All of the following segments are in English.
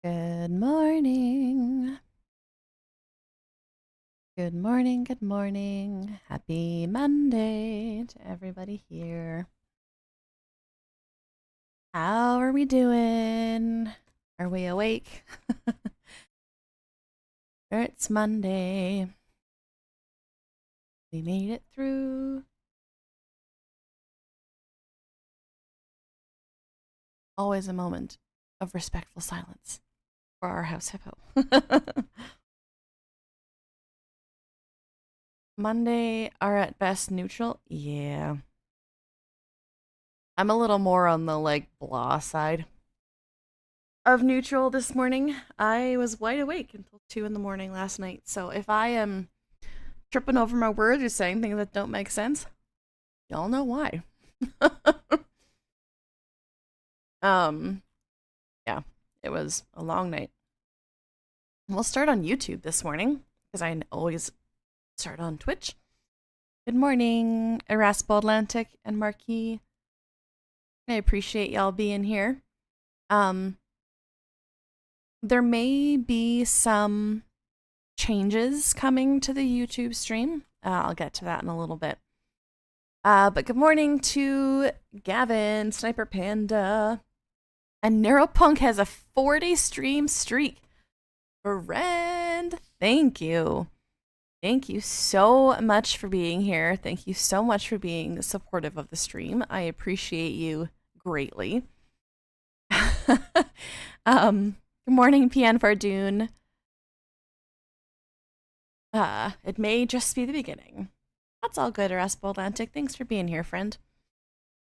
Good morning. Good morning, good morning. Happy Monday to everybody here. How are we doing? Are we awake? It's Monday. We made it through. Always a moment of respectful silence for our house hippo. Monday are at best neutral. Yeah. I'm a little more on the blah side of neutral this morning. I was wide awake until 2 in the morning last night. So if I am tripping over my words or saying things that don't make sense, y'all know why. Yeah, it was a long night. We'll start on YouTube this morning because I always start on Twitch. Good morning, Erasmus Atlantic and Marquis. I appreciate y'all being here. There may be some changes coming to the YouTube stream. I'll get to that in a little bit. But good morning to Gavin, Sniper Panda, and Neuropunk has a 40 stream streak. Friend, thank you. Thank you so much for being here. Thank you so much for being supportive of the stream. I appreciate you greatly. Good morning, Pian Fardoon. It may just be the beginning. That's all good, Erasmus Atlantic. Thanks for being here, friend.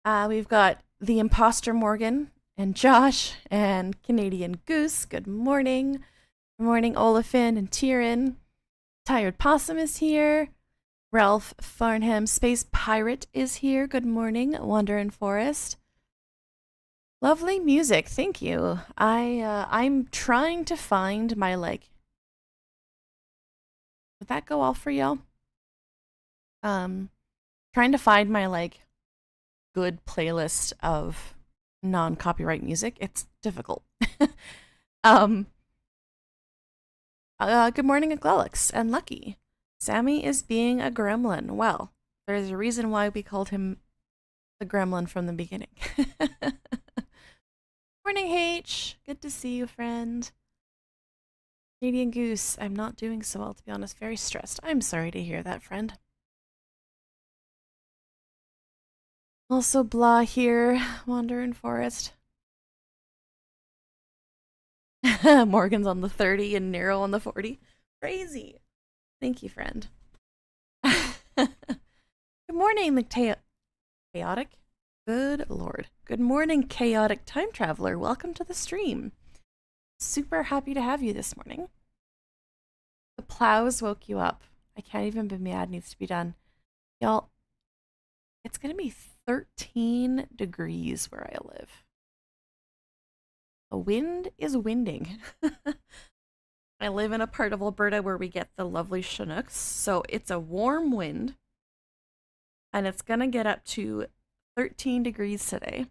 We've got the Imposter Morgan and Josh and Canadian Goose. Good morning. Good morning, Olafin and Tyrion. Tired Possum is here. Ralph Farnham, Space Pirate, is here. Good morning, Wandering Forest. Lovely music, thank you. I'm trying to find my Would that go all for y'all? Trying to find my good playlist of non-copyright music. It's difficult. Good morning, Aglelix and Lucky. Sammy is being a gremlin. Well, there's a reason why we called him the gremlin from the beginning. Morning, H. Good to see you, friend. Canadian Goose, I'm not doing so well, to be honest. Very stressed. I'm sorry to hear that, friend. Also, Blah here, Wandering Forest. Morgan's on the 30 and Nero on the 40. Crazy. Thank you, friend. Good morning, the chaotic. Good lord. Good morning, chaotic time traveler. Welcome to the stream. Super happy to have you this morning. The plows woke you up. I can't even be mad. Needs to be done. Y'all, it's gonna be 13 degrees where I live. The wind is winding. I live in a part of Alberta where we get the lovely Chinooks, so it's a warm wind, and it's gonna get up to 13 degrees today.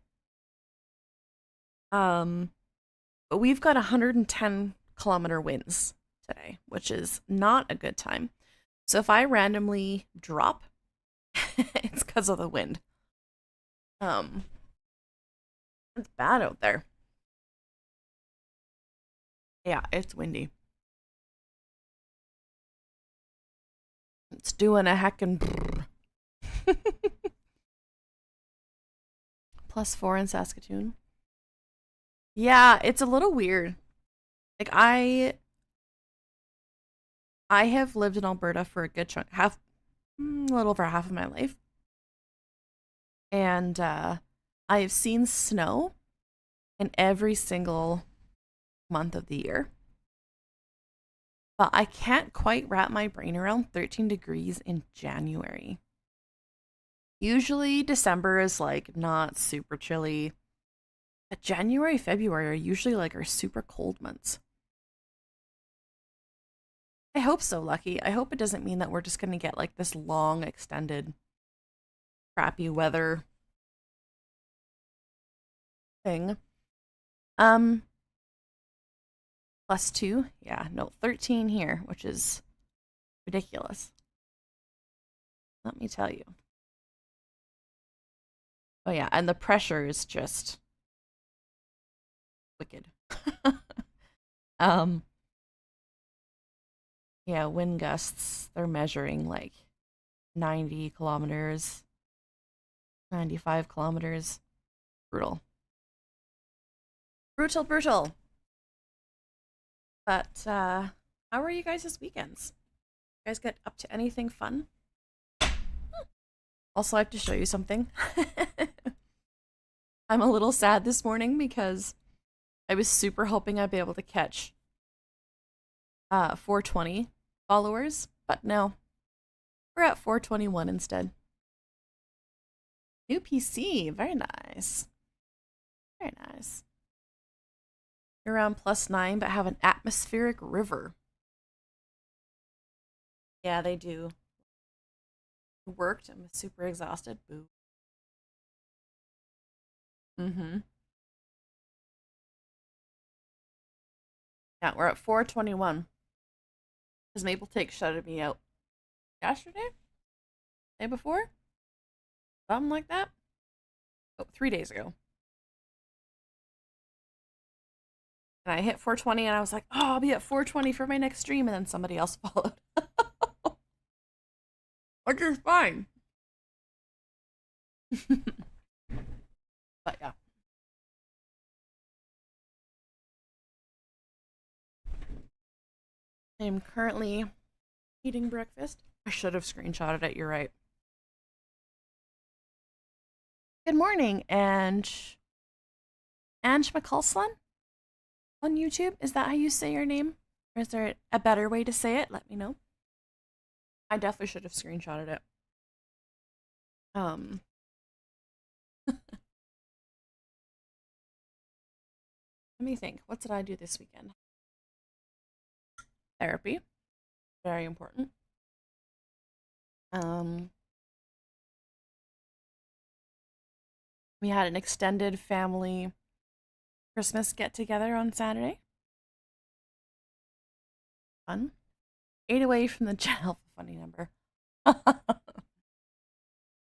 But we've got 110-kilometer winds today, which is not a good time. So if I randomly drop, it's because of the wind. It's bad out there. Yeah, it's windy. It's doing a heckin' +4 in Saskatoon. Yeah, it's a little weird. I have lived in Alberta for a good chunk, a little over half of my life. And I have seen snow in every single month of the year. But I can't quite wrap my brain around 13 degrees in January. Usually December is not super chilly. But January, February are usually our super cold months. I hope so, Lucky. I hope it doesn't mean that we're just going to get this long, extended, crappy weather thing. +2. Yeah, no, 13 here, which is ridiculous. Let me tell you. Oh yeah, and the pressure is just wicked. um yeah, wind gusts, they're measuring like 90 kilometers, 95 kilometers. Brutal. Brutal, brutal. But how are you guys this weekends? You guys get up to anything fun? Also, I have to show you something. I'm a little sad this morning because I was super hoping I'd be able to catch 420 followers, but no. We're at 421 instead. New PC, very nice. Very nice. You're around +9, but have an atmospheric river. Yeah, they do. Worked. I'm super exhausted. Boo. Mm-hmm. Yeah, we're at 421. Because Maple Take shutted me out yesterday? Day before? Something like that? Oh, 3 days ago. And I hit 420 and I was like, oh, I'll be at 420 for my next stream. And then somebody else followed. Which is fine. But yeah. I'm currently eating breakfast. I should have screenshotted it, you're right. Good morning, Ange McCulslin on YouTube. Is that how you say your name? Or is there a better way to say it? Let me know. I definitely should have screenshotted it. Let me think. What did I do this weekend? Therapy. Very important. We had an extended family Christmas get together on Saturday. Fun. 8 away from the channel. Funny number.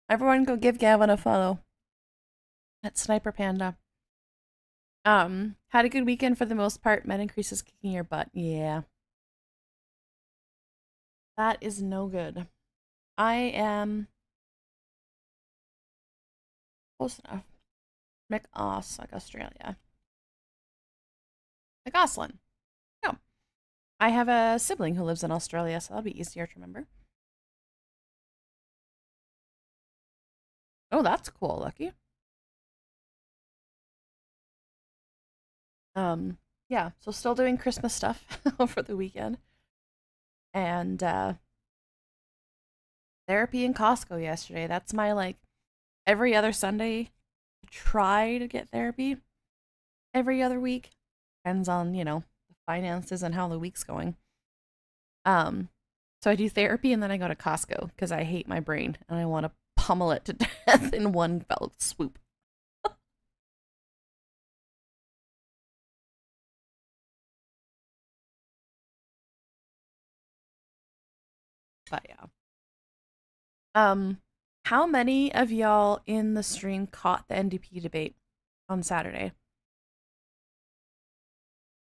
Everyone go give Gavin a follow. At Sniper Panda. Had a good weekend for the most part. Med increases kicking your butt. Yeah. That is no good. I am close enough. McAus, like Australia. McAuslin. No. I have a sibling who lives in Australia, so that'll be easier to remember. Oh, that's cool, Lucky. Yeah, so still doing Christmas stuff over the weekend. And therapy in Costco yesterday. That's my like every other Sunday I try to get therapy. Every other week. Depends on, the finances and how the week's going. So I do therapy and then I go to Costco because I hate my brain and I want to pummel it to death in one fell swoop. But yeah. How many of y'all in the stream caught the NDP debate on Saturday?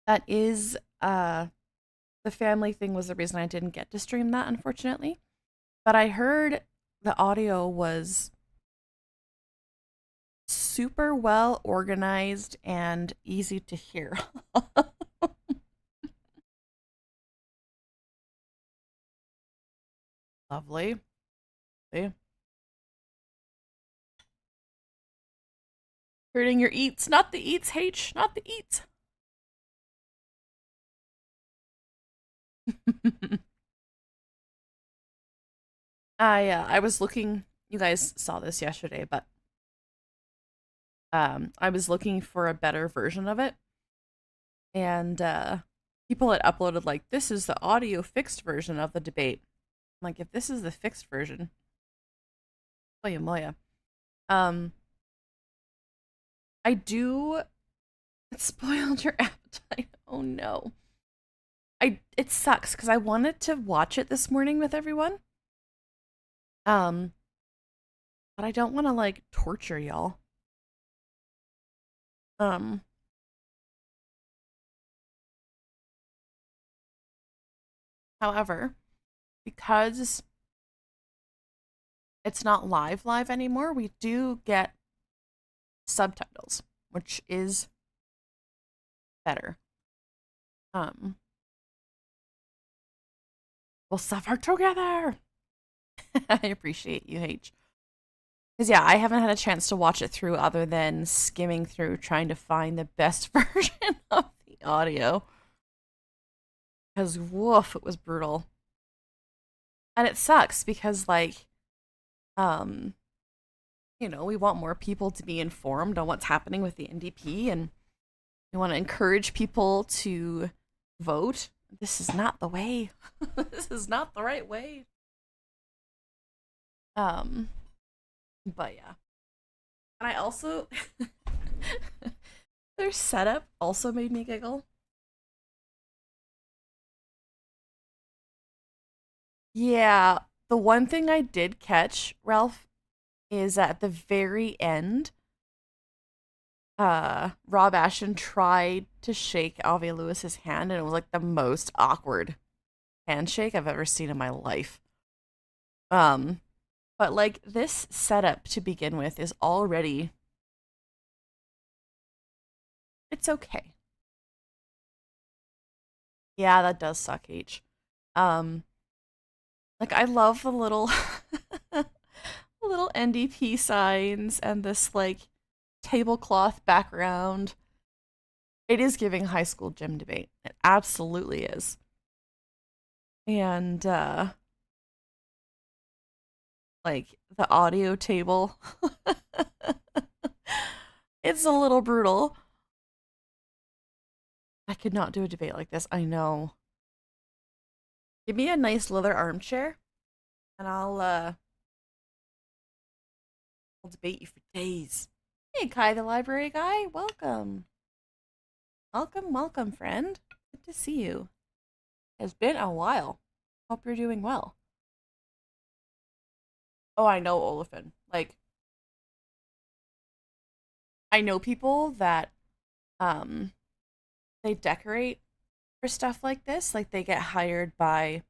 That is the family thing was the reason I didn't get to stream that, unfortunately. But I heard the audio was super well organized and easy to hear. Lovely. See? Hurting your eats, not the eats, H, not the eats. I was looking, you guys saw this yesterday, but I was looking for a better version of it. And people had uploaded like this is the audio fixed version of the debate. I'm like, if this is the fixed version, Moya Moya. I do. It spoiled your appetite. Oh no. it sucks because I wanted to watch it this morning with everyone. Um, but I don't want to like torture y'all. Um, However, because it's not live anymore, we do get subtitles, which is better. Um, we'll suffer together. I appreciate you, H. Because yeah, I haven't had a chance to watch it through other than skimming through trying to find the best version of the audio. Because woof, it was brutal. And it sucks because like, um, we want more people to be informed on what's happening with the NDP, and we want to encourage people to vote. This is not the way. This is not the right way. But yeah. And I also their setup also made me giggle. Yeah, the one thing I did catch, Ralph, is at the very end, Rob Ashton tried to shake Alvea Lewis's hand, and it was like the most awkward handshake I've ever seen in my life. Um, but like this setup to begin with is already it's okay. Yeah, that does suck, H. Um, like I love the little little NDP signs and this like tablecloth background. It is giving high school gym debate. It absolutely is. And like the audio table. It's a little brutal. I could not do a debate like this. I know. Give me a nice leather armchair and I'll debate you for days. Hey Kai the library guy, welcome. Welcome, friend. Good to see you. It's been a while. Hope you're doing well. Oh, I know Olafin. Like I know people that um they decorate for stuff like this. Like they get hired by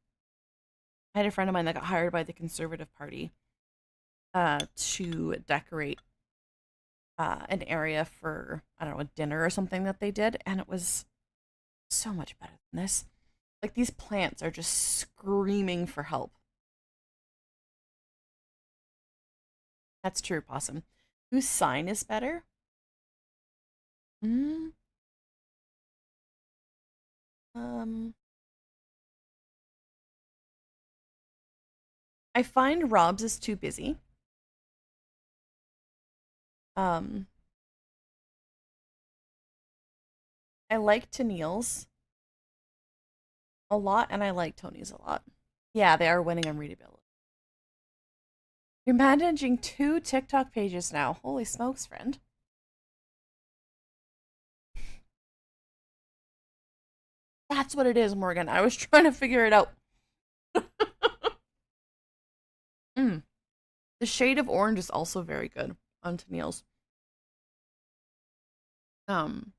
I had a friend of mine that got hired by the Conservative Party to decorate an area for I don't know, a dinner or something that they did, and it was so much better than this. Like these plants are just screaming for help. That's true, Possum. Whose sign is better? Mm, um, I find Rob's is too busy. Um, I like Tennille's a lot, and I like Tony's a lot. Yeah, they are winning on readability. You're managing 2 TikTok pages now. Holy smokes, friend. That's what it is, Morgan. I was trying to figure it out. Mm. The shade of orange is also very good on Tennille's. Um,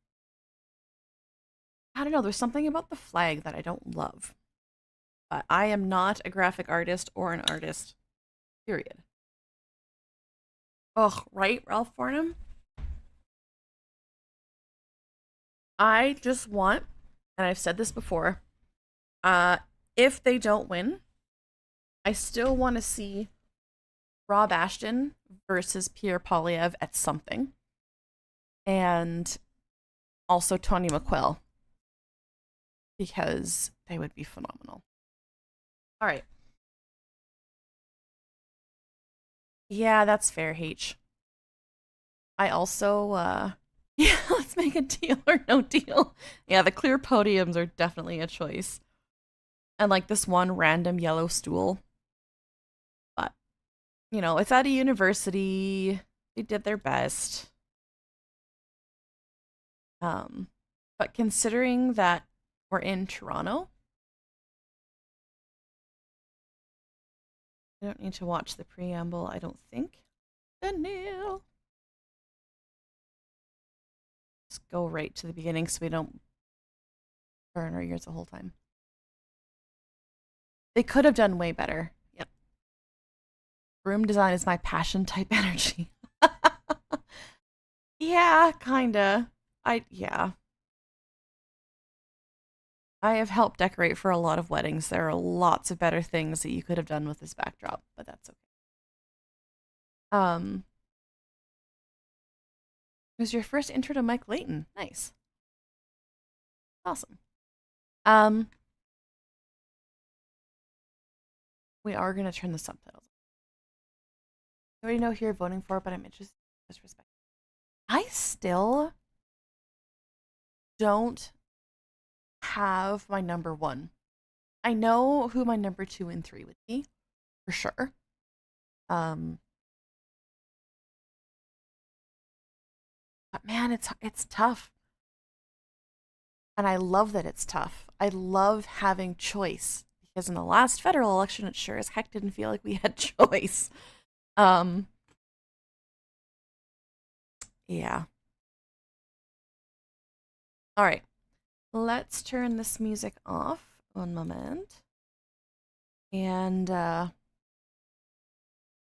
I don't know. There's something about the flag that I don't love. But I am not a graphic artist or an artist. Period. Ugh, right, Ralph Farnham? I just want, and I've said this before, uh, if they don't win, I still want to see Rob Ashton versus Pierre Polyev at something. And also Tony McQuill. Because they would be phenomenal. All right. Yeah, that's fair, H. I also, yeah, let's make a deal or no deal. Yeah, the clear podiums are definitely a choice. And like this one random yellow stool. But, it's at a university. They did their best. But considering that we're in Toronto, I don't need to watch the preamble, I don't think. Daniel. Let's go right to the beginning so we don't burn our ears the whole time. They could have done way better. Yep. Room design is my passion type energy. Yeah, kinda. Yeah. I have helped decorate for a lot of weddings. There are lots of better things that you could have done with this backdrop, but that's okay. It was your first intro to Mike Layton. Nice. Awesome. We are going to turn the subtitles. I already know who you're voting for, but I'm interested in this respect. I still don't have my number one. I know who my number 2 and 3 would be, for sure. But man, it's tough. And I love that it's tough. I love having choice. Because in the last federal election, it sure as heck didn't feel like we had choice. Yeah. All right. Let's turn this music off. One moment. And,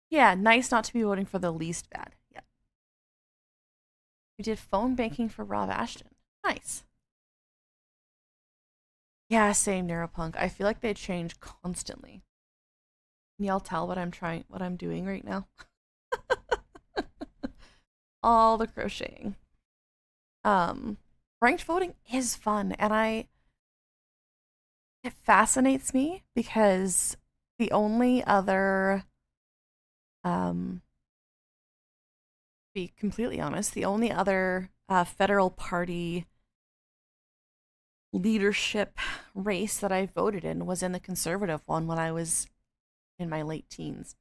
yeah, nice not to be voting for the least bad. Yeah. We did phone banking for Rob Ashton. Nice. Yeah, same Neuropunk. I feel like they change constantly. Can y'all tell what I'm doing right now? All the crocheting. Ranked voting is fun, and it fascinates me because the only other, to be completely honest, the only other federal party leadership race that I voted in was in the conservative one when I was in my late teens.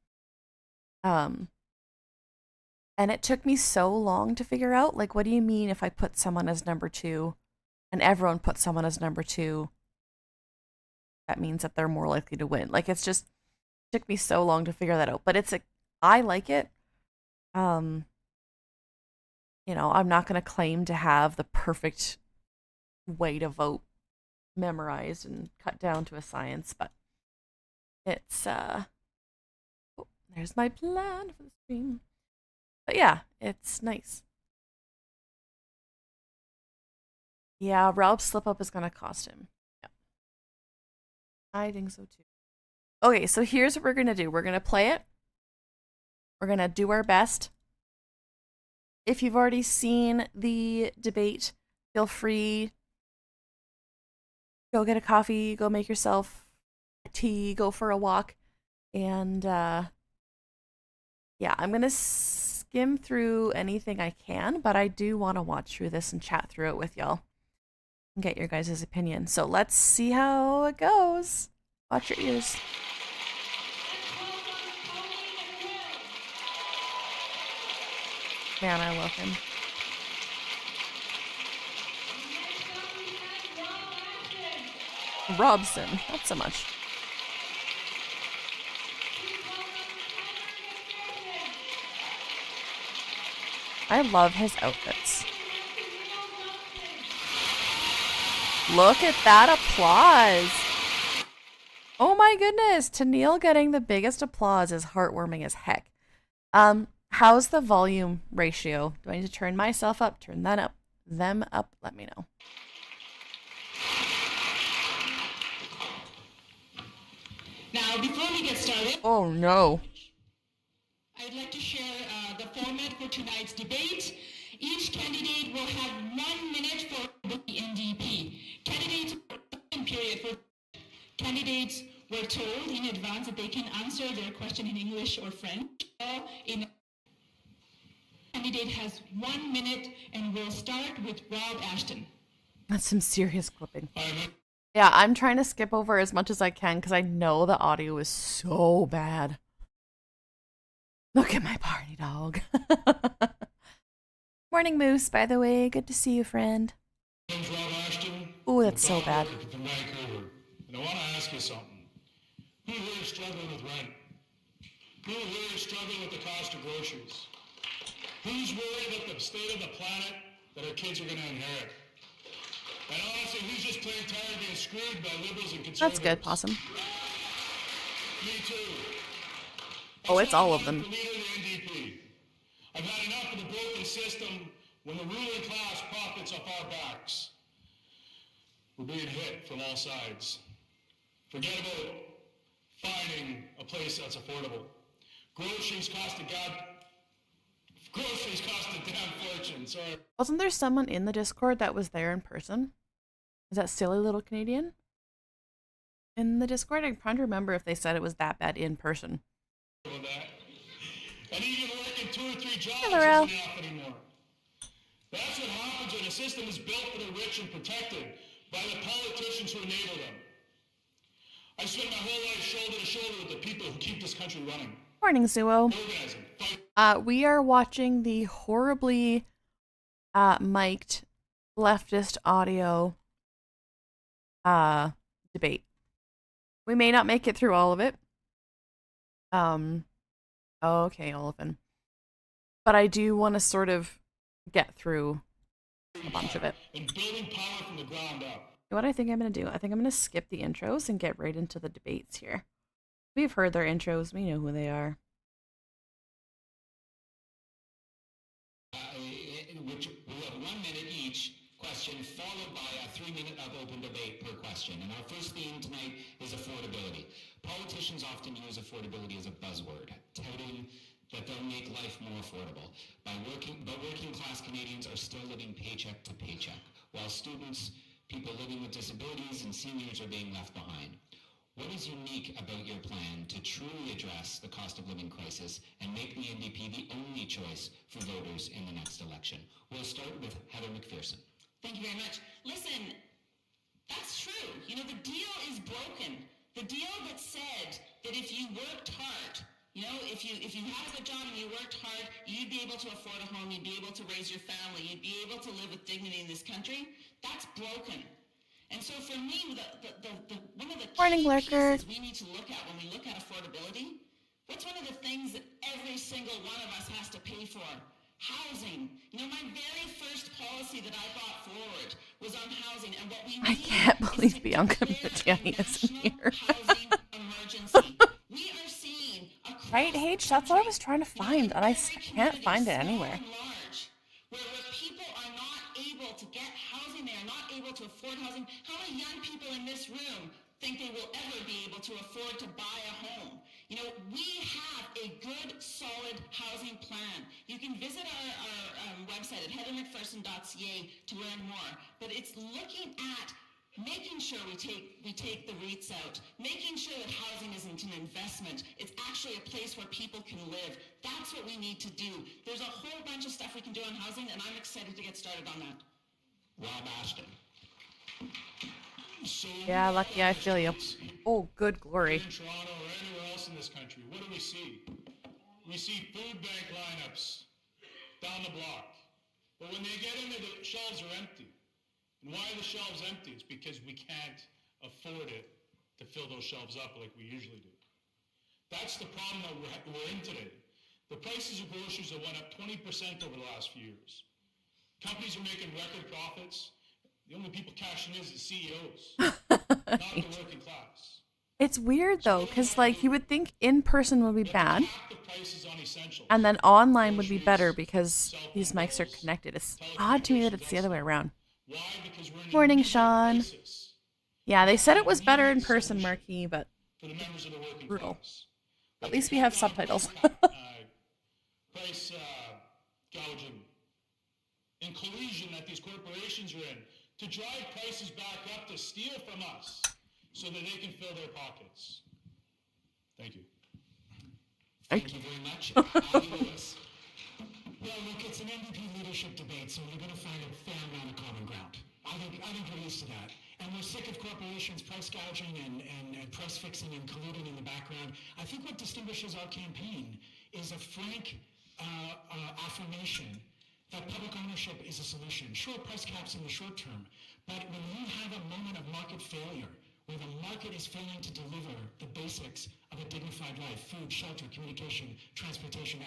And it took me so long to figure out, like, what do you mean if I put someone as number 2 and everyone puts someone as number 2? That means that they're more likely to win. Like, it took me so long to figure that out. But I like it. You know, I'm not going to claim to have the perfect way to vote memorized and cut down to a science, but it's, oh, there's my plan for the stream. But yeah, it's nice. Yeah, Ralph's slip up is gonna cost him. Yeah. I think so too. Okay, so here's what we're gonna do. We're gonna play it. We're gonna do our best. If you've already seen the debate, feel free. Go get a coffee, go make yourself a tea, go for a walk. And yeah, I'm gonna skim through anything I can, but I do want to watch through this and chat through it with y'all and get your guys' opinion. So let's see how it goes. Watch your ears. Man, I love him. Robson, not so much. I love his outfits. Look at that applause. Oh my goodness, Tennille getting the biggest applause is heartwarming as heck. How's the volume ratio? Do I need to turn myself up, turn that up, them up? Let me know. Now, before we get started, oh no. I'd like to share the format for tonight's debate. Each candidate will have 1 minute for the NDP. Candidates were told in advance that they can answer their question in English or French. Candidate has 1 minute, and we'll start with Rob Ashton. That's some serious clipping. Yeah, I'm trying to skip over as much as I can because I know the audio is so bad. Look at my party dog. Morning, Moose, by the way. Good to see you, friend. Oh, that's so bad. From Vancouver. And I want to ask you something. Who here is struggling with rent? Who here is struggling with the cost of groceries? Who's worried about the state of the planet that our kids are going to inherit? And honestly, who's just plain tired of being screwed by liberals and conservatives? That's good, Possum. Me too. Oh, it's all of them. The leader of the NDP. I've had enough of the broken system when the ruling class profits off our backs. We're being hit from all sides. Forget about finding a place that's affordable. Groceries cost a damn fortune. Sorry. Wasn't there someone in the Discord that was there in person? Is that silly little Canadian? In the Discord, I'm trying to remember if they said it was that bad in person. And even working 2 or 3 jobs Hello, isn't enough anymore. That's what happens when a system is built for the rich and protected by the politicians who enable them. I spent my whole life shoulder to shoulder with the people who keep this country running. Morning, Suo. Organizing. We are watching the horribly mic'd leftist audio debate. We may not make it through all of it. Okay, Olafin. But I do want to sort of get through a bunch of it. And building power from the ground up. What I think I'm going to do, I think I'm going to skip the intros and get right into the debates here. We've heard their intros. We know who they are. Which we have 1 minute each question, followed by a 3-minute of open debate per question. And our first theme tonight is affordability. Politicians often use affordability as a buzzword, touting that they'll make life more affordable. But working class Canadians are still living paycheck to paycheck, while students, people living with disabilities, and seniors are being left behind. What is unique about your plan to truly address the cost of living crisis and make the NDP the only choice for voters in the next election? We'll start with Heather McPherson. Thank you very much. Listen, that's true. You know, the deal is broken. The deal that said that if you worked hard, you know, if you had a good job and you worked hard, you'd be able to afford a home, you'd be able to raise your family, you'd be able to live with dignity in this country, that's broken. And so for me, one of the key pieces we need to look at when we look at affordability, what's one of the things that every single one of us has to pay for? Housing. You know, my very first policy that I brought forward was on housing, and what we need I can't believe Bianca Michiani is in here. housing emergency. We are seeing across Right, H? That's what I was trying to find, and I can't find it anywhere. large, where people are not able to get housing, they are not able to afford housing. How many young people in this room think they will ever be able to afford to buy a home? You know, we have a good, solid housing plan. You can visit our website at heathermcpherson.ca to learn more. But it's looking at making sure we take the REITs out, making sure that housing isn't an investment. It's actually a place where people can live. That's what we need to do. There's a whole bunch of stuff we can do on housing, and I'm excited to get started on that. Rob Ashton. So Yeah, Lucky, I feel you. Oh, good glory. in Toronto or anywhere else in this country, what do we see? We see food bank lineups down the block. But when they get in there, the shelves are empty. And why are the shelves empty? It's because we can't afford it to fill those shelves up like we usually do. That's the problem that we're in today. The prices of groceries have went up 20% over the last few years. Companies are making record profits. The only people cashing in is the CEOs, not the working class. It's weird though, because like you would think in person would be bad, Half the prices on essentials. and then online would be better because these mics are connected. It's odd to me that it's the other way around. Why? Because we're in a Morning, new Sean. crisis Yeah, they said it was better in person, Marquis, but for the members of the working brutal. class. At least we have subtitles. Price gouging and collusion that these corporations are in to drive prices back up to steal from us so that they can fill their pockets. Thank you. Thank you very much. Ali Lewis. Well, look, it's an NDP leadership debate, so we're going to find a fair amount of common ground. I think we're used to that. And we're sick of corporations price gouging and price fixing and colluding in the background. I think what distinguishes our campaign is a frank affirmation that public ownership is a solution. Sure, price caps in the short term, but when you have a moment of market failure, where the market is failing to deliver the basics of a dignified life, food, shelter, communication, transportation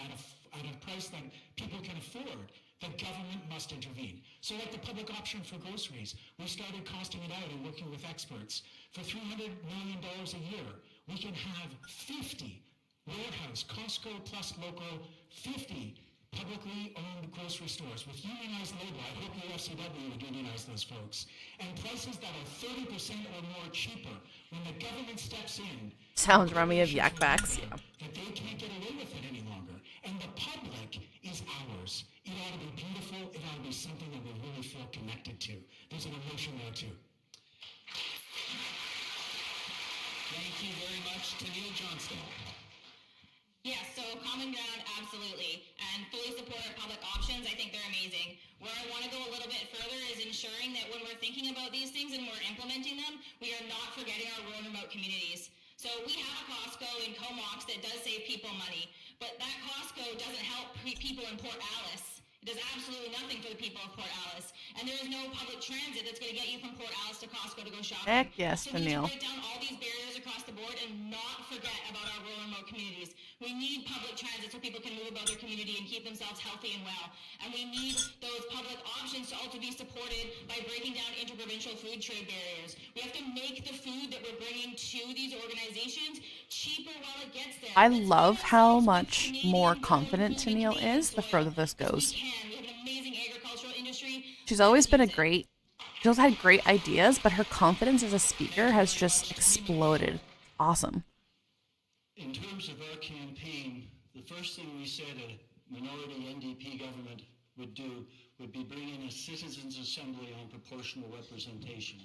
at a price that people can afford, the government must intervene. So like the public option for groceries, we started costing it out and working with experts. For $300 million a year, we can have 50 warehouse, Costco plus local, 50 publicly owned grocery stores with unionized labor. I hope the FCW would unionize those folks. And prices that are 30% or more cheaper when the government steps in. Sounds rummy of yak backs. Yeah. That they can't get away with it any longer. And the public is ours. It ought to be beautiful. It ought to be something that we really feel connected to. There's an emotion there too. Thank you very much to Neil Johnston. Yeah, so common ground, absolutely. And fully support our public options. I think they're amazing. Where I want to go a little bit further is ensuring that when we're thinking about these things and we're implementing them, we are not forgetting our rural and remote communities. So we have a Costco in Comox that does save people money, but that Costco doesn't help people in Port Alice. It does absolutely nothing for the people of Port Alice. And there is no public transit that's going to get you from Port Alice to Costco to go shopping. Heck yes, so we need to Danielle. break down all these barriers across the board and not forget about our rural and remote communities. We need public transit so people can move about their community and keep themselves healthy and well. And we need those public options to also be supported by breaking down interprovincial food trade barriers. We have to make the food that we're bringing to these organizations cheaper while it gets there. I love how much more confident Tennille is the further this goes. We have an amazing agricultural industry. She's always been she's always had great ideas, but her confidence as a speaker has just exploded. Awesome. In terms of our campaign, the first thing we said a minority NDP government would do would be bring in a citizens' assembly on proportional representation.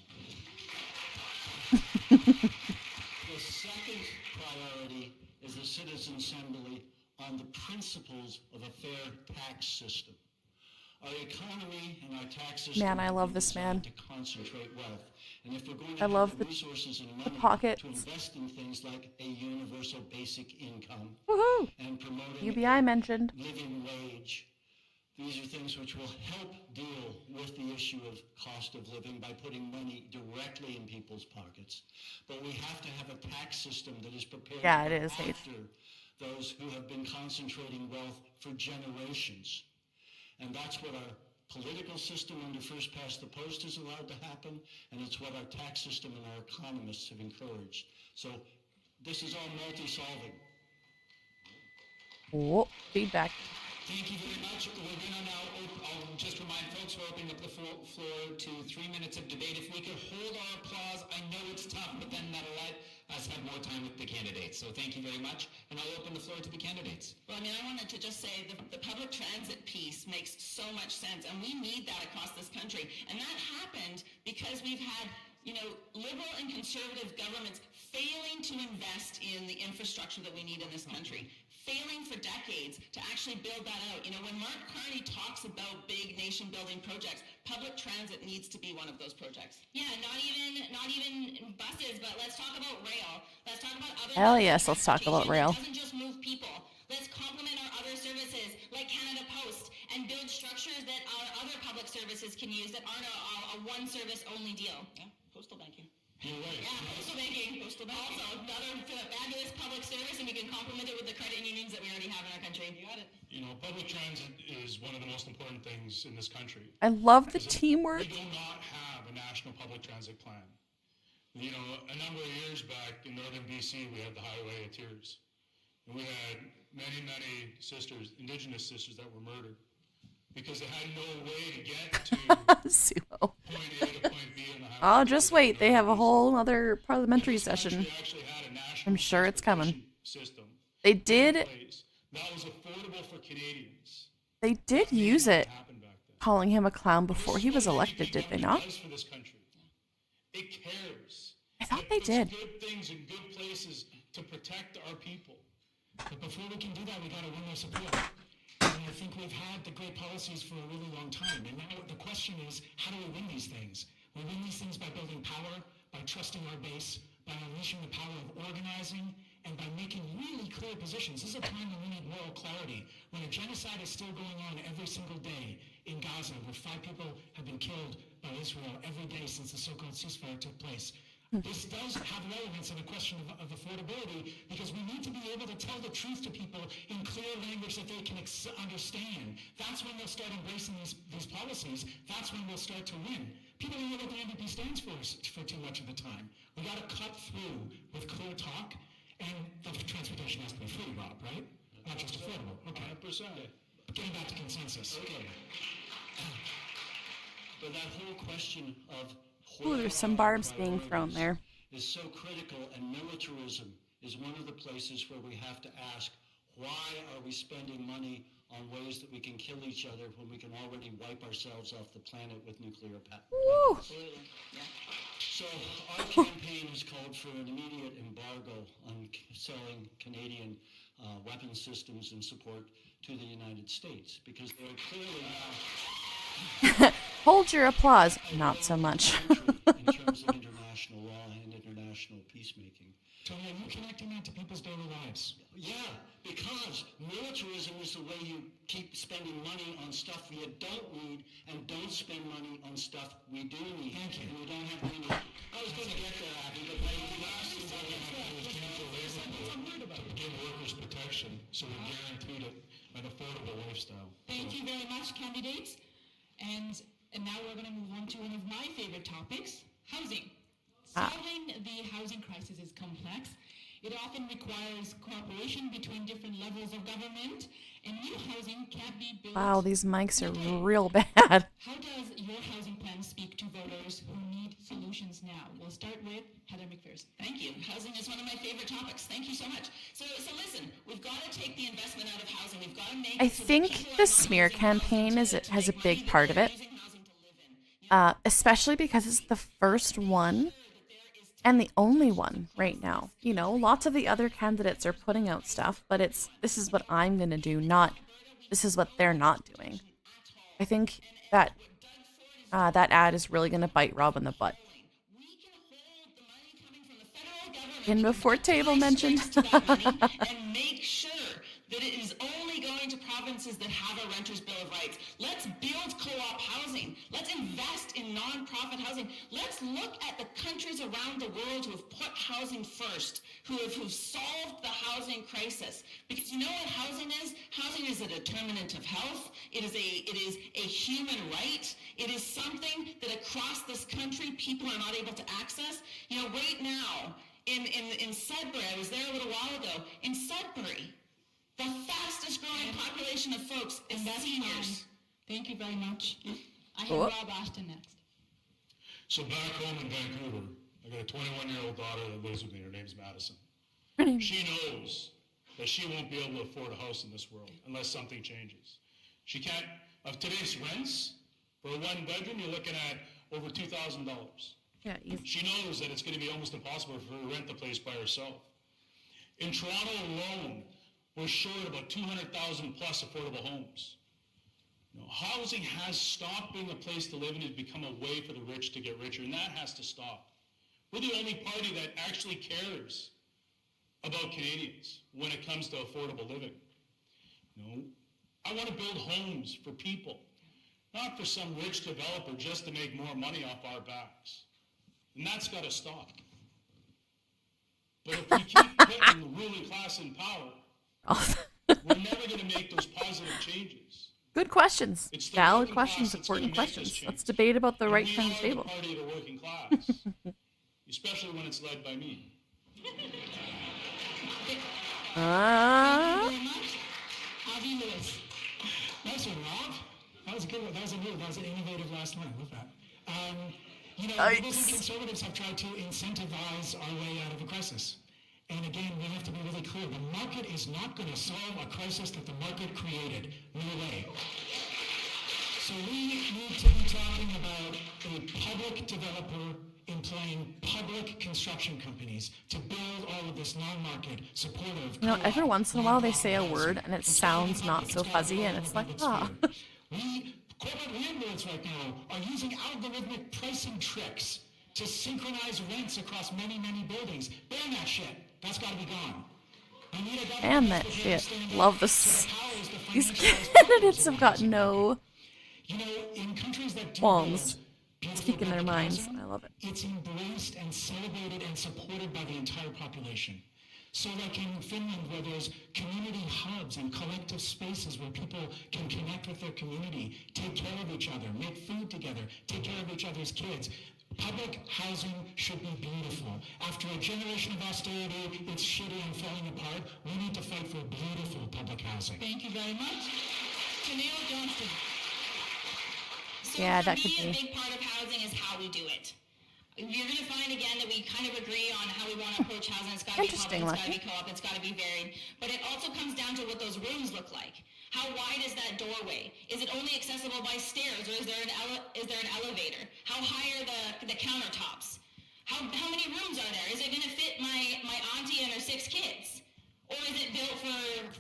The second priority is a citizens' assembly on the principles of a fair tax system. Our economy and our tax system Man, I love this man. to concentrate wealth. And if we're going to I have love the resources and money pockets. to invest in things like a universal basic income Woohoo! and promoting UBI mentioned. living wage, these are things which will help deal with the issue of cost of living by putting money directly in people's pockets. But we have to have a tax system that is prepared Yeah, to it go is, H. after those who have been concentrating wealth for generations. And that's what our political system under First Past the Post has allowed to happen, and it's what our tax system and our economists have encouraged. So this is all multi-solving. Whoa, feedback. Thank you very much. We're going to now, I'll just remind folks, we're opening up the floor to 3 minutes of debate. If we could hold our applause, I know it's tough, but then that'll let us have more time with the candidates. So thank you very much, and I'll open the floor to the candidates. Well, I mean, I wanted to just say the public transit piece makes so much sense, and we need that across this country. And that happened because we've had, liberal and conservative governments failing to invest in the infrastructure that we need in this country. Failing for decades to actually build that out. When Mark Carney talks about big nation-building projects, public transit needs to be one of those projects. Yeah, not even buses, but let's talk about rail. Let's talk about other. Hell yes, let's talk about rail. It doesn't just move people. Let's complement our other services like Canada Post and build structures that our other public services can use that aren't a one-service only deal. Yeah, postal banking. You're right. Yeah, postal banking. Also, another fabulous public service, and we can complement it with the credit unions that we already have in our country. You got it. Public transit is one of the most important things in this country. I love the We teamwork. do not have a national public transit plan. A number of years back in northern BC, we had the Highway of Tears. And we had many, many sisters, Indigenous sisters, that were murdered because they had no way to get to Sumo. point A to point B on the highway. Oh, just wait. They have a whole other parliamentary This country session. actually had a national I'm sure it's coming. system They in did. place that was affordable for Canadians. They did use it, Happened back then. calling him a clown before he was elected, did they not? Does for this country. It cares. I thought It they puts did. good things in good places to protect our people. But before we can do that, we got to win their support. And I think we've had the great policies for a really long time. And now the question is, how do we win these things? We win these things by building power, by trusting our base, by unleashing the power of organizing, and by making really clear positions. This is a time when we need moral clarity, when a genocide is still going on every single day in Gaza, where 5 people have been killed by Israel every day since the so-called ceasefire took place. This does have relevance in a question of affordability because we need to be able to tell the truth to people in clear language that they can understand. That's when they'll start embracing these policies. That's when we'll start to win. People don't know what the NDP stands for too much of the time. We got to cut through with clear talk, and the transportation has to be free, Rob, right? Not just affordable. Okay. 100%. Getting back to consensus. Okay. But that whole question of Ooh, there's some barbs being thrown there. is so critical, and militarism is one of the places where we have to ask, why are we spending money on ways that we can kill each other when we can already wipe ourselves off the planet with nuclear Woo! Absolutely. Yeah. So our campaign has called for an immediate embargo on selling Canadian weapons systems in support to the United States because they're clearly now Hold your applause. Not so much. in terms of international law and international peacemaking. Tony, are you connecting that to people's daily lives? Yeah, because militarism is the way you keep spending money on stuff you don't need and don't spend money on stuff we do need. Thank you. And we don't have money. I was going to get there, Abby, but the last thing I have to do is To give workers protection, so we're guaranteed an affordable lifestyle. Thank you very much, candidates. And now we're going to move on to one of my favorite topics, housing. Solving the housing crisis is complex. It often requires cooperation between different levels of government, and new housing can't be built. Wow, these mics are real bad. How does your housing plan speak to voters who need solutions now? We'll start with Heather McPherson. Thank you. Housing is one of my favorite topics. Thank you so much. So listen, we've got to take the investment out of housing. We've got to make I it so that think people are the not smear losing housing campaign has a make big money, part that of it. they're losing housing to live in. You know, Especially because it's the first one and the only one right now. You know, lots of the other candidates are putting out stuff, but this is what I'm going to do, not this is what they're not doing. I think that that ad is really going to bite Rob in the butt. we can hold the money coming from the federal government In before table mentioned. to that money and make sure that it is only going to provinces that have a renter's bill of rights. Let's build co-op housing. Let's invest in non-profit housing. Let's look at the countries around the world who have put housing first, who've solved the housing crisis. Because you know what housing is? Housing is a determinant of health. It is a human right. It is something that across this country people are not able to access. You know, right now in Sudbury, I was there a little while ago. In Sudbury, the fastest growing population of folks is seniors. Thank you very much. I have Oh. Rob Ashton next. So back home in Vancouver, I got a 21-year-old daughter that lives with me. Her name's Madison. She knows that she won't be able to afford a house in this world unless something changes. She can't, of today's rents, for a one bedroom, you're looking at over $2,000. Yeah, She knows that it's going to be almost impossible for her to rent the place by herself. In Toronto alone, we're short about 200,000 plus affordable homes. You know, housing has stopped being a place to live and has become a way for the rich to get richer, and that has to stop. We're the only party that actually cares about Canadians when it comes to affordable living. You know, I want to build homes for people, not for some rich developer just to make more money off our backs. And that's got to stop. But if we keep putting the ruling class in power, we're never going to make those positive changes. Good questions. It's the Valid working questions, class that's gonna important make this questions. change. Let's debate about the And right we kind are of table. the party of the working class, especially when it's led by me. Very much. Avi Lewis. Nice one, Rob. That was a good one. That was a move. That was an innovative last one. I love that. You know, Yikes. liberals and conservatives have tried to incentivize our way out of a crisis. And again, we have to be really clear. The market is not going to solve a crisis that the market created. No way. So we need to be talking about a public developer employing public construction companies to build all of this non-market supportive. You know, every co-op, once in a while they say a nonprofit word housing. and it It's sounds all not public. so It's all fuzzy and in it's the like, public ah. sphere. Corporate landlords right now are using algorithmic pricing tricks to synchronize rents across many, many buildings. Ban that shit. That's got to be gone. We need a government Damn that that's shit. standing Love up this. to the powers that These financialize candidates properties have got in this no You know, in countries that do qualms. build, speaking their minds. I love it. It's embraced and celebrated and supported by the entire population. So like in Finland, where there's community hubs and collective spaces where people can connect with their community, take care of each other, make food together, take care of each other's kids. Public housing should be beautiful. After a generation of austerity, it's shitty and falling apart. We need to fight for beautiful public housing. Thank you very much. Janelle Johnston. So Yeah, for that me, could be. a big part of housing is how we do it. You're going to find again that we kind of agree on how we want to approach housing. It's got to be Interesting, public, it's got to Lucky. be co-op, it's got to be varied. But it also comes down to what those rooms look like. How wide is that doorway? Is it only accessible by stairs, or is there an elevator? How high are the countertops? How many rooms are there? Is it going to fit my auntie and her 6 kids? Or is it built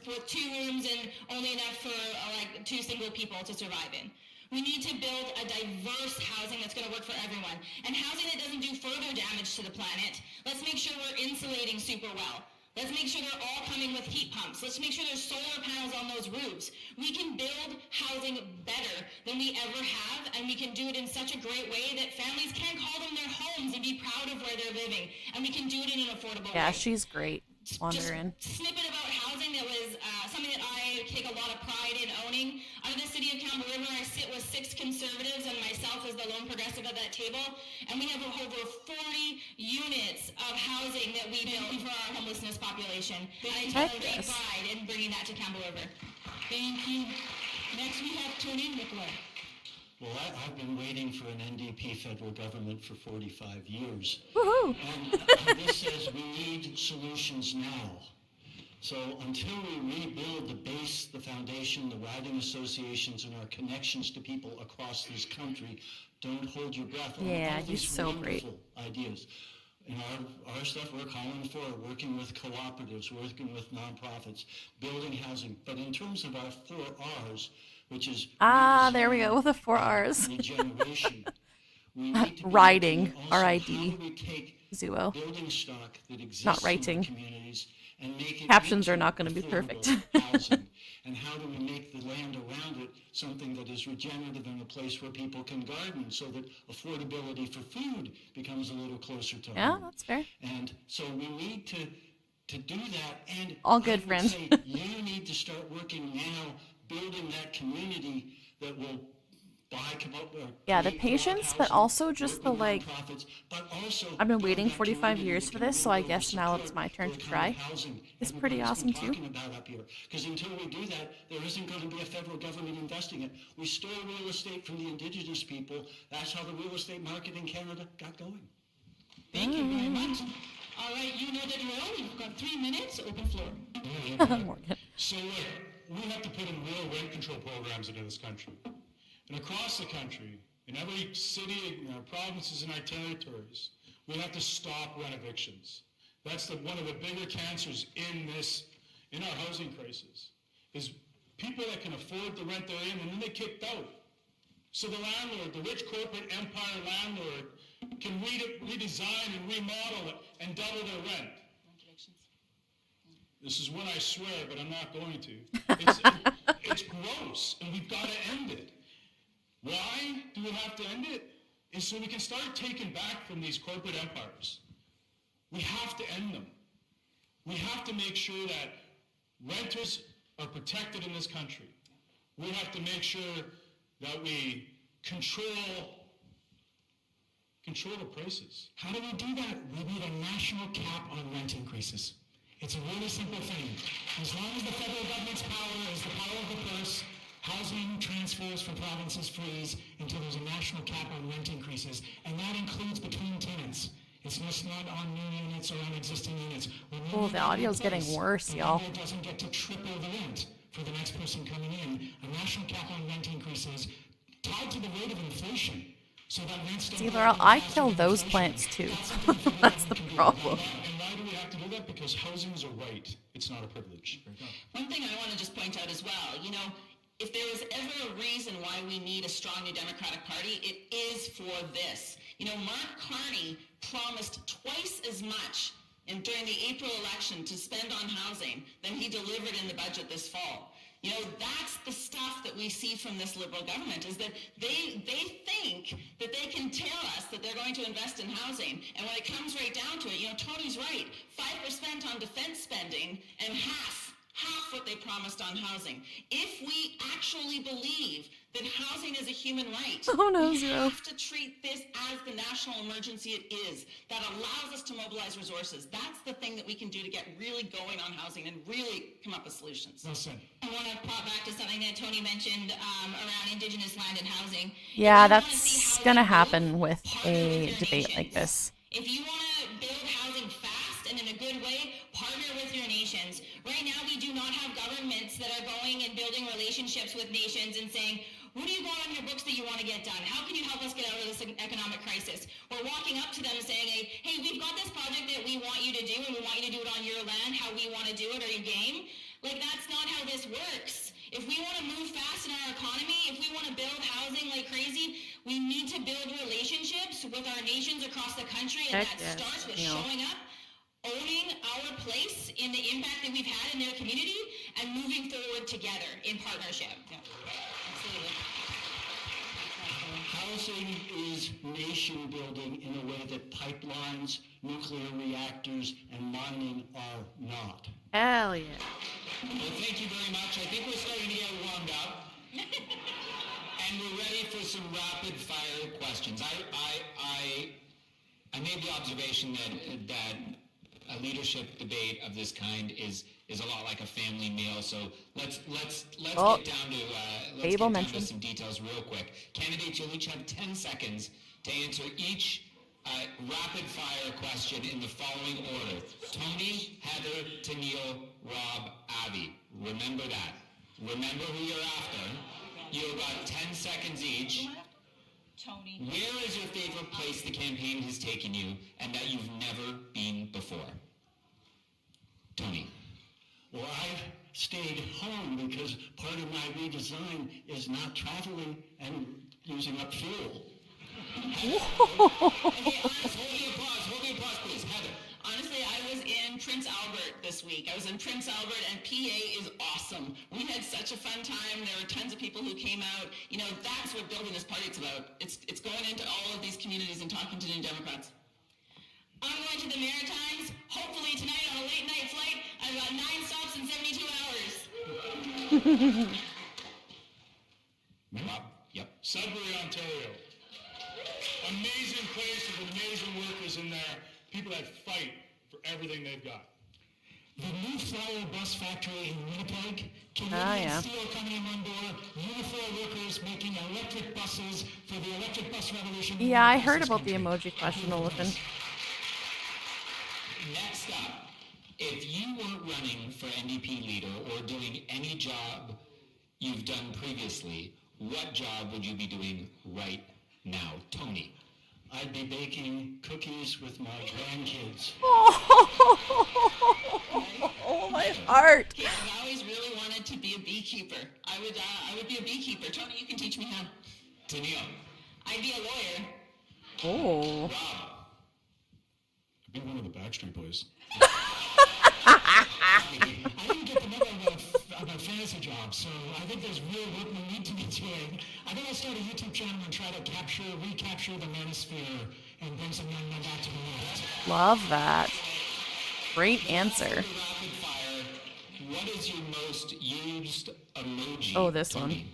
for 2 rooms and only enough for like 2 single people to survive in? We need to build a diverse housing that's going to work for everyone. And housing that doesn't do further damage to the planet. Let's make sure we're insulating super well. Let's make sure they're all coming with heat pumps. Let's make sure there's solar panels on those roofs. We can build housing better than we ever have, and we can do it in such a great way that families can call them their homes and be proud of where they're living. And we can do it in an affordable way. Yeah, she's great. Wander in. Snippet about housing that was something that I take a lot of pride in owning. Out of the city of Campbell River, I sit with 6 conservatives and myself as the lone progressive at that table, and we have over 40 units of housing that we built for our homelessness population. And I take great pride in bringing that to Campbell River. Thank you. Next, we have Tony Nicolai. Well, I've been waiting for an NDP federal government for 45 years. Woohoo! And this says we need solutions now. So until we rebuild the base, the foundation, the riding associations, and our connections to people across this country, don't hold your breath. Yeah, All he's these so great. wonderful ideas. In our stuff, we're calling for working with cooperatives, working with nonprofits, building housing. But in terms of our 4 R's, which is There we go with the 4 R's. regeneration, we need to be Riding, looking also R-I-D. how do we take Zuo. building stock that exists Not in writing. our communities and make it Captions are into not gonna be perfect. affordable housing, and how do we make the land around it something that is regenerative and a place where people can garden, so that affordability for food becomes a little closer to Yeah, home. that's fair. And so we need to do that. And All good, I would friend. say you need to start working now, building that community that will Yeah, the patience, but also just the, like, I've been waiting 45 years for this, so I guess now it's my turn to try. It's pretty awesome, too. Because until we do that, there isn't going to be a federal government investing it. We stole real estate from the indigenous people. That's how the real estate market in Canada got going. Thank you very much. All right, you know the drill. You've got 3 minutes. Open floor. Morgan. So look, we have to put in real rent control programs into this country. And across the country, in every city, in our provinces, and our territories, we have to stop rent evictions. That's one of the bigger cancers in our housing crisis, is people that can afford the rent they're in, and then they kicked out. So the landlord, the rich corporate empire landlord, can redesign and remodel it and double their rent. This is what I swear, but I'm not going to. It's gross, and we've got to end it. Why do we have to end it? Is so we can start taking back from these corporate empires. We have to end them. We have to make sure that renters are protected in this country. We have to make sure that we control the prices. How do we do that? We need a national cap on rent increases. It's a really simple thing. As long as the federal government's power is the power of the purse, housing transfers from provinces freeze until there's a national cap on rent increases, and that includes between tenants. It's just not on new units or on existing units. Oh, the audio's getting worse, y'all. The landlord doesn't get to triple the rent for the next person coming in. A national cap on rent increases tied to the rate of inflation. So that rents don't See, go Laurel, up I faster kill than those inflation. plants too. That's That's something for the everyone to problem. And why do we have to do that? Because housing is a right. It's not a privilege. One thing I want to just point out as well, if there is ever a reason why we need a strong New Democratic Party, it is for this. Mark Carney promised twice as much during the April election to spend on housing than he delivered in the budget this fall. You know, that's the stuff that we see from this Liberal government, is that they think that they can tell us that they're going to invest in housing. And when it comes right down to it, you know, Tony's right. 5% on defense spending and half what they promised on housing. If we actually believe that housing is a human right, Oh, no, we Zero. have to treat this as the national emergency it is. That allows us to mobilize resources. That's the thing that we can do to get really going on housing and really come up with solutions. Well said. I want to pop back to something that Tony mentioned around Indigenous land and housing. Yeah, If you wanna see that's housing gonna built, happen with partner with a your debate like nations. this. If you want to build housing fast and in a good way, partner with your nations. Right now, we do not have governments that are going and building relationships with nations and saying, what do you got on your books that you want to get done? How can you help us get out of this economic crisis? We're walking up to them and saying, hey, we've got this project that we want you to do, and we want you to do it on your land, how we want to do it. Are you game? Like, that's not how this works. If we want to move fast in our economy, if we want to build housing like crazy, we need to build relationships with our nations across the country, and Heck that yes, starts with Neil. showing up, owning our place in the impact that we've had in their community, and moving forward together in partnership. Yeah, absolutely. Housing is nation building in a way that pipelines, nuclear reactors, and mining are not. Hell yeah. Well, thank you very much. I think we're starting to get warmed up. And we're ready for some rapid fire questions. I made the observation that a leadership debate of this kind is a lot like a family meal. So let's Oh, get down to Abel mentioned. some details real quick. Candidates, you'll each have 10 seconds to answer each rapid fire question in the following order: Tony, Heather, Tennille, Rob, Avi. Remember that. Remember who you're after. You've got 10 seconds each. Tony. Where is your favorite place the campaign has taken you and that you've never been before? Tony. Well, I've stayed home because part of my redesign is not traveling and using up fuel. Hold the applause, please. Heather. Honestly, I was in Prince Albert this week. I was in Prince Albert, and PA is awesome. We had such a fun time. There were tons of people who came out. You know, that's what building this party is about. It's going into all of these communities and talking to New Democrats. I'm going to the Maritimes, hopefully tonight on a late night flight. I've got 9 stops in 72 hours. Rob. Yep. Sudbury, Ontario. Amazing place with amazing workers in there. People that fight for everything they've got. The new flower bus factory in Winnipeg, Ah, Canadian yeah. Steel coming in on board, Unifor workers making electric buses for the electric bus revolution. Yeah, I across heard this about the country. emoji question, Olafin. Next up, if you weren't running for NDP leader or doing any job you've done previously, what job would you be doing right now? Tony. I'd be baking cookies with my grandkids. Oh, my heart. Okay, I've always really wanted to be a beekeeper. I would be a beekeeper. Tony, you can teach me how. Tennille. I'd be a lawyer. Oh. Rob. Be one of the Backstreet Boys. I didn't get the memo about fantasy jobs, so I think there's real work we need to be doing. I think I'll start a YouTube channel and try to recapture the manosphere and bring some young men back to the left. Love that. Great answer. Rapid fire. What is your most used emoji? Oh, this Tony?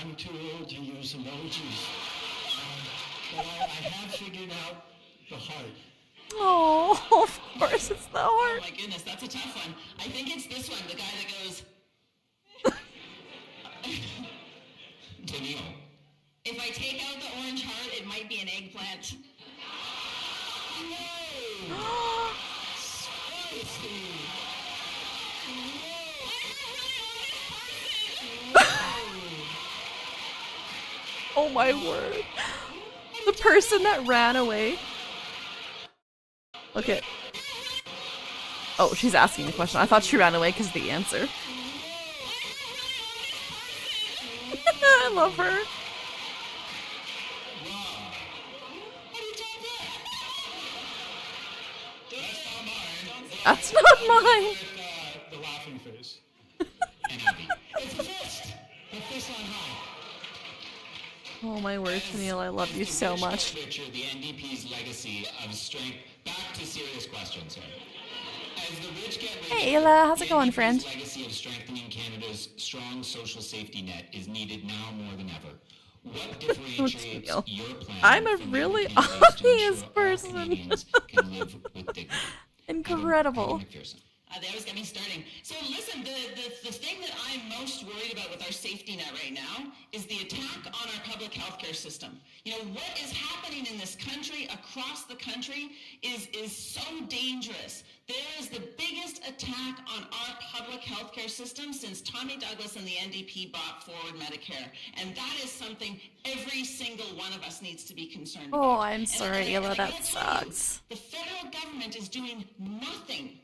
I'm too old to use emojis. But I have figured out the heart. Oh, of course it's the Oh heart. my goodness, that's a tough one. I think it's this one, the guy that goes, Tennille. if I take out the orange heart, it might be an eggplant. Oh my word. The person that ran away. Okay. Oh, she's asking a question. I thought she ran away because of the answer. I love her. That's not mine. That's not mine. With the laughing face. Oh my word, Neil, I love you so much. Picture the NDP's legacy of strength. Back to serious questions here. As the rich get richer, Hey, Ayla, how's it going, friend? The legacy of strengthening Canada's strong social safety net is needed now more than ever. What differentiates your plan I'm a from really the other candidates to obvious ensure all person. Canadians can live with dignity? Incredible. Madam McPherson. They always get me starting. So listen, the thing that I'm most worried about with our safety net right now is the attack on our public healthcare system. You know, what is happening in this country, across the country, is so dangerous. There is the biggest attack on our public healthcare system since Tommy Douglas and the NDP brought forward Medicare. And that is something every single one of us needs to be concerned about. Oh, I'm And sorry, I Ayla, that gotta tell you, sucks. the federal government is doing nothing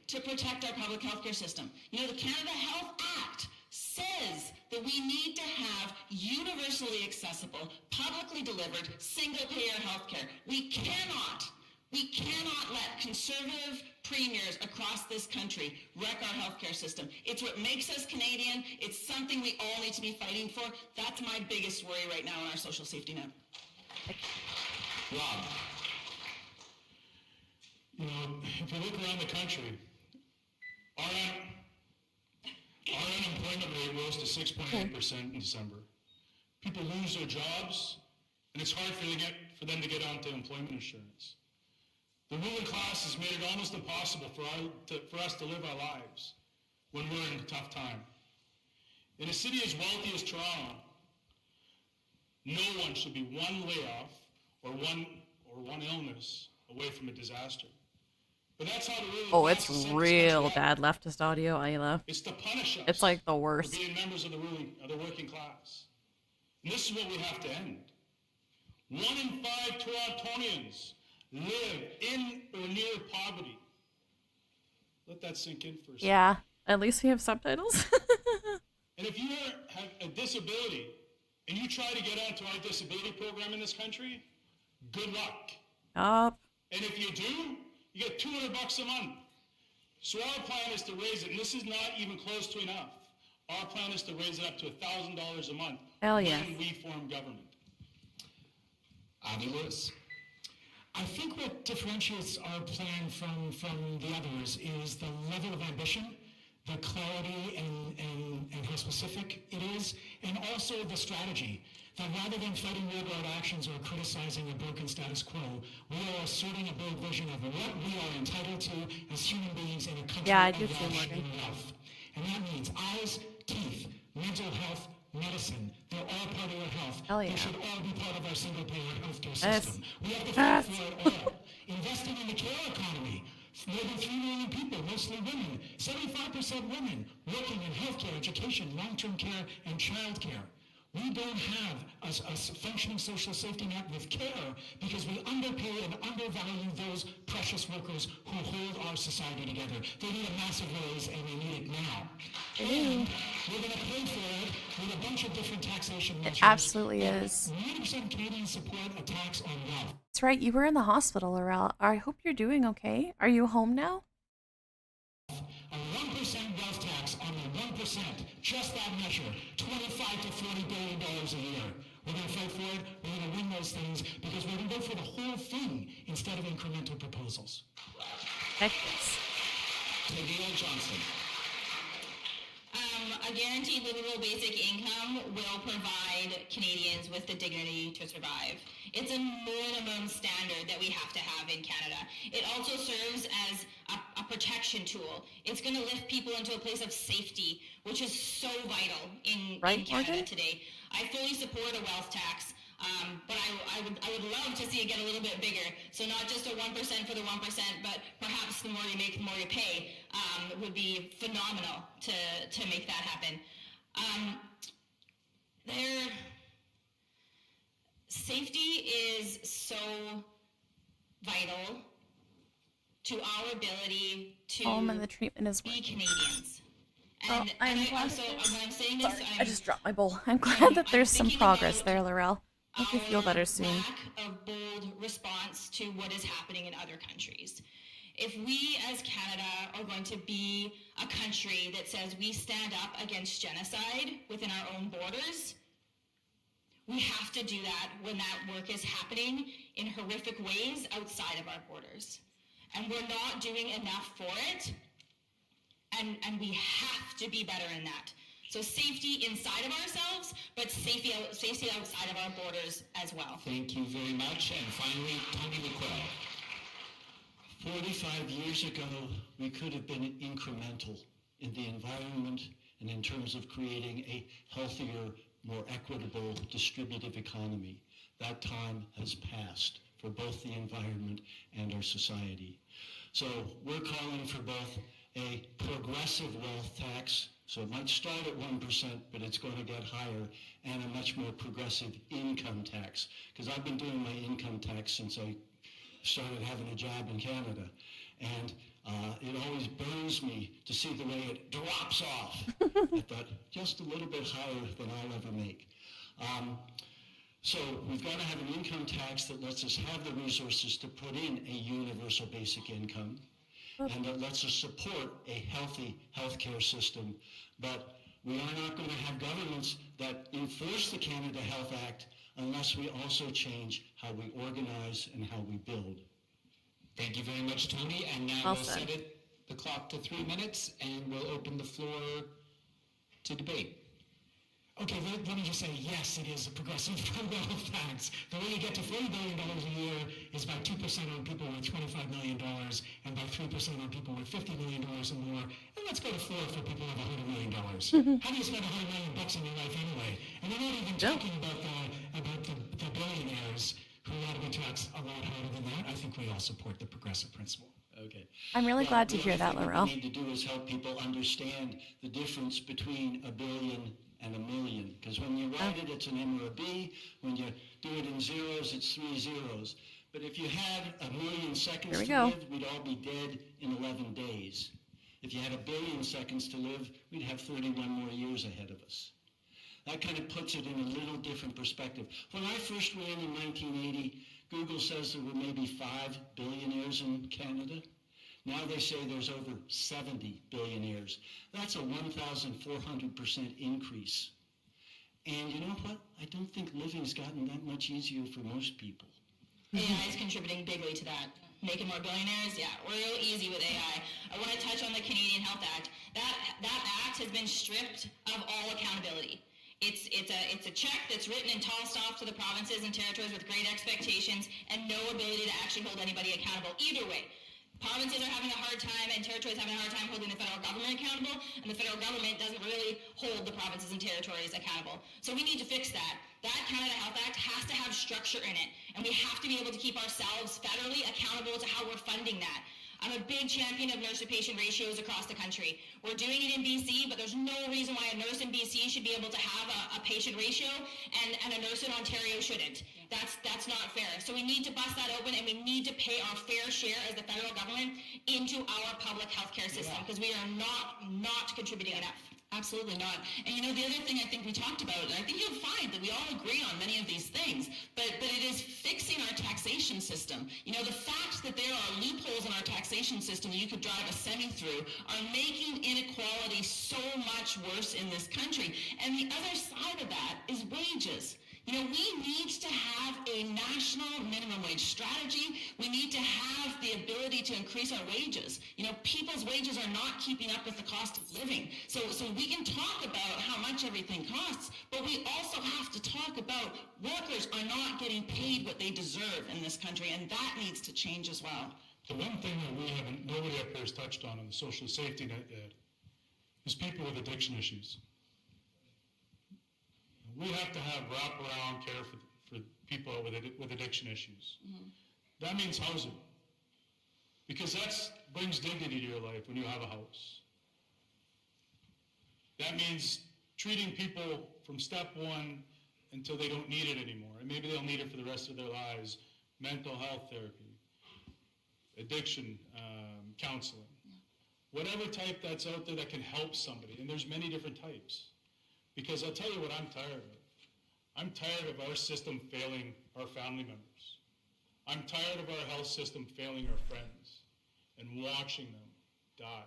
to protect our public healthcare system. You know, the Canada Health Act says that we need to have universally accessible, publicly delivered, single-payer healthcare. We cannot let conservative premiers across this country wreck our healthcare system. It's what makes us Canadian. It's something we all need to be fighting for. That's my biggest worry right now in our social safety net. Rob. You know, if you look around the country, our unemployment rate rose to 6.8% in December. People lose their jobs, and it's hard for them to get onto employment insurance. The ruling class has made it almost impossible for us to live our lives when we're in a tough time. In a city as wealthy as Toronto, no one should be one layoff or one illness away from a disaster. But that's how the ruling class It's has set this real country up. bad leftist audio, Ayla. It's to punish us. It's like the for worst. being members of the working class. And this is what we have to end. 1 in 5 Torontonians live in or near poverty. Let that sink in for a second. Yeah, at least we have subtitles. And if you have a disability and you try to get onto our disability program in this country, good luck. Up. And if you do, you get $200 a month. So our plan is to raise it, and this is not even close to enough. Our plan is to raise it up to $1,000 a month Hell yeah. when we form government. Avi Lewis. I think what differentiates our plan from the others is the level of ambition, the clarity and how specific it is, and also the strategy. That rather than fighting rearguard actions or criticizing a broken status quo, we are asserting a bold vision of what we are entitled to as human beings in a country Yeah, I of do too, wealth Morgan. and wealth. And that means eyes, teeth, mental health, medicine. They're all part of our health. Hell yeah. They should all be part of our single-payer healthcare Yes. system. We have to fight for it all. Investing in the care economy. More than 3 million people, mostly women. 75% women working in healthcare, education, long-term care, and childcare. We don't have a functioning social safety net with care because we underpay and undervalue those precious workers who hold our society together. They need a massive raise and they need it now. And we're going to pay for it with a bunch of different taxation measures. It absolutely is. 90% of Canadians support a tax on wealth. That's right, you were in the hospital, Laurel. I hope you're doing okay. Are you home now? A 1% wealth tax on the 1%, just that measure, $25 to $40 billion a year. We're going to fight for it. We're going to win those things because we're going to go for the whole thing instead of incremental proposals. Heck yes. Nadeal Johnson. A guaranteed livable basic income will provide Canadians with the dignity to survive. It's a minimum standard that we have to have in Canada. It also serves as a protection tool. It's going to lift people into a place of safety, which is so vital in Canada Morgan? today. I fully support a wealth tax. But I would love to see it get a little bit bigger. So not just a 1% for the 1%, but perhaps the more you make, the more you pay would be phenomenal to make that happen. Their safety is so vital to our ability to Home and the treatment is be working. Canadians. Oh, And, I'm and glad so it is. when I'm saying this, Sorry, I just dropped my bowl. I'm glad that there's some thinking progress about there, Laurel. Hope you feel better soon. Lack of bold response to what is happening in other countries. If we as Canada are going to be a country that says we stand up against genocide within our own borders, We have to do that when that work is happening in horrific ways outside of our borders. And we're not doing enough for it, and we have to be better in that. So safety inside of ourselves, but safety outside of our borders as well. Thank you very much. And finally, Tony McQuell. 45 years ago, we could have been incremental in the environment and in terms of creating a healthier, more equitable, distributive economy. That time has passed for both the environment and our society. So we're calling for both a progressive wealth tax, so it might start at 1%, but it's going to get higher, and a much more progressive income tax. Because I've been doing my income tax since I started having a job in Canada, and it always burns me to see the way it drops off. I thought, just a little bit higher than I'll ever make. So we've got to have an income tax that lets us have the resources to put in a universal basic income, and that lets us support a healthy healthcare system. But we are not going to have governments that enforce the Canada Health Act unless we also change how we organize and how we build. Thank you very much, Tony. And now we'll set the clock to 3 minutes, and we'll open the floor to debate. Okay, let me just say, yes, it is a progressive wealth tax. The way you get to $40 billion a year is by 2% on people with $25 million and by 3% on people with $50 million or more. And let's go to 4 for people with $100 million. How do you spend $100 million in your life anyway? And we're not even talking about the billionaires who ought to be taxed a lot harder than that. I think we all support the progressive principle. Okay. I'm really glad to hear that, Laurel. What we need to do is help people understand the difference between a billion and a million. Because when you write it, it's an M or a B. When you do it in zeros, it's 3 zeros. But if you had a million seconds to live, we'd all be dead in 11 days. If you had a billion seconds to live, we'd have 31 more years ahead of us. That kind of puts it in a little different perspective. When I first ran in 1980, Google says there were maybe 5 billionaires in Canada. Now they say there's over 70 billionaires. That's a 1,400% increase. And you know what? I don't think living's gotten that much easier for most people. AI is contributing bigly to that. Making more billionaires? Yeah, real easy with AI. I want to touch on the Canadian Health Act. That act has been stripped of all accountability. It's a check that's written and tossed off to the provinces and territories with great expectations and no ability to actually hold anybody accountable either way. Provinces are having a hard time and territories having a hard time holding the federal government accountable, and the federal government doesn't really hold the provinces and territories accountable. So we need to fix that. That Canada Health Act has to have structure in it, and we have to be able to keep ourselves federally accountable to how we're funding that. I'm a big champion of nurse-to-patient ratios across the country. We're doing it in BC, but there's no reason why a nurse in BC should be able to have a patient ratio and a nurse in Ontario shouldn't. That's not fair. So we need to bust that open, and we need to pay our fair share as the federal government into our public healthcare system, because we are not contributing enough. Absolutely not. And you know, the other thing I think we talked about, and I think you'll find that we all agree on many of these things, but it is fixing our taxation system. You know, the fact that there are loopholes in our taxation system that you could drive a semi through are making inequality so much worse in this country. And the other side of that is wages. You know, we need to have a national minimum wage strategy. We need to have the ability to increase our wages. You know, people's wages are not keeping up with the cost of living. So we can talk about how much everything costs, but we also have to talk about workers are not getting paid what they deserve in this country, and that needs to change as well. The one thing that nobody up there has touched on the social safety net yet is people with addiction issues. We have to have wraparound care for people with addiction issues. Mm-hmm. That means housing, because that brings dignity to your life when you have a house. That means treating people from step one until they don't need it anymore, and maybe they'll need it for the rest of their lives. Mental health therapy, addiction counseling, whatever type that's out there that can help somebody, and there's many different types. Because I'll tell you what I'm tired of. I'm tired of our system failing our family members. I'm tired of our health system failing our friends and watching them die.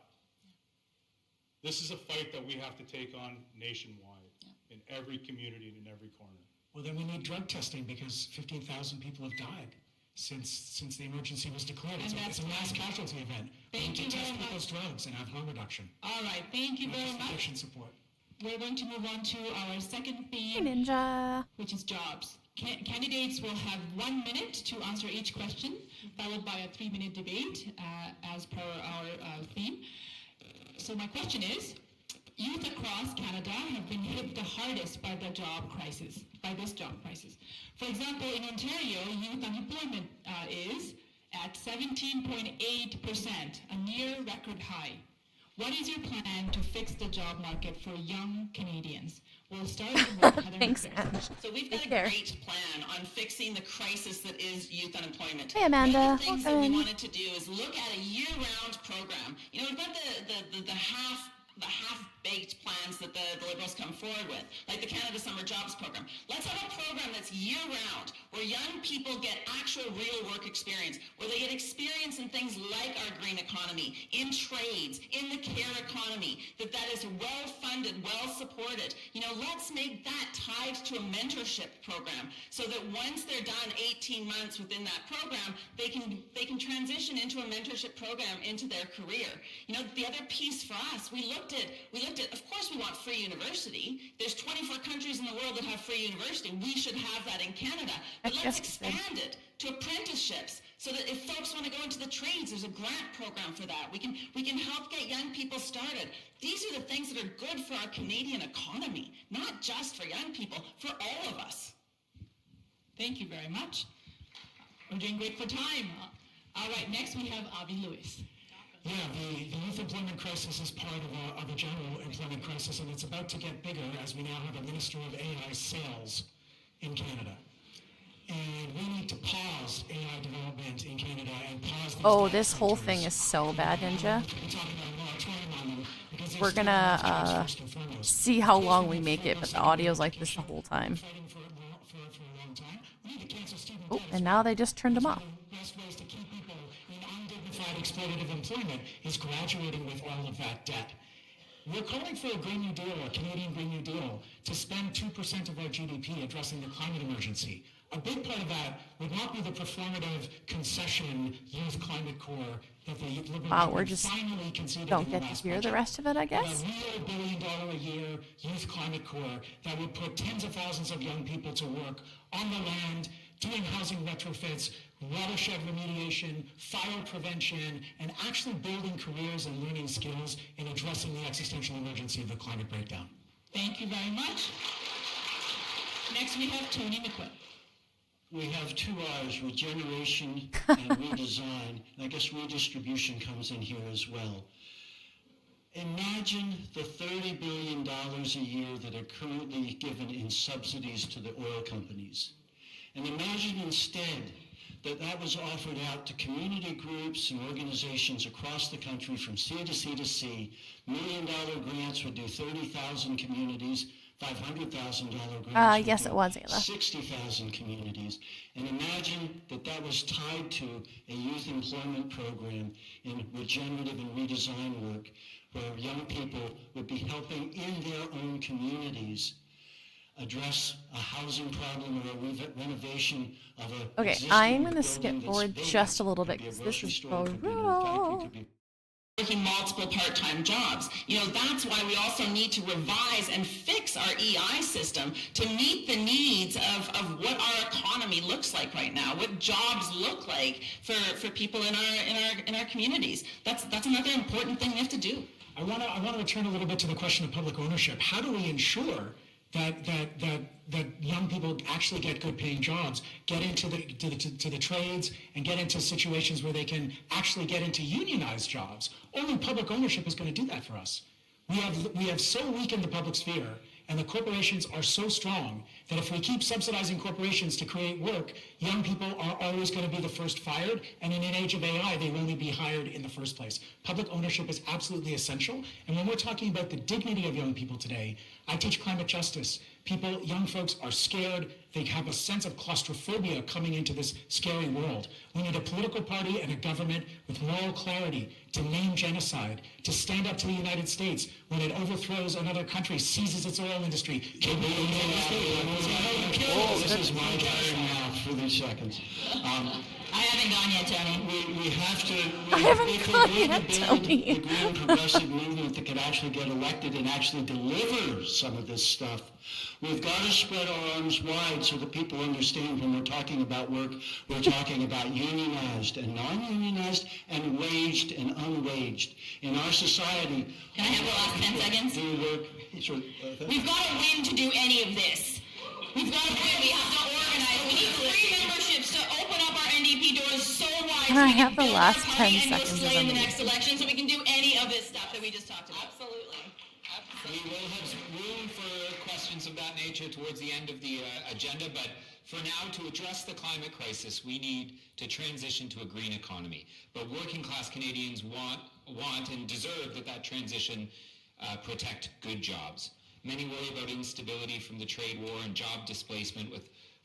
This is a fight that we have to take on nationwide, in every community and in every corner. Well, then we need drug testing because 15,000 people have died since the emergency was declared. It's a mass casualty event. We need to test people's drugs and have harm reduction. All right, thank you very much. Patient support. We're going to move on to our second Hey, theme, Ninja. which is jobs. Candidates will have 1 minute to answer each question, followed by a 3-minute debate as per our theme. So my question is, youth across Canada have been hit the hardest by this job crisis. For example, in Ontario, youth unemployment is at 17.8%, a near record high. What is your plan to fix the job market for young Canadians? We'll start with Heather. Thanks, McPherson. Ange. So we've got a great plan on fixing the crisis that is youth unemployment. Hey, Amanda. One of the things that we Welcome. wanted to do is look at a year-round program. You know, we've got the half-baked plans that the Liberals come forward with, like the Canada Summer Jobs Program. Let's have a program that's year-round, where young people get actual real work experience, where they get experience in things like our green economy, in trades, in the care economy, that is well-funded, well-supported. You know, let's make that tied to a mentorship program, so that once they're done 18 months within that program, they can transition into a mentorship program into their career. You know, the other piece for us, we looked at, of course we want free university. There's 24 countries in the world that have free university. We should have that in Canada. But let's expand it to apprenticeships, so that if folks want to go into the trades, there's a grant program for that. We can help get young people started. These are the things that are good for our Canadian economy, not just for young people, for all of us. Thank you very much. We're doing great for time. All right, next we have Avi Lewis. Yeah, the youth employment crisis is part of a general employment crisis, and it's about to get bigger as we now have a Minister of AI Sales in Canada. And we need to pause AI development in Canada and pause these Oh, data this whole centers. thing is so bad, Ninja. We're talking about a moratorium on them because they're We're stealing gonna those jobs first and foremost. see how long we make it, but the audio's like this the whole time. Fighting for a long time. We need to cancel student Oh, debt. and now they just turned them off. The best ways to keep people in undignified exploitative employment is graduating with all of that debt. We're calling for a Green New Deal, a Canadian Green New Deal, to spend 2% of our GDP addressing the climate emergency. A big part of that would not be the performative concession youth climate core that the Liberal Wow, we're government just finally conceded don't in get the to last hear the budget. rest of it, I guess. A real $1 billion a year youth climate core that would put tens of thousands of young people to work on the land, doing housing retrofits, watershed remediation, fire prevention, and actually building careers and learning skills in addressing the existential emergency of the climate breakdown. Thank you very much. Next we have Tony McQuinn. We have two R's, regeneration and redesign. And I guess redistribution comes in here as well. Imagine the $30 billion a year that are currently given in subsidies to the oil companies. And imagine instead that was offered out to community groups and organizations across the country from sea to sea to sea. $1 million grants would do 30,000 communities. $500,000 grants. Yes, it was, Ayla. 60,000 communities. And imagine that was tied to a youth employment program in regenerative and redesign work where young people would be helping in their own communities address a housing problem or a renovation of a Okay, existing I'm gonna building skip that's forward big just a enough. little Could bit be a because this grocery is store, could be an brutal. factory, could be Working multiple part-time jobs. You know, that's why we also need to revise and fix our EI system to meet the needs of what our economy looks like right now, what jobs look like for people in our communities. That's another important thing we have to do. I want to return a little bit to the question of public ownership. How do we ensure that young people actually get good paying jobs, get into the trades, and get into situations where they can actually get into unionized jobs? Only public ownership is going to do that for us. We have so weakened the public sphere, and the corporations are so strong that if we keep subsidizing corporations to create work, young people are always going to be the first fired, and in an age of AI, they will only be hired in the first place. Public ownership is absolutely essential, and when we're talking about the dignity of young people today, I teach climate justice People, young folks are scared. They have a sense of claustrophobia coming into this scary world. We need a political party and a government with moral clarity to name genocide, to stand up to the United States when it overthrows another country, seizes its oil industry. This is my turn now, 30 seconds. I haven't gone yet, Tony. We have to. I haven't if gone we're yet, going to build Tony. the green progressive movement that could actually get elected and actually deliver some of this stuff, we've got to spread our arms wide so that people understand when we're talking about work, we're talking about unionized and non-unionized and waged and unwaged. In our society, Can I have the last 10 seconds? do work. Sure, We've got to win to do any of this. We've got to win. We have to organize. We need free memberships to open up our NDP doors so wide. Can so I we have the build our last party 10 and go seconds slay of in the the next election, so we can do any of this stuff that we just talked about. Absolutely. We will have room for questions of that nature towards the end of the agenda, but for now, to address the climate crisis, we need to transition to a green economy. But working class Canadians want and deserve that transition protect good jobs. Many worry about instability from the trade war and job displacement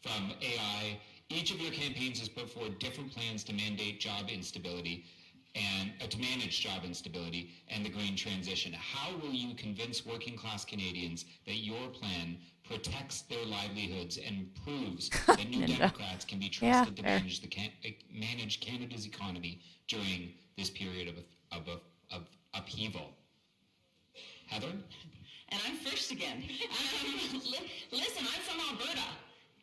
from AI. Each of your campaigns has put forward different plans to mandate job instability and to manage job instability and the green transition. How will you convince working class Canadians that your plan protects their livelihoods and proves that New Democrats can be trusted to manage Canada's economy during this period of upheaval? Heather? And I'm first again. Listen, I'm from Alberta.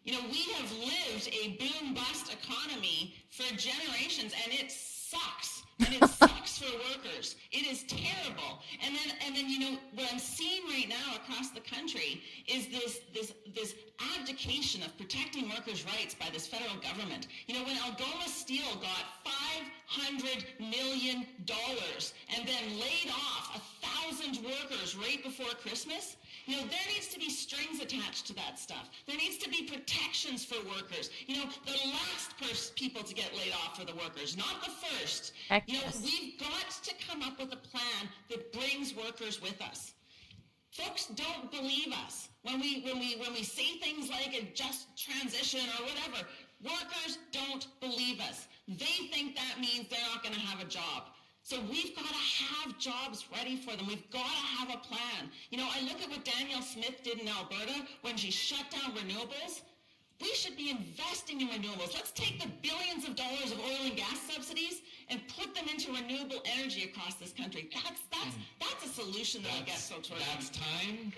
You know, we have lived a boom-bust economy for generations, and it sucks. And it sucks for workers. It is terrible. And then, you know, what I'm seeing right now across the country is this abdication of protecting workers' rights by this federal government. You know, when Algoma Steel got $500 million and then laid off 1,000 workers right before Christmas, you know, there needs to be strings attached to that stuff. There needs to be protections for workers. You know, the last people to get laid off are the workers, not the first. Heck You know, yes. we've got to come up with a plan that brings workers with us. Folks don't believe us when we say things like a just transition or whatever. Workers don't believe us. They think that means they're not going to have a job. So we've got to have jobs ready for them. We've got to have a plan. You know, I look at what Danielle Smith did in Alberta when she shut down renewables. We should be investing in renewables. Let's take the billions of dollars of oil and gas subsidies and put them into renewable energy across this country. That's a solution that will get folks working. That's time.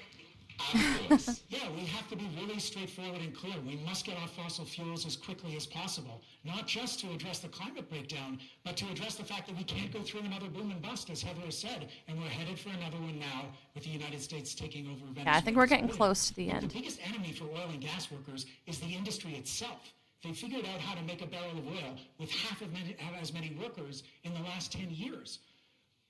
Absolutely. Yeah, we have to be really straightforward and clear. We must get off fossil fuels as quickly as possible, not just to address the climate breakdown, but to address the fact that we can't go through another boom and bust, as Heather has said, and we're headed for another one now with the United States taking over Venezuela. Yeah, I think we're getting close to the Look, end. The biggest enemy for oil and gas workers is the industry itself. They figured out how to make a barrel of oil with half as many workers in the last 10 years.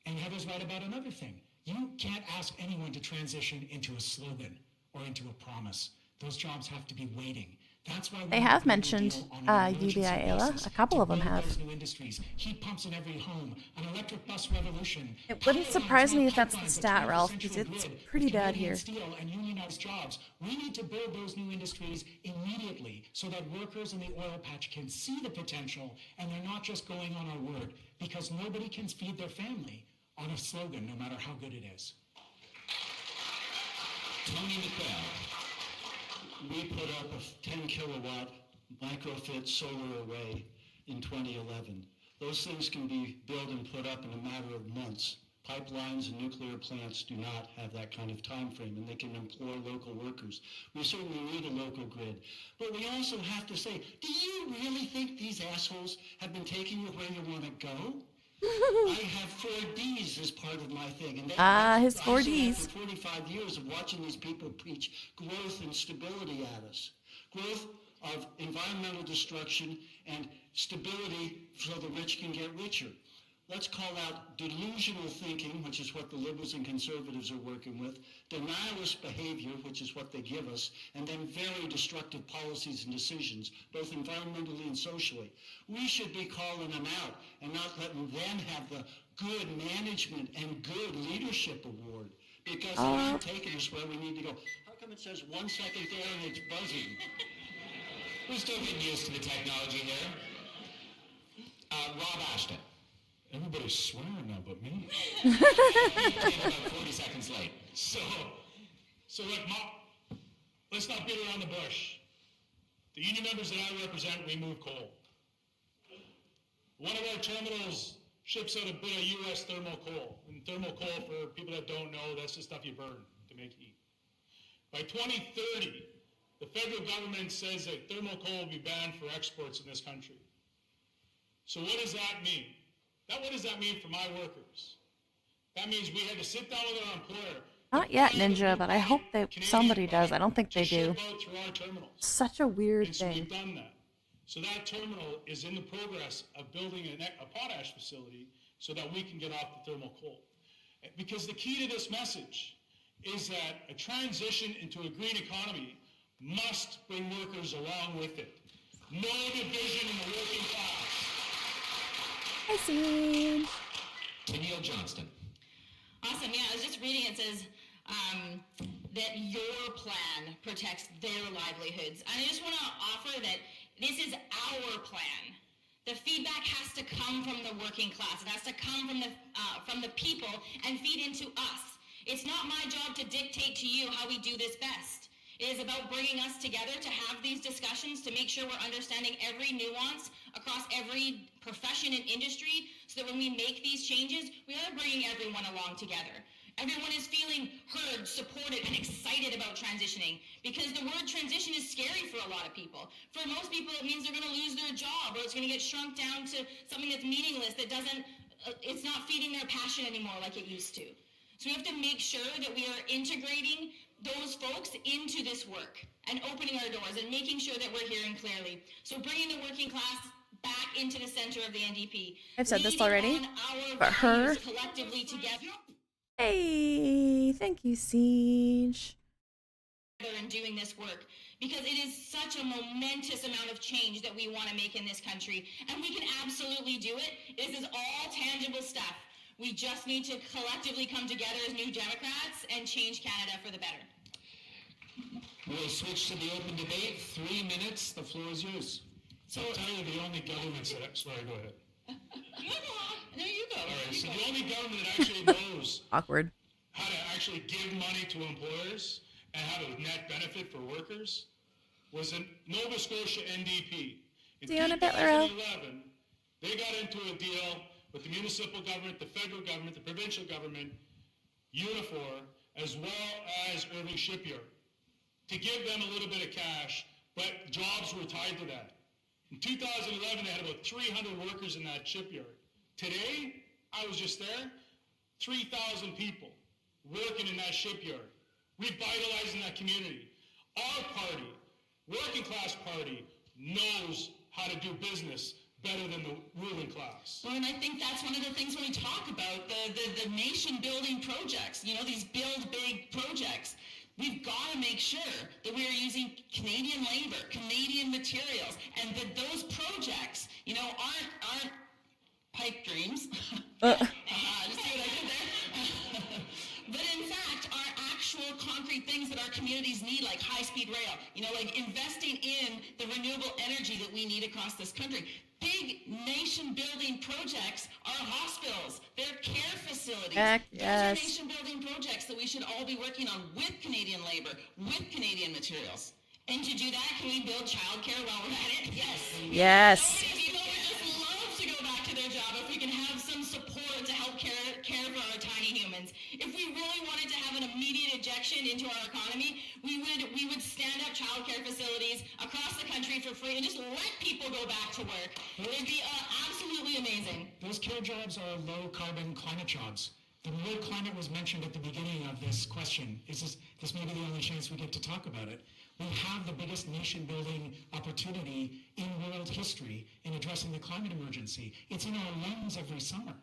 And Heather's right about another thing. You can't ask anyone to transition into a slogan or into a promise. Those jobs have to be waiting. That's why They have mentioned UBI ELA. A couple of them have. New industries, heat pumps in every home, an electric bus revolution. It wouldn't surprise me if that's the stat, Ralph, because it's pretty bad here. Steel and unionized jobs. We need to build those new industries immediately so that workers in the oil patch can see the potential and they're not just going on our word, because nobody can feed their family on a slogan, no matter how good it is. Tony McQuail. We put up a 10 kilowatt microfit solar array in 2011. Those things can be built and put up in a matter of months. Pipelines and nuclear plants do not have that kind of time frame, and they can employ local workers. We certainly need a local grid. But we also have to say, do you really think these assholes have been taking you where you want to go? I have 4 Ds as part of my thing. And his 4 Ds. After 45 years of watching these people preach growth and stability at us. Growth of environmental destruction and stability so the rich can get richer. Let's call out delusional thinking, which is what the liberals and conservatives are working with, denialist behavior, which is what they give us, and then very destructive policies and decisions, both environmentally and socially. We should be calling them out and not letting them have the good management and good leadership award, because they're not taking us where we need to go. come it says 1 second there and it's buzzing? We're still getting used to the technology here. Rob Ashton. Everybody's swearing now but me. Came about 40 seconds late. So look, let's not beat around the bush. The union members that I represent, we move coal. One of our terminals ships out a bit of U.S. thermal coal. And thermal coal, for people that don't know, that's the stuff you burn to make heat. By 2030, the federal government says that thermal coal will be banned for exports in this country. So what does that mean? What does that mean for my workers? That means we had to sit down with our employer. Not yet, Ninja, but I hope that somebody does. I don't think they do. Such a weird And so thing. we've done that. So that terminal is in the progress of building a potash facility so that we can get off the thermal coal. Because the key to this message is that a transition into a green economy must bring workers along with it. No division in the working class. Hi, Siege. Tennille Johnston. Awesome. Yeah, I was just reading. It says that your plan protects their livelihoods. And I just want to offer that this is our plan. The feedback has to come from the working class. It has to come from the people and feed into us. It's not my job to dictate to you how we do this best. It is about bringing us together to have these discussions, to make sure we're understanding every nuance across every profession and industry, so that when we make these changes, we are bringing everyone along together. Everyone is feeling heard, supported, and excited about transitioning, because the word transition is scary for a lot of people. For most people, it means they're going to lose their job, or it's going to get shrunk down to something that's meaningless, that doesn't, it's not feeding their passion anymore like it used to. So we have to make sure that we are integrating those folks into this work and opening our doors and making sure that we're hearing clearly. So bringing the working class back into the center of the NDP. I've said this already, but her. Collectively together. Hey, thank you, Siege. And doing this work, because it is such a momentous amount of change that we want to make in this country, and we can absolutely do it. This is all tangible stuff. We just need to collectively come together as New Democrats and change Canada for the better. We'll switch to the open debate. 3 minutes. The floor is yours. So I'll tell you the only governments that... Sorry, go ahead. There you go. All right, so the only government that actually knows Awkward. how to actually give money to employers and have a net benefit for workers was in Nova Scotia NDP. In Deanna Bettler. 2011, they got into a deal with the municipal government, the federal government, the provincial government, Unifor, as well as Irving Shipyard, to give them a little bit of cash, but jobs were tied to that. In 2011, they had about 300 workers in that shipyard. Today, I was just there, 3,000 people working in that shipyard, revitalizing that community. Our party, working class party, knows how to do business better than the ruling class. Well, and I think that's one of the things when we talk about the nation-building projects, you know, these build big projects. We've got to make sure that we are using Canadian labor, Canadian materials, and that those projects, you know, aren't pipe dreams. Just see what I did there? But in fact, are actual concrete things that our communities need, like high-speed rail, you know, like investing in the renewable energy that we need across this country. Big nation-building projects are hospitals, they're care facilities. Heck, Those yes. are nation-building projects that we should all be working on with Canadian labor, with Canadian materials. And to do that, can we build childcare while we're at it? Yes. Yes. People would just love to go back to their job if we can have some support to help care for our tiny humans. If we really wanted to have an immediate injection into our economy, we would stand up childcare facilities across the country for free and just let people go back to work. It would be absolutely amazing. Those care jobs are low-carbon climate jobs. The word climate was mentioned at the beginning of this question. This may be the only chance we get to talk about it. We have the biggest nation-building opportunity in world history in addressing the climate emergency. It's in our lungs every summer.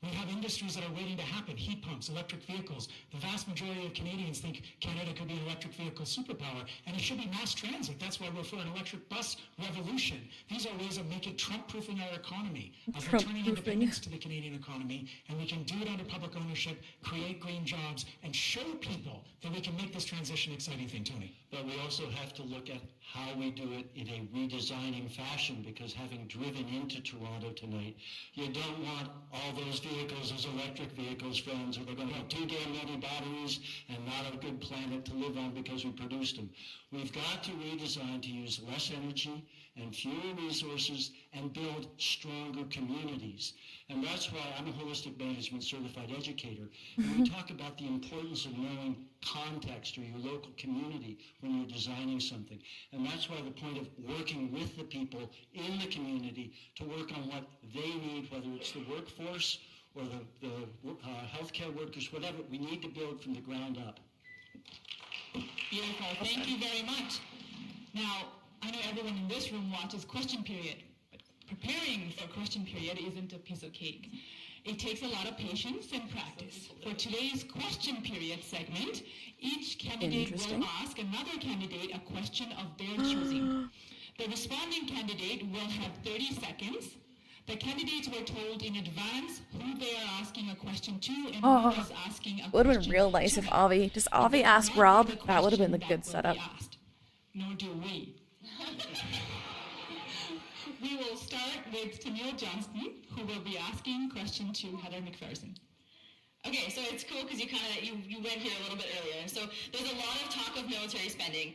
We have industries that are waiting to happen, heat pumps, electric vehicles. The vast majority of Canadians think Canada could be an electric vehicle superpower, and it should be mass transit. That's why we're for an electric bus revolution. These are ways of making Trump-proofing our economy, of returning independence to the Canadian economy, and we can do it under public ownership, create green jobs, and show people that we can make this transition exciting thing, Tony. But we also have to look at how we do it in a redesigning fashion, because having driven into Toronto tonight, you don't want all those vehicles as electric vehicles, friends, or they're going to have too damn many batteries and not a good planet to live on because we produced them. We've got to redesign to use less energy and fewer resources and build stronger communities. And that's why I'm a holistic management certified educator. And we talk about the importance of knowing context or your local community when you're designing something. And that's why the point of working with the people in the community to work on what they need, whether it's the workforce or the healthcare workers, whatever, we need to build from the ground up. Beautiful. Thank you very much. Now, I know everyone in this room watches Question Period, but preparing for Question Period isn't a piece of cake. It takes a lot of patience and practice. For today's Question Period segment, each candidate will ask another candidate a question of their choosing. The responding candidate will have 30 seconds. The candidates were told in advance who they are asking a question to and who is asking a question. Would have been real nice if Avi, does Avi ask Rob? That would have been the good setup. Nor do we. We will start with Tennille Johnston, who will be asking question to Heather McPherson. Okay, so it's cool because you went here a little bit earlier. So there's a lot of talk of military spending,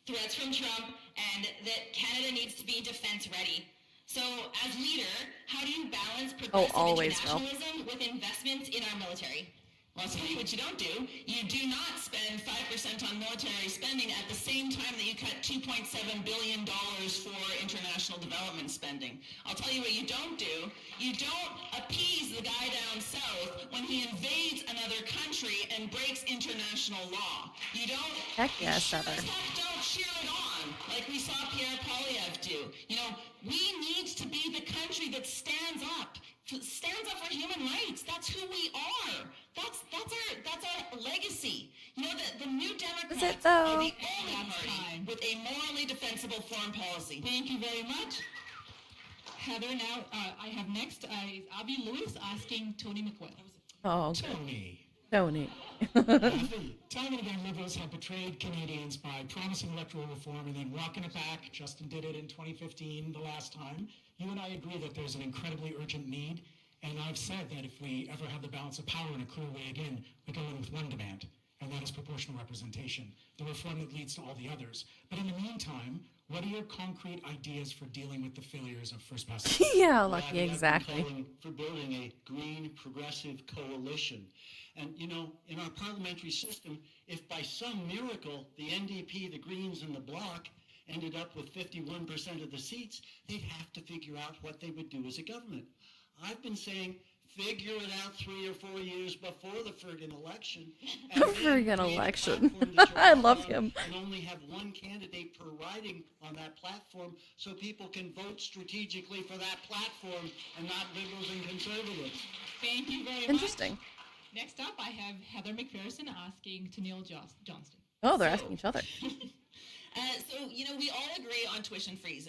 threats from Trump, and that Canada needs to be defense ready. So as leader, how do you balance progressive internationalism with investments in our military? Well, I'll tell you what you don't do. You do not spend 5% on military spending at the same time that you cut $2.7 billion for international development spending. I'll tell you what you don't do. You don't appease the guy down south when he invades another country and breaks international law. You don't... Heck yes, Heather. Don't cheer it on like we saw Pierre Poilievre do. You know, we need to be the country that stands up for human rights. That's who we are. That's our legacy. You know, the New Democrats are the only party with a morally defensible foreign policy. Thank you very much. Heather, now I have next Avi Lewis asking Tony McWell. Oh, Tony. Tony. Time and again, Liberals have betrayed Canadians by promising electoral reform and then walking it back. Justin did it in 2015, the last time. You and I agree that there's an incredibly urgent need, and I've said that if we ever have the balance of power in a clear way again, we go in with one demand, and that is proportional representation, the reform that leads to all the others. But in the meantime, what are your concrete ideas for dealing with the failures of First Past? Yeah, Lucky, exactly. For building a green progressive coalition. And, you know, in our parliamentary system, if by some miracle the NDP, the Greens, and the Bloc ended up with 51% of the seats, they'd have to figure out what they would do as a government. I've been saying, figure it out 3 or 4 years before the friggin' election. Friggin' election. I love him. And only have one candidate per riding on that platform so people can vote strategically for that platform and not liberals and conservatives. Thank you very much. Interesting. Next up, I have Heather McPherson asking Tennille Johnston. Oh, they're asking each other. So, you know, we all agree on tuition fees,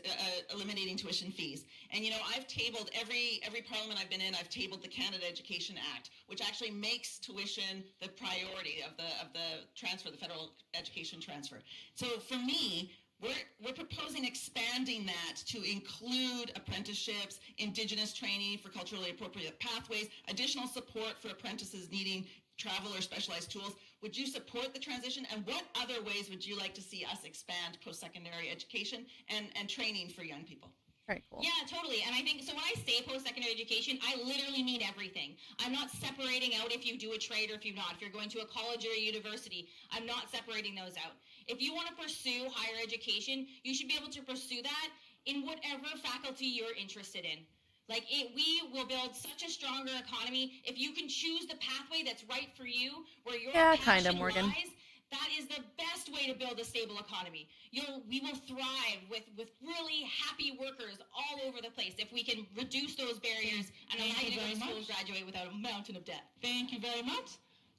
eliminating tuition fees. And, you know, I've tabled every parliament I've been in, I've tabled the Canada Education Act, which actually makes tuition the priority of the transfer, the federal education transfer. So for me, we're proposing expanding that to include apprenticeships, Indigenous training for culturally appropriate pathways, additional support for apprentices needing travel or specialized tools. Would you support the transition? And what other ways would you like to see us expand post-secondary education and training for young people? Very cool. Yeah, totally. And I think, so when I say post-secondary education, I literally mean everything. I'm not separating out if you do a trade or if you're not. If you're going to a college or a university, I'm not separating those out. If you want to pursue higher education, you should be able to pursue that in whatever faculty you're interested in. We will build such a stronger economy if you can choose the pathway that's right for you, where your passion Morgan. lies. That is the best way to build a stable economy. We will thrive with really happy workers all over the place if we can reduce those barriers and allow you to go to school and graduate without a mountain of debt. Thank you very much.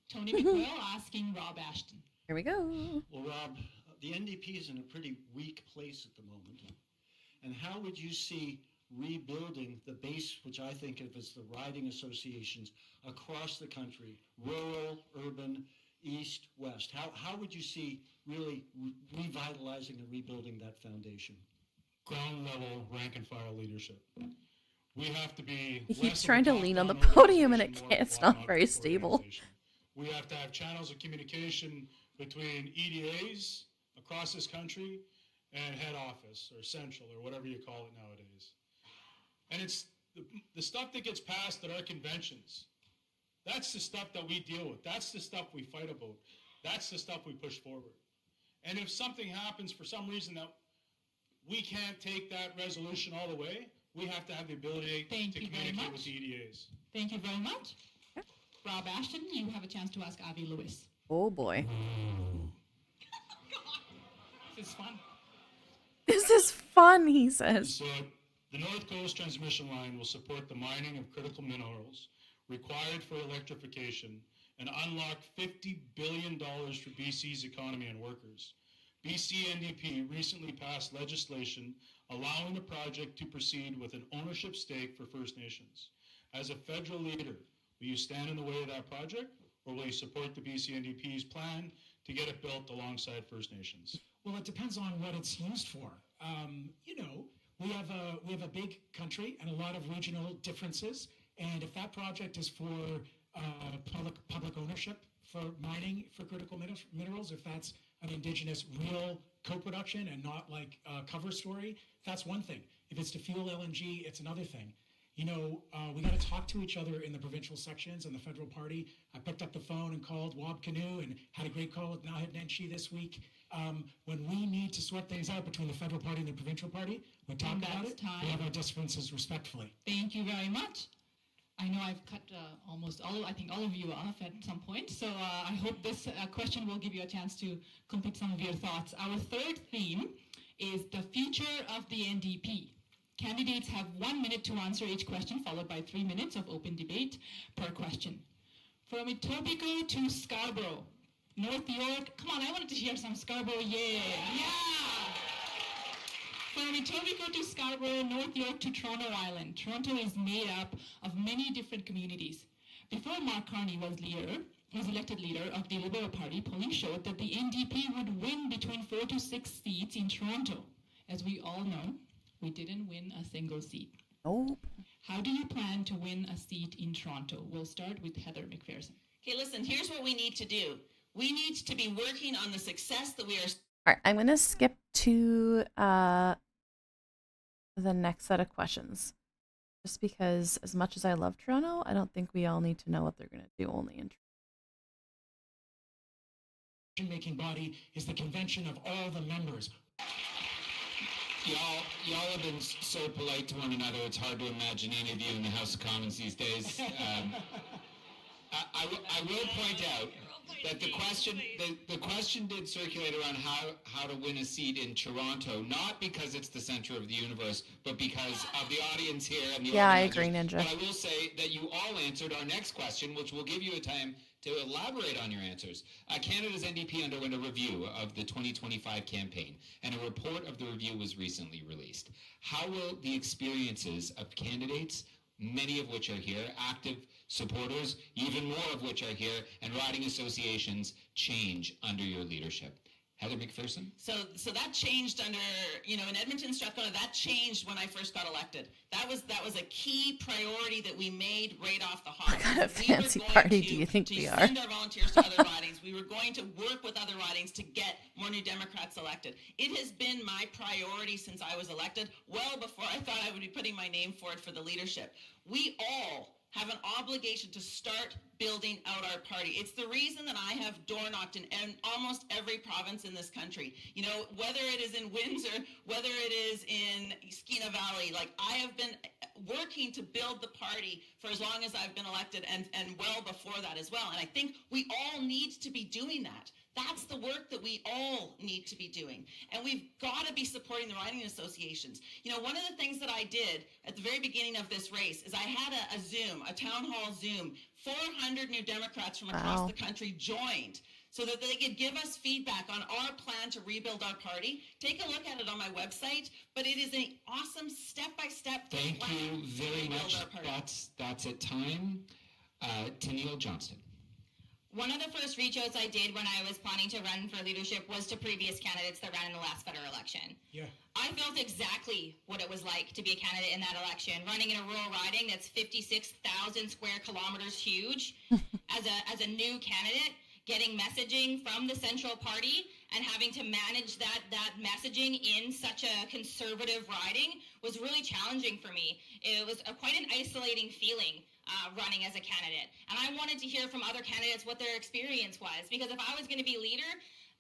Tony McQuill asking Rob Ashton. Here we go. Well, Rob, the NDP is in a pretty weak place at the moment. And how would you see rebuilding the base, which I think of as the riding associations across the country, rural, urban, east, west? How would you see really revitalizing and rebuilding that foundation? Ground level rank and file leadership. We have to be. He keeps less of a trying to lean on the top-down podium and organization, more of a it's not bottom-up very stable. organization. We have to have channels of communication between EDAs across this country and head office or central or whatever you call it nowadays. And it's the stuff that gets passed at our conventions. That's the stuff that we deal with. That's the stuff we fight about. That's the stuff we push forward. And if something happens for some reason that we can't take that resolution all the way, we have to have the ability to communicate with the EDAs. Thank you very much. Rob Ashton, you have a chance to ask Avi Lewis. Oh boy. This is fun. This is fun, he says. So the North Coast Transmission Line will support the mining of critical minerals required for electrification and unlock $50 billion for BC's economy and workers. BC NDP recently passed legislation allowing the project to proceed with an ownership stake for First Nations. As a federal leader, will you stand in the way of that project, or will you support the BC NDP's plan to get it built alongside First Nations? Well, it depends on what it's used for. We have a big country and a lot of regional differences. And if that project is for public ownership for mining for critical minerals, if that's an Indigenous real co-production and not like a cover story, that's one thing. If it's to fuel LNG, it's another thing. We got to talk to each other in the provincial sections and the federal party. I picked up the phone and called Wab Canoe and had a great call with Nahid Nenshi this week. When we need to sort things out between the federal party and the provincial party, we talk about it. We have our differences respectfully. Thank you very much. I know I've cut almost all of you off at some point, so I hope this question will give you a chance to complete some of your thoughts. Our third theme is the future of the NDP. Candidates have 1 minute to answer each question, followed by 3 minutes of open debate per question. From Etobicoke to Scarborough, North York, come on, I wanted to hear some Scarborough, yeah! From Etobicoke to Scarborough, North York to Toronto Island. Toronto is made up of many different communities. Before Mark Carney was elected leader of the Liberal Party, polling showed that the NDP would win between 4 to 6 seats in Toronto. As we all know, we didn't win a single seat. Nope. How do you plan to win a seat in Toronto? We'll start with Heather McPherson. Okay, listen, here's what we need to do. We need to be working on the success that we are... All right, I'm going to skip to the next set of questions. Just because as much as I love Toronto, I don't think we all need to know what they're going to do only in Toronto. Making body is the convention of all the members. Y'all have been so polite to one another, it's hard to imagine any of you in the House of Commons these days. I will point out that the question did circulate around how to win a seat in Toronto, not because it's the center of the universe, but because of the audience here and the Yeah, I organizers. agree, Ninja. But I will say that you all answered our next question, which will give you a time to elaborate on your answers. Canada's NDP underwent a review of the 2025 campaign, and a report of the review was recently released. How will the experiences of candidates, many of which are here, active supporters, even more of which are here, and riding associations change under your leadership? Heather McPherson? So that changed under, in Edmonton, Strathcona, that changed when I first got elected. That was a key priority that we made right off the hop. What kind of fancy party do you think we are? To send our volunteers to other ridings. We were going to work with other ridings to get more New Democrats elected. It has been my priority since I was elected, well before I thought I would be putting my name forward for the leadership. We all have an obligation to start building out our party. It's the reason that I have door knocked in almost every province in this country. Whether it is in Windsor, whether it is in Skeena Valley, I have been working to build the party for as long as I've been elected and well before that as well. And I think we all need to be doing that. That's the work that we all need to be doing. And we've got to be supporting the riding associations. You know, one of the things that I did at the very beginning of this race is I had a Zoom, a town hall Zoom. 400 New Democrats from across the country joined so that they could give us feedback on our plan to rebuild our party. Take a look at it on my website, but it is an awesome step-by-step plan. Thank you very much. That's it time. Tennille Johnston. One of the first reach outs I did when I was planning to run for leadership was to previous candidates that ran in the last federal election. Yeah. I felt exactly what it was like to be a candidate in that election, running in a rural riding that's 56,000 square kilometers huge. as a new candidate, getting messaging from the central party and having to manage that messaging in such a conservative riding was really challenging for me. It was quite an isolating feeling running as a candidate. And I wanted to hear from other candidates what their experience was, because if I was going to be leader,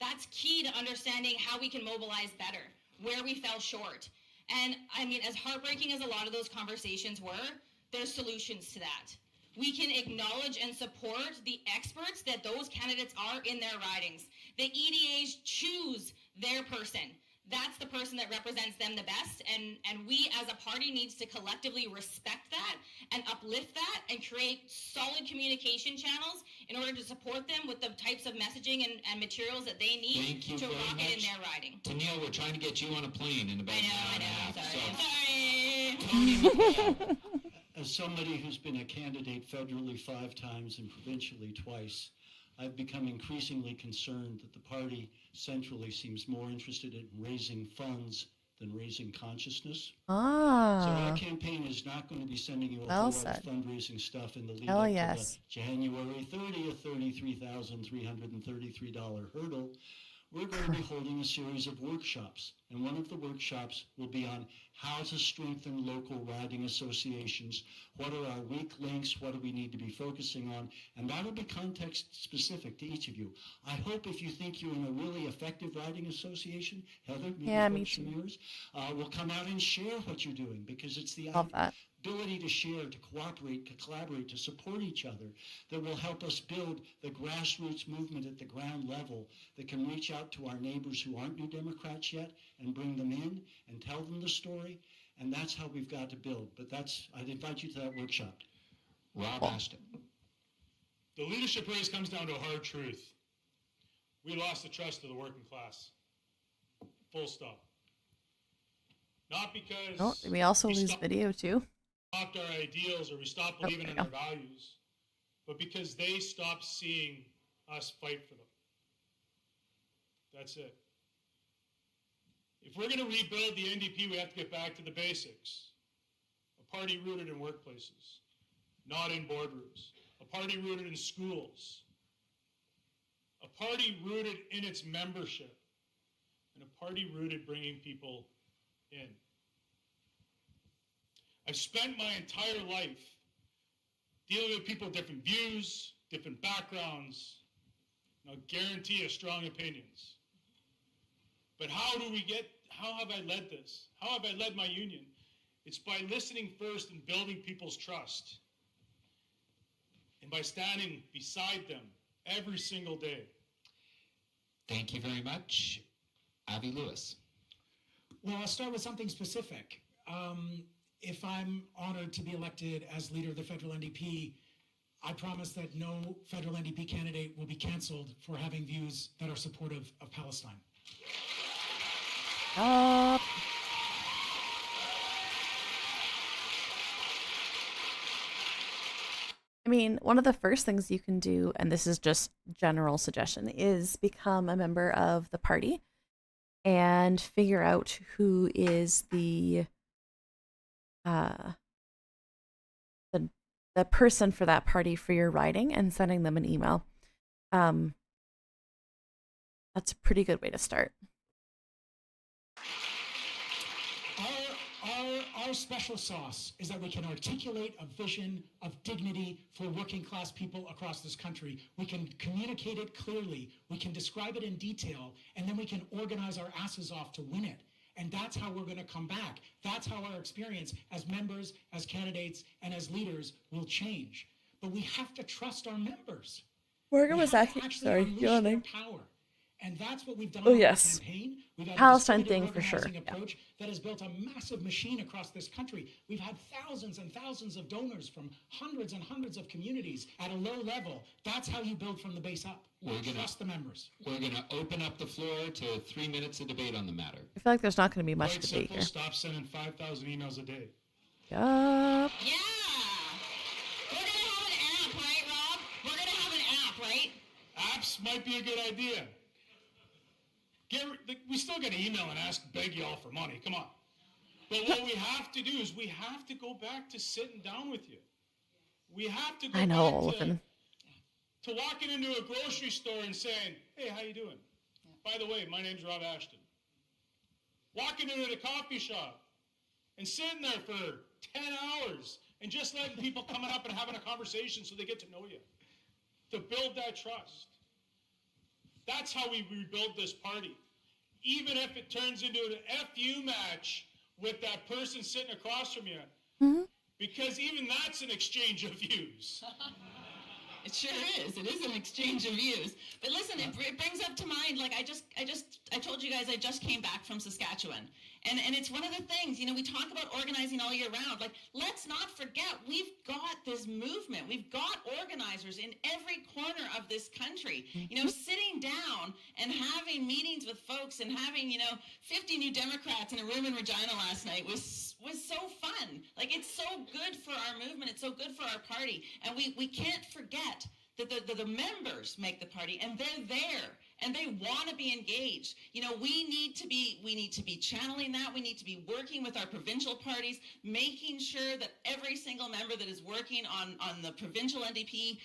that's key to understanding how we can mobilize better, where we fell short. And I mean, as heartbreaking as a lot of those conversations were, there's solutions to that. We can acknowledge and support the experts that those candidates are in their ridings. The EDAs choose their person. That's the person that represents them the best, and we as a party needs to collectively respect that and uplift that and create solid communication channels in order to support them with the types of messaging and materials that they need to rock it in their riding. Tennille, we're trying to get you on a plane in about an hour and a half. I'm sorry. As somebody who's been a candidate federally 5 times and provincially twice, I've become increasingly concerned that the party centrally seems more interested in raising funds than raising consciousness. So our campaign is not going to be sending you a whole lot of fundraising stuff in the lead up to the January 30th $33,333 hurdle. We're going to be holding a series of workshops, and one of the workshops will be on how to strengthen local riding associations. What are our weak links? What do we need to be focusing on? And that'll be context specific to each of you. I hope if you think you're in a really effective riding association, Heather, maybe from yours, will come out and share what you're doing, because it's the ability to share, to cooperate, to collaborate, to support each other that will help us build the grassroots movement at the ground level that can reach out to our neighbors who aren't New Democrats yet and bring them in and tell them the story. And that's how we've got to build. But I'd invite you to that workshop. Rob Ashton. The leadership race comes down to a hard truth. We lost the trust of the working class. Full stop. Not because we also lose video too. Stopped our ideals or we stopped believing in our values, but because they stopped seeing us fight for them. That's it. If we're going to rebuild the NDP, we have to get back to the basics. A party rooted in workplaces, not in boardrooms. A party rooted in schools. A party rooted in its membership. And a party rooted bringing people in. I've spent my entire life dealing with people with different views, different backgrounds, and I'll guarantee you strong opinions. But how have I led this? How have I led my union? It's by listening first and building people's trust. And by standing beside them every single day. Thank you very much. Avi Lewis. Well, I'll start with something specific. If I'm honored to be elected as leader of the federal NDP, I promise that no federal NDP candidate will be canceled for having views that are supportive of Palestine. I mean, one of the first things you can do, and this is just general suggestion, is become a member of the party and figure out who is the person for that party for your riding and sending them an email. That's a pretty good way to start. Our special sauce is that we can articulate a vision of dignity for working class people across this country. We can communicate it clearly, we can describe it in detail, and then we can organize our asses off to win it. And that's how we're going to come back. That's how our experience as members, as candidates, and as leaders will change. But we have to trust our members. Morgan was actually yawning. Power. And that's what we've done Oh, on yes. our campaign. We've had Palestine a distributed thing for sure, organizing yeah. approach that has built a massive machine across this country. We've had thousands and thousands of donors from hundreds and hundreds of communities at a low level. That's how you build from the base up. Trust the members. We're going to open up the floor to 3 minutes of debate on the matter. I feel like there's not going to be much Quite debate simple, here. stop sending 5,000 emails a day. Yup. Yeah. We're going to have an app, right, Rob? We're going to have an app, right? Apps might be a good idea. We still got to email and beg y'all for money. Come on. But what we have to do is we have to go back to sitting down with you. We have to go I know, back Olafin. to walking into a grocery store and saying, hey, how you doing? By the way, my name's Rob Ashton. Walking into the coffee shop and sitting there for 10 hours and just letting people coming up and having a conversation so they get to know you. To build that trust. That's how we rebuild this party. Even if it turns into an FU match with that person sitting across from you. Mm-hmm. Because even that's an exchange of views. It sure is. It is an exchange of views. But listen, it brings up to mind, like I told you guys I just came back from Saskatchewan. And it's one of the things, we talk about organizing all year round. Like, let's not forget, we've got this movement. We've got organizers in every corner of this country. Sitting down and having meetings with folks and having, 50 new Democrats in a room in Regina last night was so fun. Like, it's so good for our movement. It's so good for our party. And we can't forget that the members make the party, and they're there, and they want to be engaged. We need to be channeling that. We need to be working with our provincial parties, making sure that every single member that is working on the provincial NDP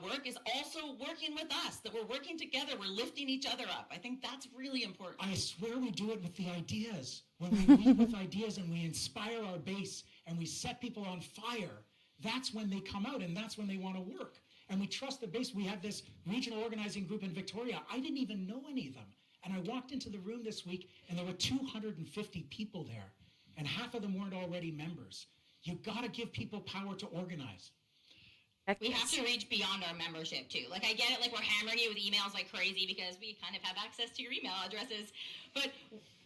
work is also working with us, that we're working together, we're lifting each other up. I think that's really important. I swear we do it with the ideas. When we lead with ideas and we inspire our base and we set people on fire, that's when they come out and that's when they want to work. And we trust the base. We have this regional organizing group in Victoria. I didn't even know any of them. And I walked into the room this week and there were 250 people there. And half of them weren't already members. You've got to give people power to organize. We have to reach beyond our membership too. Like, I get it, like we're hammering you with emails like crazy because we kind of have access to your email addresses. But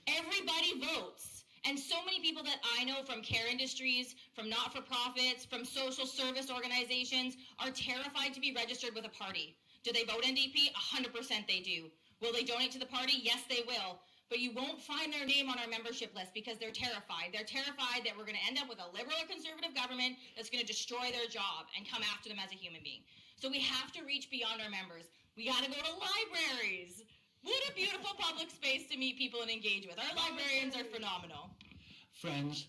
everybody votes. And so many people that I know from care industries, from not-for-profits, from social service organizations are terrified to be registered with a party. Do they vote NDP? 100% they do. Will they donate to the party? Yes, they will. But you won't find their name on our membership list because they're terrified. They're terrified that we're going to end up with a liberal or conservative government that's going to destroy their job and come after them as a human being. So we have to reach beyond our members. We got to go to libraries. What a beautiful public space to meet people and engage with. Our librarians are phenomenal. Friends,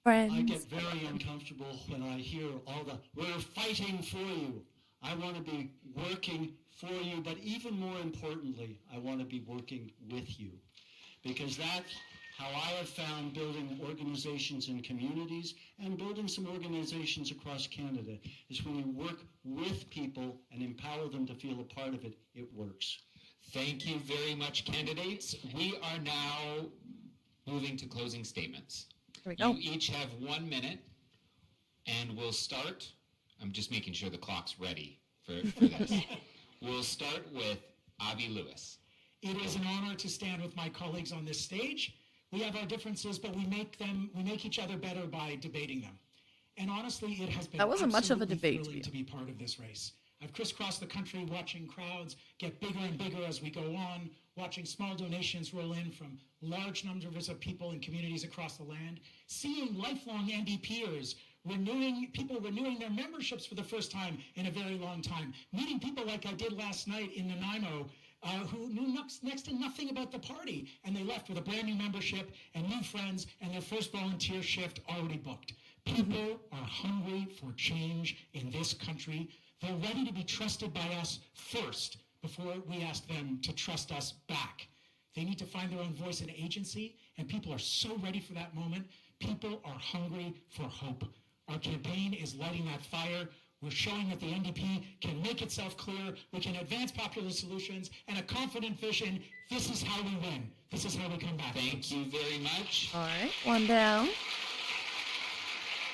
Friends. I get very uncomfortable when I hear all the, we're fighting for you. I want to be working for you, but even more importantly, I want to be working with you. Because that's how I have found building organizations in communities and building some organizations across Canada, is when you work with people and empower them to feel a part of it, it works. Thank you very much, candidates. We are now moving to closing statements. Here we go. You each have 1 minute, and we'll start. I'm just making sure the clock's ready for this. We'll start with Avi Lewis. It is an honor to stand with my colleagues on this stage. We have our differences, but we make each other better by debating them. And honestly, it has been That wasn't much of a absolutely debate, thrilling to be part of this race. I've crisscrossed the country watching crowds get bigger and bigger as we go on, watching small donations roll in from large numbers of people in communities across the land, seeing lifelong NDPers people renewing their memberships for the first time in a very long time, meeting people like I did last night in Nanaimo, who knew next to nothing about the party, and they left with a brand new membership and new friends and their first volunteer shift already booked. People are hungry for change in this country. They're ready to be trusted by us first before we ask them to trust us back. They need to find their own voice and agency, and people are so ready for that moment. People are hungry for hope. Our campaign is lighting that fire. We're showing that the NDP can make itself clear. We can advance popular solutions and a confident vision. This is how we win. This is how we come back. Thank you very much. All right, one down.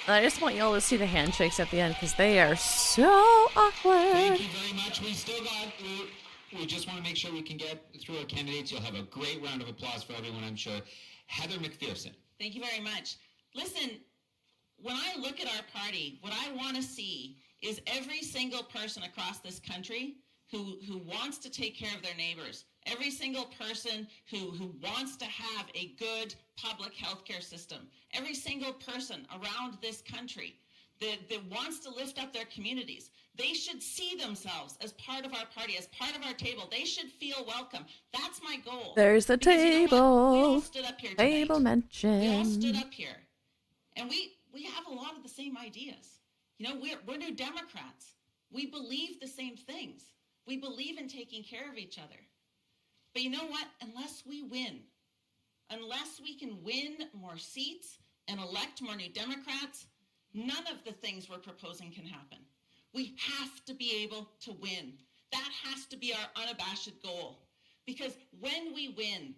I just want y'all to see the handshakes at the end because they are so awkward. Thank you very much. We still got We just want to make sure we can get through our candidates. You'll have a great round of applause for everyone, I'm sure. Heather McPherson. Thank you very much. Listen, when I look at our party, what I want to see is every single person across this country who wants to take care of their neighbors, every single person who wants to have a good public health care system, every single person around this country that wants to lift up their communities. They should see themselves as part of our party, as part of our table. They should feel welcome. That's my goal. There's the Because you know what? We all table. stood up here tonight. Table We all stood mention. up here. And we have a lot of the same ideas. You know, we're New Democrats. We believe the same things. We believe in taking care of each other. But you know what? Unless we win, unless we can win more seats and elect more New Democrats, none of the things we're proposing can happen. We have to be able to win. That has to be our unabashed goal. Because when we win,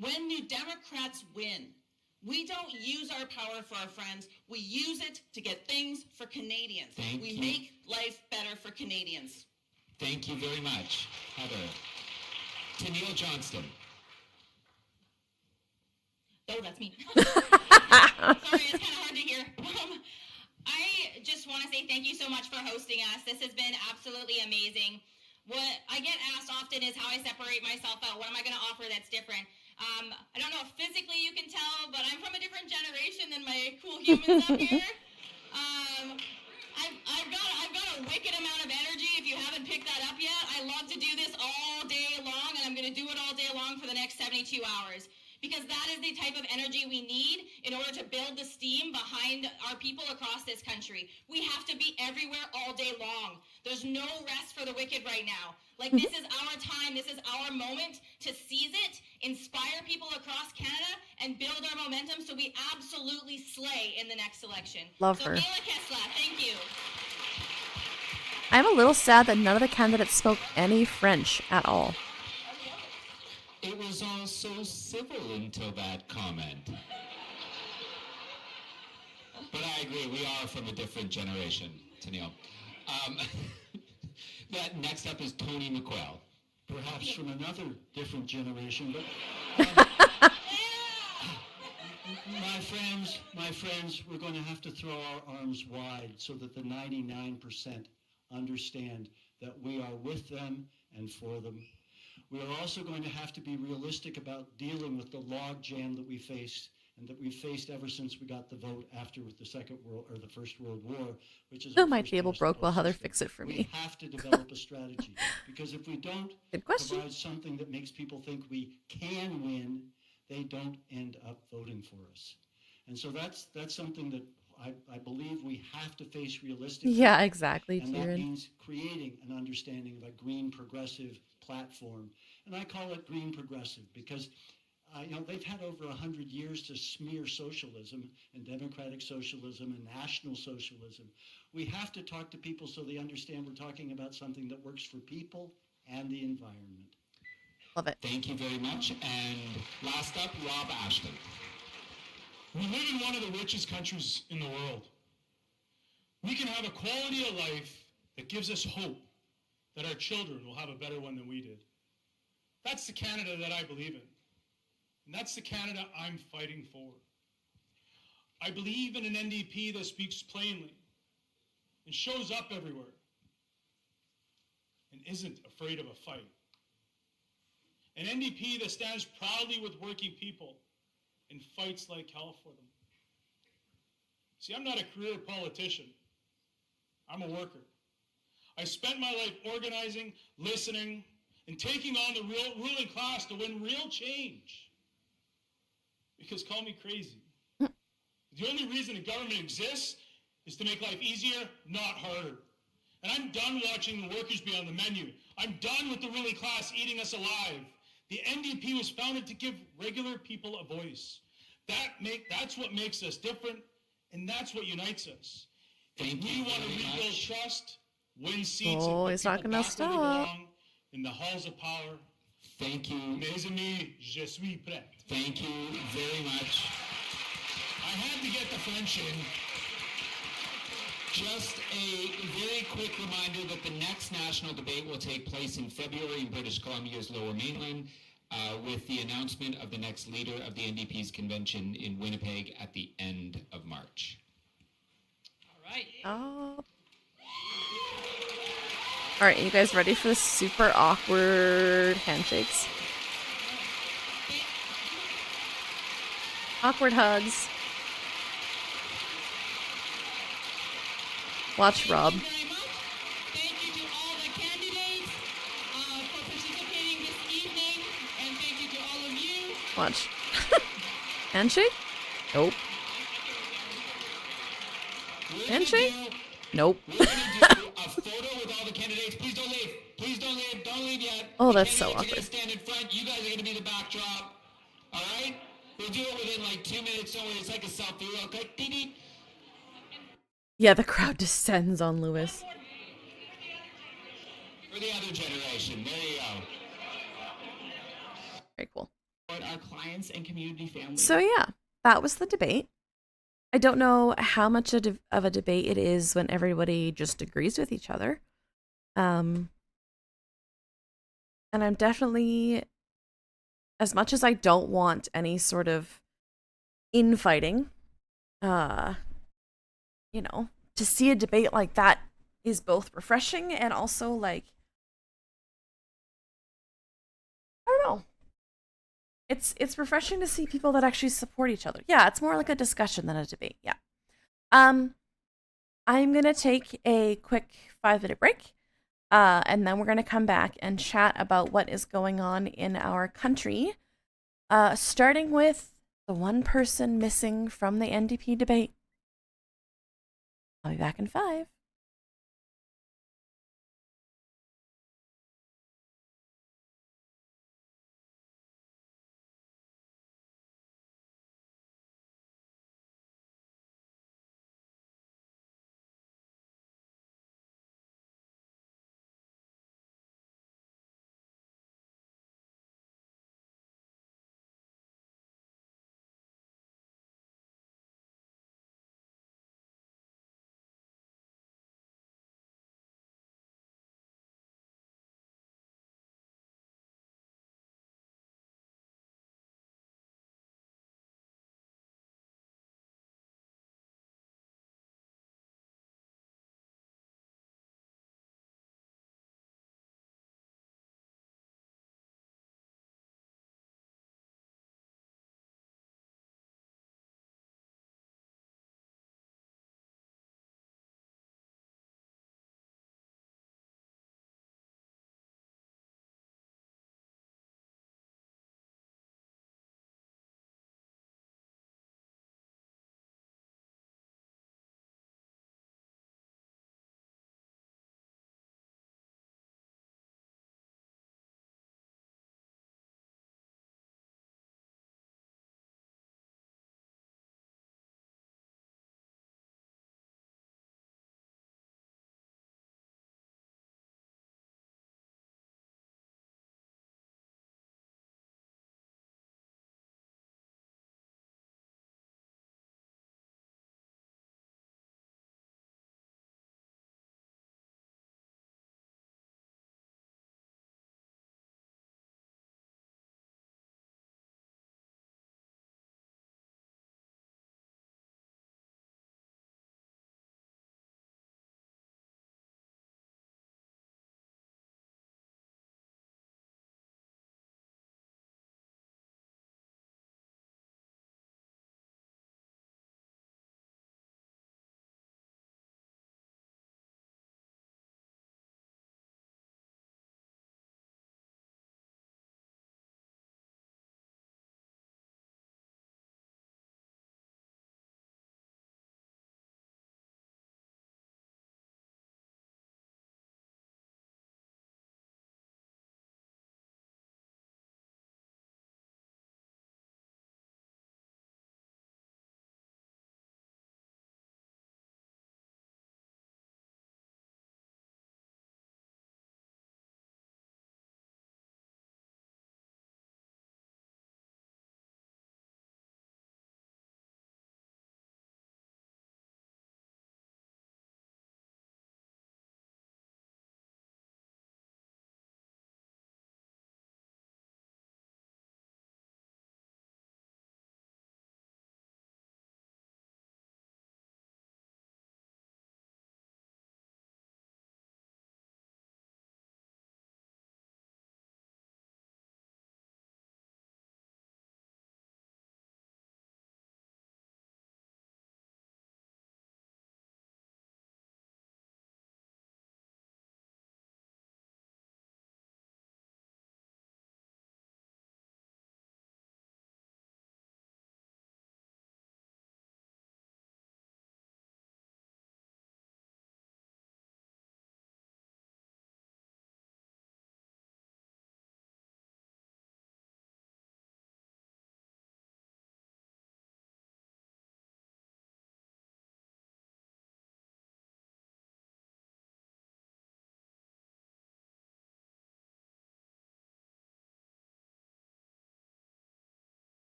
when New Democrats win, we don't use our power for our friends. We use it to get things for Canadians. We make life better for Canadians. Thank you very much, Heather. Tennille Johnston. Oh, that's me. Sorry, it's kind of hard to hear. I just want to say thank you so much for hosting us. This has been absolutely amazing. What I get asked often is how I separate myself out. What am I going to offer that's different? I don't know if physically you can tell, but I'm from a different generation than my cool humans up here. I've got a wicked amount of energy. If you haven't picked that up yet, I love to do this all day long, and I'm going to do it all day long for the next 72 hours. Because that is the type of energy we need in order to build the steam behind our people across this country. We have to be everywhere all day long. There's no rest for the wicked right now. Like, this is our time. This is our moment to seize it, inspire people across Canada, and build our momentum so we absolutely slay in the next election. Love so her. Gayla Kesla, thank you. I'm a little sad that none of the candidates spoke any French at all. It was all so civil until that comment. But I agree, we are from a different generation, Tennille. That next up is Tony McQuell. Perhaps from another different generation, but my friends, we're going to have to throw our arms wide so that the 99% understand that we are with them and for them. We are also going to have to be realistic about dealing with the log jam that we face and that we've faced ever since we got the vote after the First World War, which is Who our might first be able past broke the while post Heather system. fix it for We me. have to develop a strategy, because if we don't Good question. provide something that makes people think we can win, they don't end up voting for us. And so that's something that I believe we have to face realistically. Yeah, exactly, And that Kieran. means creating an understanding of a green progressive platform. And I call it green progressive because they've had over 100 years to smear socialism and democratic socialism and national socialism. We have to talk to people so they understand we're talking about something that works for people and the environment. Love it. Thank you very much. And last up, Rob Ashton. We live in one of the richest countries in the world. We can have a quality of life that gives us hope that our children will have a better one than we did. That's the Canada that I believe in. And that's the Canada I'm fighting for. I believe in an NDP that speaks plainly and shows up everywhere and isn't afraid of a fight. An NDP that stands proudly with working people and fights like hell for them. See, I'm not a career politician. I'm a worker. I spent my life organizing, listening, and taking on the ruling class to win real change. Because call me crazy. The only reason a government exists is to make life easier, not harder. And I'm done watching the workers be on the menu. I'm done with the ruling class eating us alive. The NDP was founded to give regular people a voice. That's what makes us different, and that's what unites us. Thank We you want to very rebuild much. trust, win seats, Oh, and he's put not people gonna back where they stop. belong in the halls of power. Thank you. Mes amis, je suis prêt. Thank you very much. I had to get the French in. Just a very quick reminder that the next national debate will take place in February in British Columbia's Lower Mainland, with the announcement of the next leader of the NDP's convention in Winnipeg at the end of March. All right. Oh. All right, you guys ready for the super awkward handshakes? Awkward hugs. Watch Rob. Thank you very much. Thank you to all the candidates for participating this evening, and thank you to all of you. Watch. Handshake? Nope. Handshake? Nope. We're going to do a photo with all the candidates. Please don't leave. Please don't leave. Don't leave yet. Oh, The that's so candidates are awkward. going to stand in front. You guys are going to be the backdrop. All right? We'll do it within like 2 minutes. Don't worry. It's like a selfie. Real quick. Dee-dee. Yeah, the crowd descends on Lewis. For the other generation. There you go. Very cool. Our clients and community families. So yeah, that was the debate. I don't know how much of a debate it is when everybody just agrees with each other. And I'm definitely, as much as I don't want any sort of infighting, you know, to see a debate like that is both refreshing and also like, I don't know. It's refreshing to see people that actually support each other. Yeah, it's more like a discussion than a debate. Yeah. I'm gonna take a quick 5-minute break, and then we're gonna come back and chat about what is going on in our country, starting with the one person missing from the NDP debate. I'll be back in 5.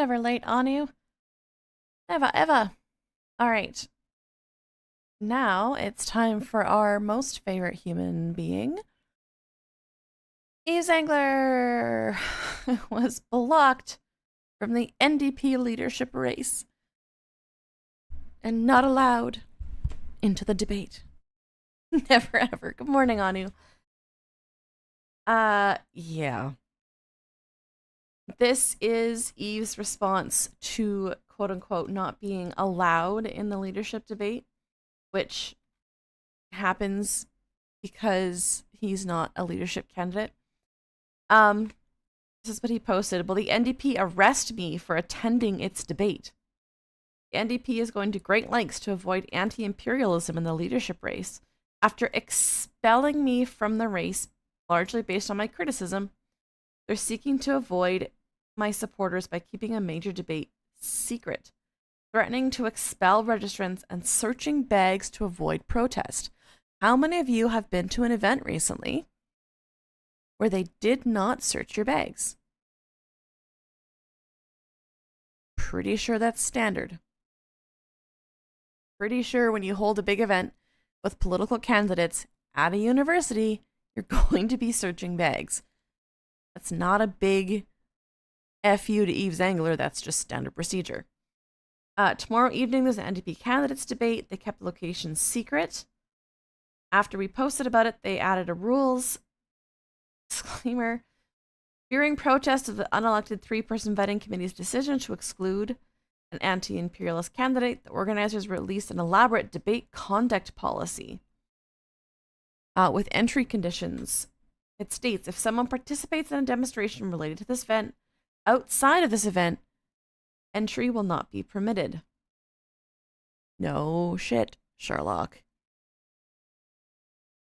Never late, Anu. Never, ever. All right. Now it's time for our most favorite human being. Eve Zangler was blocked from the NDP leadership race and not allowed into the debate. Never ever. Good morning, Anu. Yeah. This is Eve's response to quote unquote not being allowed in the leadership debate, which happens because he's not a leadership candidate. This is what he posted. Will the NDP arrest me for attending its debate? The NDP is going to great lengths to avoid anti-imperialism in the leadership race. After expelling me from the race, largely based on my criticism, they're seeking to avoid my supporters by keeping a major debate secret, threatening to expel registrants and searching bags to avoid protest. How many of you have been to an event recently where they did not search your bags? Pretty sure that's standard. Pretty sure when you hold a big event with political candidates at a university, you're going to be searching bags. That's not a big FU to Eve Zangler, that's just standard procedure. Tomorrow evening, there's an NDP candidates debate. They kept the location secret. After we posted about it, they added a rules disclaimer. Fearing protest of the unelected 3-person vetting committee's decision to exclude an anti-imperialist candidate, the organizers released an elaborate debate conduct policy with entry conditions. It states, if someone participates in a demonstration related to this event, outside of this event, entry will not be permitted. No shit, Sherlock.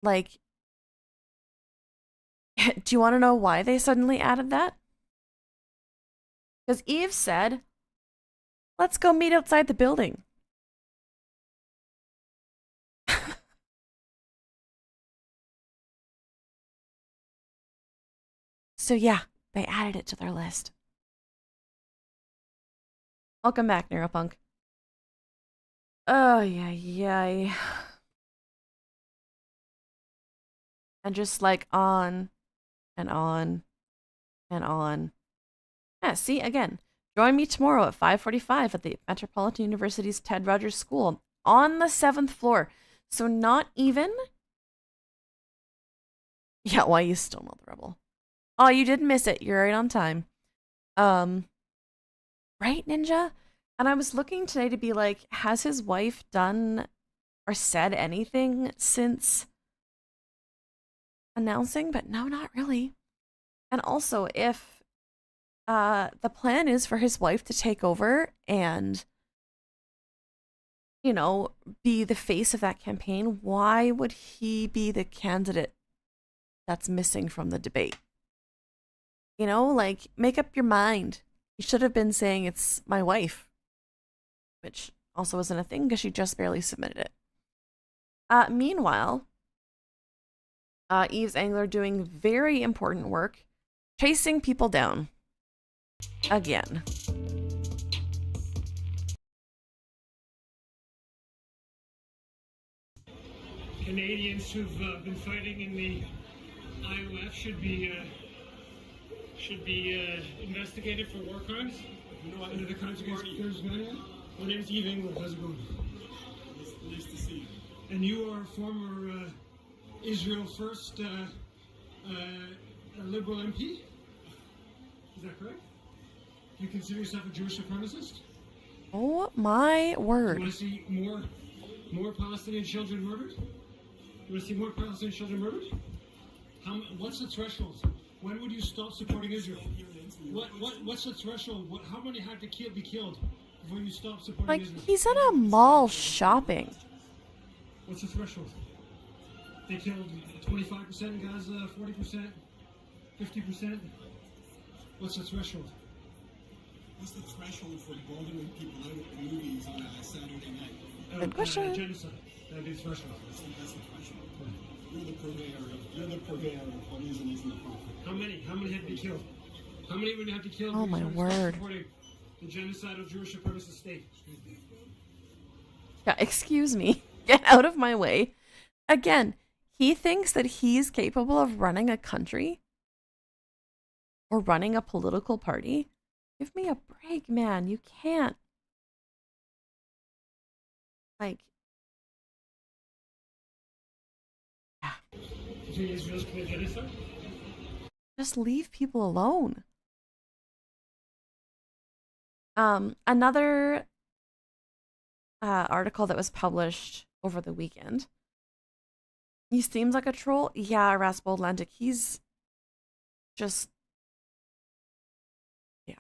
Like, do you want to know why they suddenly added that? Because Eve said, let's go meet outside the building. So yeah, they added it to their list. Welcome back, Neuropunk. Oh, yeah. And just like on and on and on. Yeah, see, again, join me tomorrow at 5:45 at the Metropolitan University's Ted Rogers School on the 7th floor. So not even... Yeah, why you still know the rebel? Oh, you did miss it. You're right on time. Right, Ninja? And I was looking today to be like, has his wife done or said anything since announcing? But no, not really. And also, if the plan is for his wife to take over and, you know, be the face of that campaign, why would he be the candidate that's missing from the debate? You know, like, make up your mind. You should have been saying it's my wife, which also isn't a thing because she just barely submitted it. Meanwhile, Eve Zangler doing very important work, chasing people down. Again. Canadians who've been fighting in the IOF should be investigated for war crimes under the Crimes Against Terrorism Manual. My name is Eve England. How's it going? Nice to see you. And you are former Israel First Liberal MP? Is that correct? You consider yourself a Jewish supremacist? Oh my word. You want to see more Palestinian children murdered? You want to see more Palestinian children murdered? What's the threshold? When would you stop supporting Israel? What's the threshold? How many have to be killed before you stop supporting Israel? Like, he's in a mall shopping. What's the threshold? They killed 25% in Gaza, 40%, 50%. What's the threshold? What's the threshold for bothering people out at the movies on a Saturday night? Good question. Genocide. That'd be the threshold. That's the threshold. You're the purveyor of all reason isn't the prophet. How many? How many had to be killed? How many would you have to kill? Oh my word. the genocidal Jewish supremacist state. Yeah, excuse me. Get out of my way. Again, he thinks that he's capable of running a country or running a political party. Give me a break, man. You can't. Like, yeah. You think Israel's committed genocide? Just leave people alone. Another article that was published over the weekend. He seems like a troll. Yeah, Raspo Atlantic. He's just, yeah.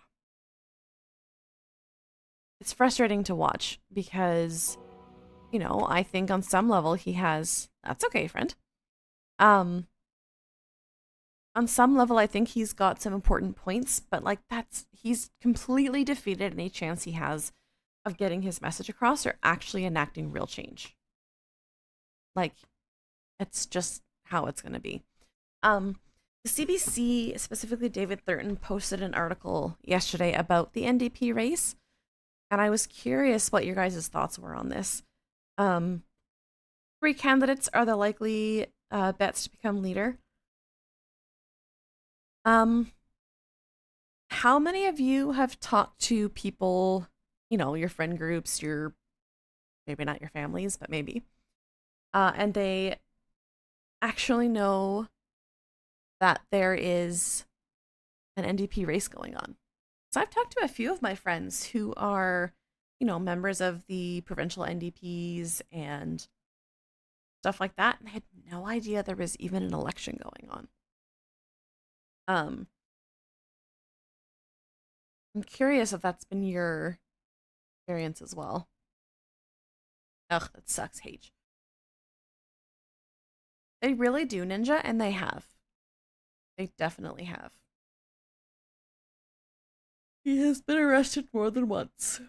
It's frustrating to watch because, you know, I think on some level he has, that's okay, friend. On some level, I think he's got some important points, but like he's completely defeated any chance he has of getting his message across or actually enacting real change. Like, it's just how it's going to be. The CBC, specifically David Thurton, posted an article yesterday about the NDP race, and I was curious what your guys' thoughts were on this. 3 candidates are the likely bets to become leader. How many of you have talked to people, you know, your friend groups, your, maybe not your families, but maybe, and they actually know that there is an NDP race going on? So I've talked to a few of my friends who are, you know, members of the provincial NDPs and stuff like that, and I had no idea there was even an election going on. I'm curious if that's been your experience as well. Ugh, that sucks, H. They really do, Ninja, and they have. They definitely have. He has been arrested more than once.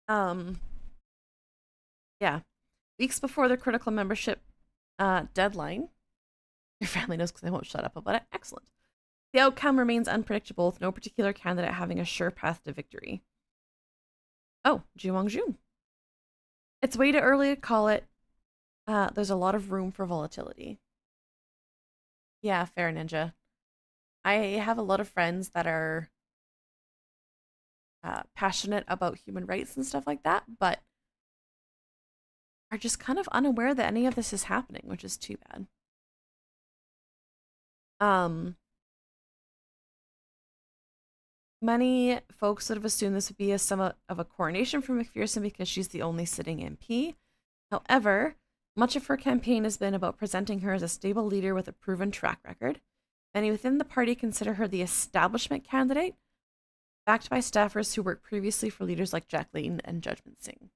Yeah. Weeks before the critical membership deadline. Your family knows because they won't shut up about it. Excellent. The outcome remains unpredictable, with no particular candidate having a sure path to victory. Oh, Jiwang Jun. It's way too early to call it. There's a lot of room for volatility. Yeah, fair, Ninja. I have a lot of friends that are passionate about human rights and stuff like that, but are just kind of unaware that any of this is happening, which is too bad. Many folks would have assumed this would be somewhat of a coronation for McPherson because she's the only sitting MP. However, much of her campaign has been about presenting her as a stable leader with a proven track record. Many within the party consider her the establishment candidate, backed by staffers who worked previously for leaders like Jack Layton and Judgment Singh.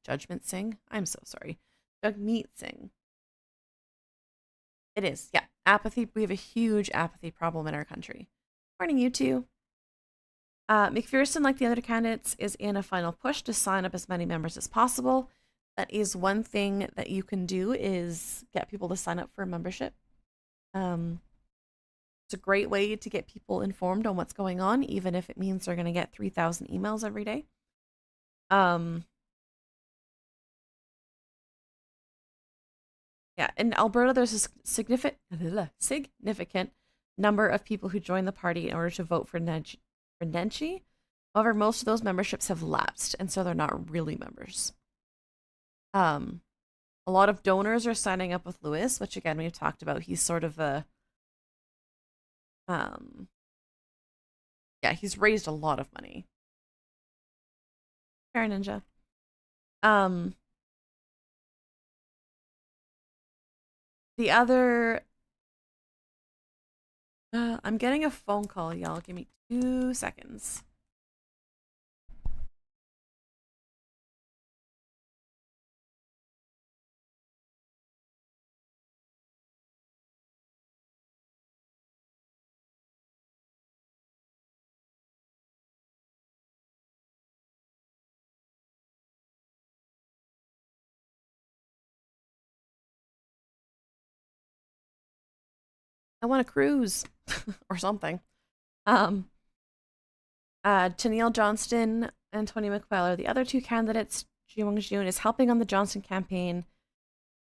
Judgment Singh? I'm so sorry. Jagmeet Singh. It is, yeah. Apathy. We have a huge apathy problem in our country. Morning, you two. McPherson, like the other candidates, is in a final push to sign up as many members as possible. That is one thing that you can do, is get people to sign up for a membership. It's a great way to get people informed on what's going on, even if it means they're going to get 3,000 emails every day. Yeah, in Alberta, there's a significant number of people who join the party in order to vote for Nenshi. However, most of those memberships have lapsed, and so they're not really members. A lot of donors are signing up with Lewis, which again we've talked about. He's sort of a yeah, he's raised a lot of money. Fair, Ninja. The other I'm getting a phone call, y'all. Give me 2 seconds. I want a cruise or something. Tennille Johnston and Tony McQuail are the other two candidates. Jiwang Jun is helping on the Johnson campaign,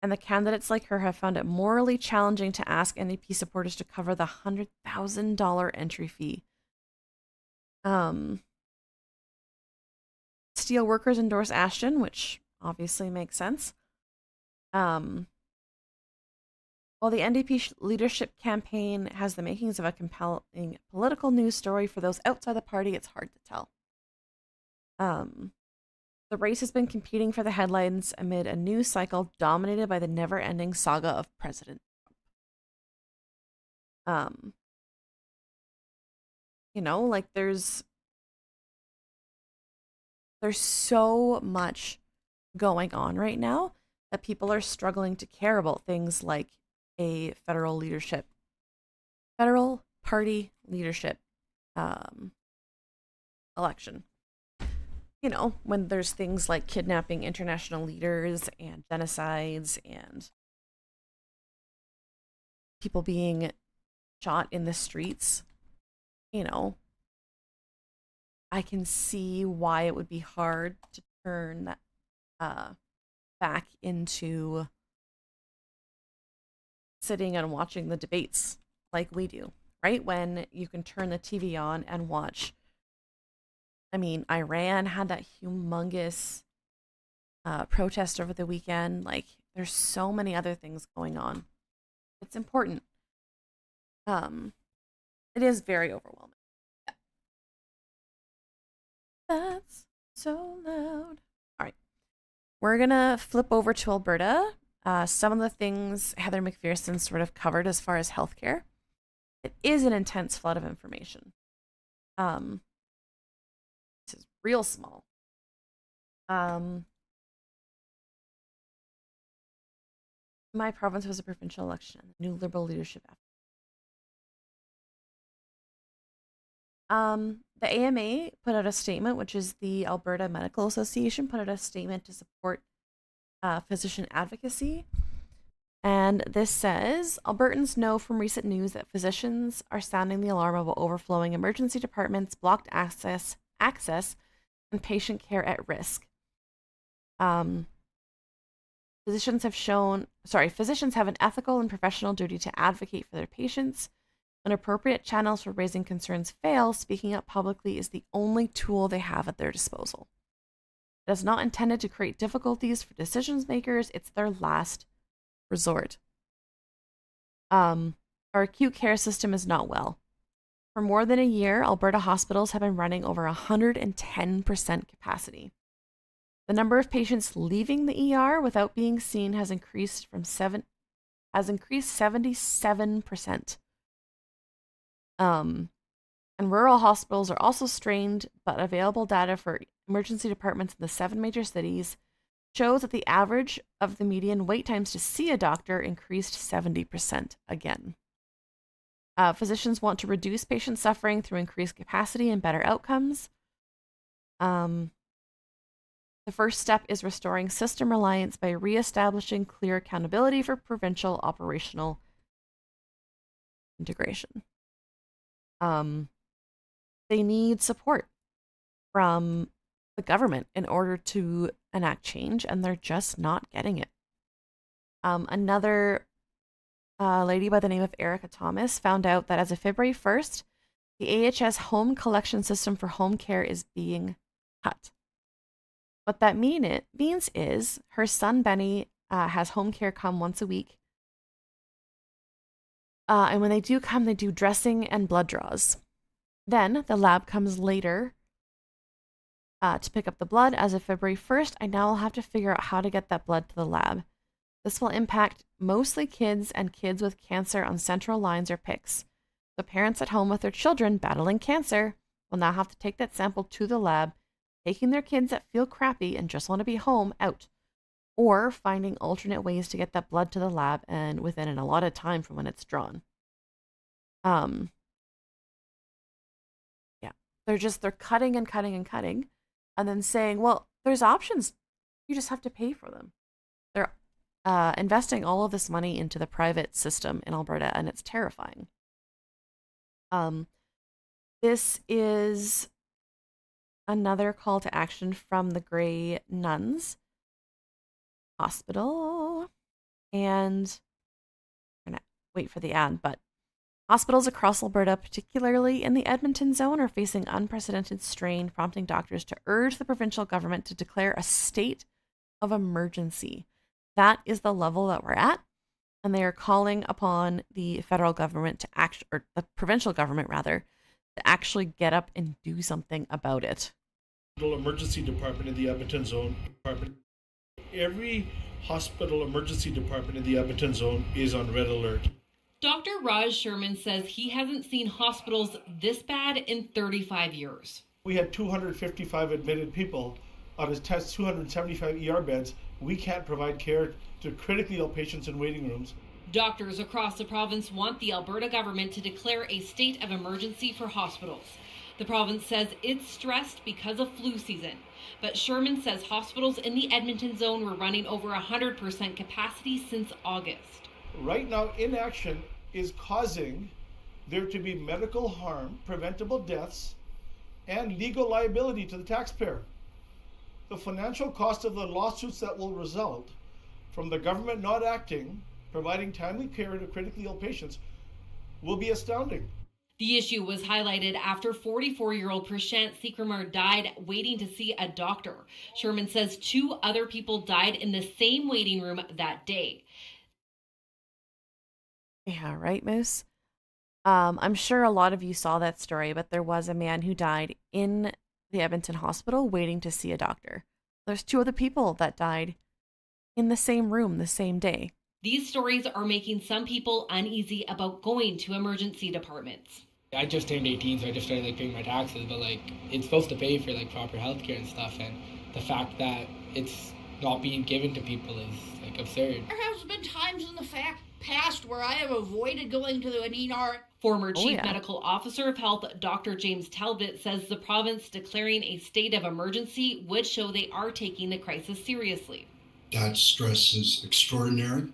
and the candidates like her have found it morally challenging to ask NDP supporters to cover the $100,000 entry fee. Steel workers endorse Ashton, which obviously makes sense. While the NDP leadership campaign has the makings of a compelling political news story, for those outside the party, it's hard to tell. The race has been competing for the headlines amid a news cycle dominated by the never-ending saga of President Trump. You know, like there's so much going on right now that people are struggling to care about things like a federal party leadership election. You know, when there's things like kidnapping international leaders and genocides and people being shot in the streets, you know, I can see why it would be hard to turn that back into sitting and watching the debates like we do, right? When you can turn the TV on and watch. I mean, Iran had that humongous protest over the weekend. Like, there's so many other things going on. It's important. It is very overwhelming. That's so loud. All right. We're going to flip over to Alberta. Some of the things Heather McPherson sort of covered as far as healthcare. It is an intense flood of information. This is real small. My province was a provincial election. New Liberal leadership. The AMA put out a statement, which is the Alberta Medical Association, put out a statement to support physician advocacy. And this says, Albertans know from recent news that physicians are sounding the alarm about overflowing emergency departments, blocked access, and patient care at risk. Physicians have an ethical and professional duty to advocate for their patients. When appropriate channels for raising concerns fail, speaking up publicly is the only tool they have at their disposal. It is not intended to create difficulties for decision makers. It's their last resort. Our acute care system is not well. For more than a year, Alberta hospitals have been running over 110% capacity. The number of patients leaving the ER without being seen has increased 77%. And rural hospitals are also strained, but available data for emergency departments in the 7 major cities shows that the average of the median wait times to see a doctor increased 70% again. Physicians want to reduce patient suffering through increased capacity and better outcomes. The first step is restoring system reliance by reestablishing clear accountability for provincial operational integration. They need support from the government in order to enact change, and they're just not getting it. Another lady by the name of Erica Thomas found out that as of February 1st, the AHS home collection system for home care is being cut. What that means is her son Benny has home care come once a week. And when they do come, they do dressing and blood draws. Then the lab comes later to pick up the blood. As of February 1st, I now will have to figure out how to get that blood to the lab. This will impact mostly kids and kids with cancer on central lines or PICS. So parents at home with their children battling cancer will now have to take that sample to the lab, taking their kids that feel crappy and just want to be home out, or finding alternate ways to get that blood to the lab and within an allotted time from when it's drawn. Yeah, they're cutting and cutting and cutting, and then saying, well, there's options. You just have to pay for them. They're investing all of this money into the private system in Alberta, and it's terrifying. This is another call to action from the Grey Nuns Hospital. And I'm going to wait for the ad, but hospitals across Alberta, particularly in the Edmonton zone, are facing unprecedented strain, prompting doctors to urge the provincial government to declare a state of emergency. That is the level that we're at. And they are calling upon the federal government to or the provincial government rather, to actually get up and do something about it. Emergency department in the Edmonton zone department. Every hospital emergency department in the Edmonton zone is on red alert. Dr. Raj Sherman says he hasn't seen hospitals this bad in 35 years. We had 255 admitted people out of 275 ER beds. We can't provide care to critically ill patients in waiting rooms. Doctors across the province want the Alberta government to declare a state of emergency for hospitals. The province says it's stressed because of flu season, but Sherman says hospitals in the Edmonton zone were running over 100% capacity since August. Right now, inaction is causing there to be medical harm, preventable deaths, and legal liability to the taxpayer. The financial cost of the lawsuits that will result from the government not acting, providing timely care to critically ill patients, will be astounding. The issue was highlighted after 44-year-old Prashant Sikramar died waiting to see a doctor. Sherman says 2 other people died in the same waiting room that day. Yeah, right, Moose? I'm sure a lot of you saw that story, but there was a man who died in the Edmonton hospital waiting to see a doctor. There's 2 other people that died in the same room the same day. These stories are making some people uneasy about going to emergency departments. I just turned 18, so I just started paying my taxes, but it's supposed to pay for proper healthcare and stuff, and the fact that it's not being given to people is absurd. There has been times in the past where I have avoided going to an ER. Former Chief Medical Officer of Health, Dr. James Talbot, says the province declaring a state of emergency would show they are taking the crisis seriously. That stress is extraordinary,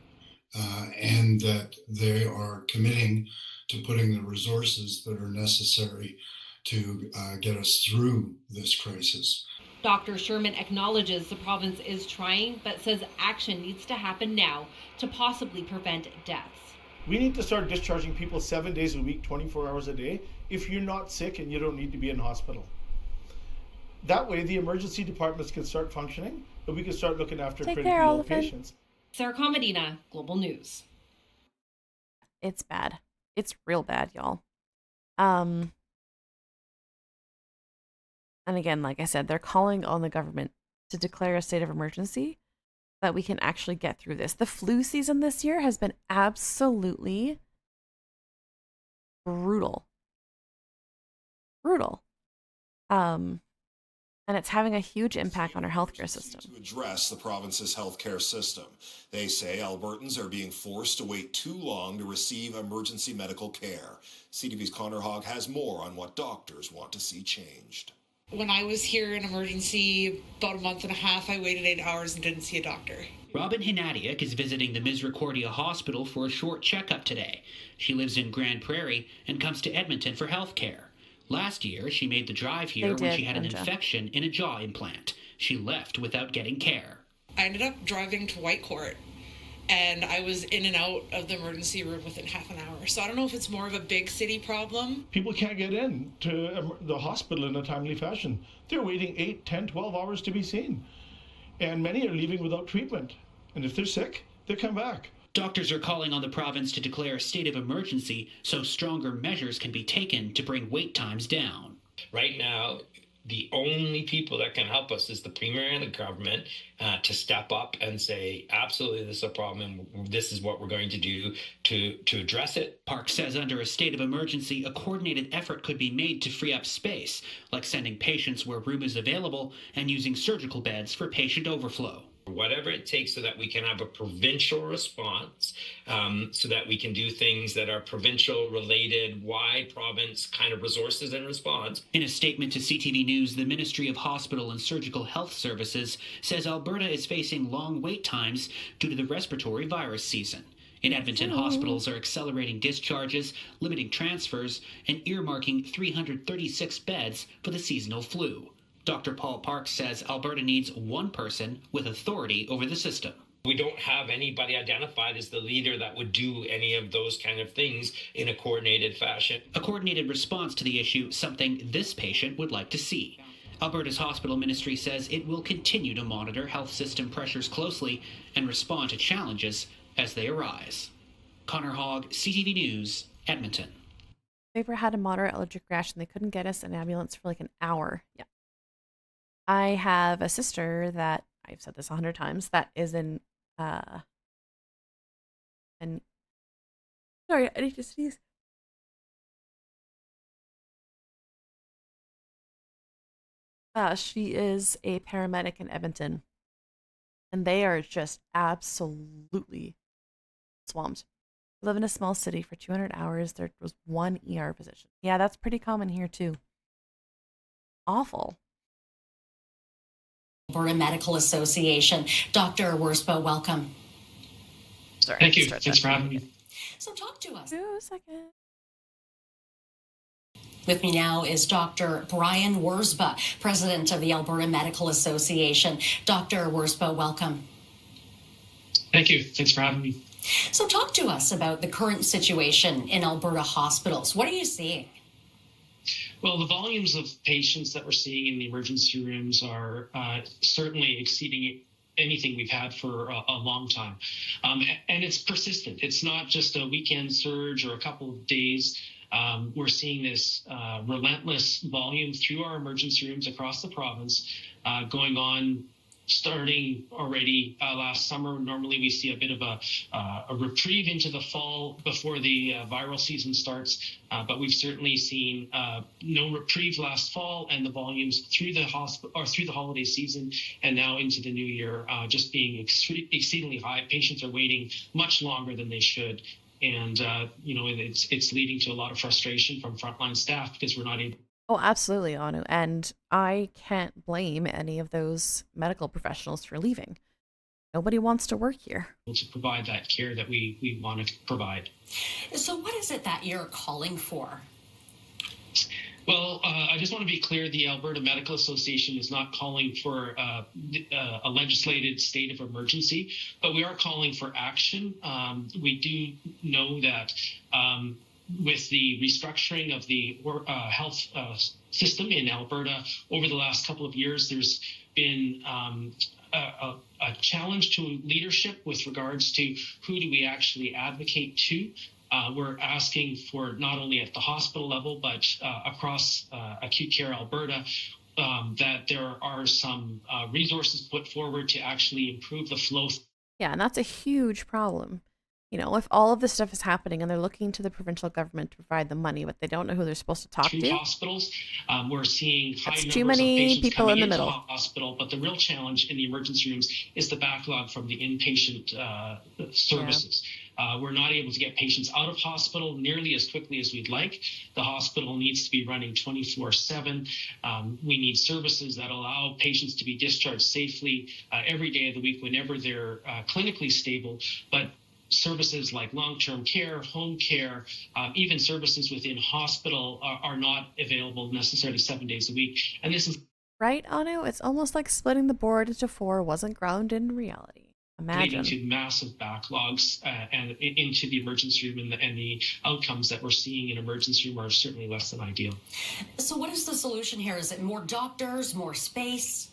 and that they are committing to putting the resources that are necessary to get us through this crisis. Dr. Sherman acknowledges the province is trying, but says action needs to happen now to possibly prevent deaths. We need to start discharging people 7 days a week, 24 hours a day, if you're not sick and you don't need to be in hospital. That way, the emergency departments can start functioning, but we can start looking after critically ill patients. Sarah Comadina, Global News. It's bad. It's real bad, y'all. And again, like I said, they're calling on the government to declare a state of emergency so that we can actually get through this. The flu season this year has been absolutely brutal. Brutal. And it's having a huge impact on our healthcare system. To address the province's healthcare system. They say Albertans are being forced to wait too long to receive emergency medical care. CTV's Connor Hogg has more on what doctors want to see changed. When I was here in emergency about a month and a half, I waited 8 hours and didn't see a doctor. Robin Hinadiak is visiting the Misericordia Hospital for a short checkup today. She lives in Grand Prairie and comes to Edmonton for health care. Last year, she made the drive here when she had an infection in a jaw implant. She left without getting care. I ended up driving to Whitecourt, and I was in and out of the emergency room within half an hour. So I don't know if it's more of a big city problem. People can't get in to the hospital in a timely fashion. They're waiting 8, 10, 12 hours to be seen. And many are leaving without treatment. And if they're sick, they come back. Doctors are calling on the province to declare a state of emergency so stronger measures can be taken to bring wait times down. Right now, the only people that can help us is the Premier and the government to step up and say, absolutely, this is a problem and this is what we're going to do to address it. Park says under a state of emergency, a coordinated effort could be made to free up space, like sending patients where room is available and using surgical beds for patient overflow. Whatever it takes so that we can have a provincial response, so that we can do things that are provincial related, wide province kind of resources and response. In a statement to CTV News, the Ministry of Hospital and Surgical Health Services says Alberta is facing long wait times due to the respiratory virus season. In Edmonton, hospitals are accelerating discharges, limiting transfers, and earmarking 336 beds for the seasonal flu. Dr. Paul Parks says Alberta needs one person with authority over the system. We don't have anybody identified as the leader that would do any of those kind of things in a coordinated fashion. A coordinated response to the issue, something this patient would like to see. Alberta's hospital ministry says it will continue to monitor health system pressures closely and respond to challenges as they arise. Connor Hogg, CTV News, Edmonton. Paper had a moderate allergic reaction. They couldn't get us an ambulance for like an hour. Yeah. I have a sister that, I've said this 100 times, that is in, sorry, I need to sneeze. She is a paramedic in Edmonton, and they are just absolutely swamped. Live in a small city for 200 hours. There was one ER position. Yeah, that's pretty common here too. Awful. Alberta Medical Association. Dr. Worspa, welcome. Sorry, Thank you. Thanks for having me. So talk to us. A second. With me now is Dr. Brian Worspa, president of the Alberta Medical Association. Dr. Worspa, welcome. Thank you. Thanks for having me. So talk to us about the current situation in Alberta hospitals. What are you seeing? Well, the volumes of patients that we're seeing in the emergency rooms are certainly exceeding anything we've had for a long time. And it's persistent. It's not just a weekend surge or a couple of days. We're seeing this relentless volume through our emergency rooms across the province going on starting already last summer. Normally we see a bit of a reprieve into the fall before the viral season starts, but we've certainly seen no reprieve last fall, and the volumes through the through the holiday season and now into the new year just being exceedingly high. Patients are waiting much longer than they should, and it's leading to a lot of frustration from frontline staff because we're not able. Oh, absolutely, Anu. And I can't blame any of those medical professionals for leaving. Nobody wants to work here. To provide that care that we want to provide. So what is it that you're calling for? Well, I just want to be clear, the Alberta Medical Association is not calling for a legislated state of emergency, but we are calling for action. We do know that with the restructuring of the health system in Alberta over the last couple of years, there's been a challenge to leadership with regards to who do we actually advocate to. We're asking for not only at the hospital level, but across acute care Alberta, that there are some resources put forward to actually improve the flow. Yeah, and that's a huge problem. You know, if all of this stuff is happening and they're looking to the provincial government to provide the money, but they don't know who they're supposed to talk to. Hospitals, we're seeing high numbers too many of patients people coming in the into middle. Hospital, but the real challenge in the emergency rooms is the backlog from the inpatient services. We're not able to get patients out of hospital nearly as quickly as we'd like. The hospital needs to be running 24/7. We need services that allow patients to be discharged safely every day of the week whenever they're clinically stable. But services like long-term care, home care, even services within hospital are not available necessarily 7 days a week. And this is right, Anu? It's almost like splitting the board into four wasn't grounded in reality. Imagine. Leading to massive backlogs and into the emergency room, and the outcomes that we're seeing in emergency room are certainly less than ideal. So what is the solution here? Is it more doctors, more space?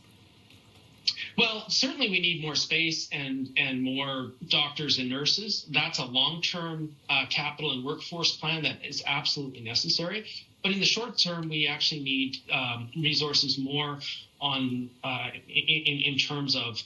Well, certainly we need more space and more doctors and nurses. That's a long-term capital and workforce plan that is absolutely necessary. But in the short term, we actually need resources more on in terms of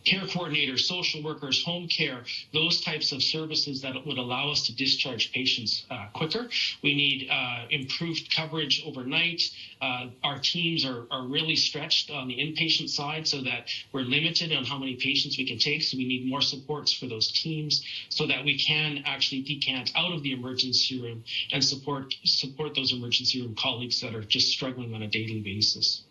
care coordinators, social workers, home care, those types of services that would allow us to discharge patients quicker. We need improved coverage overnight. Our teams are really stretched on the inpatient side so that we're limited on how many patients we can take. So we need more supports for those teams so that we can actually decant out of the emergency room and support those emergency room colleagues that are just struggling on a daily basis.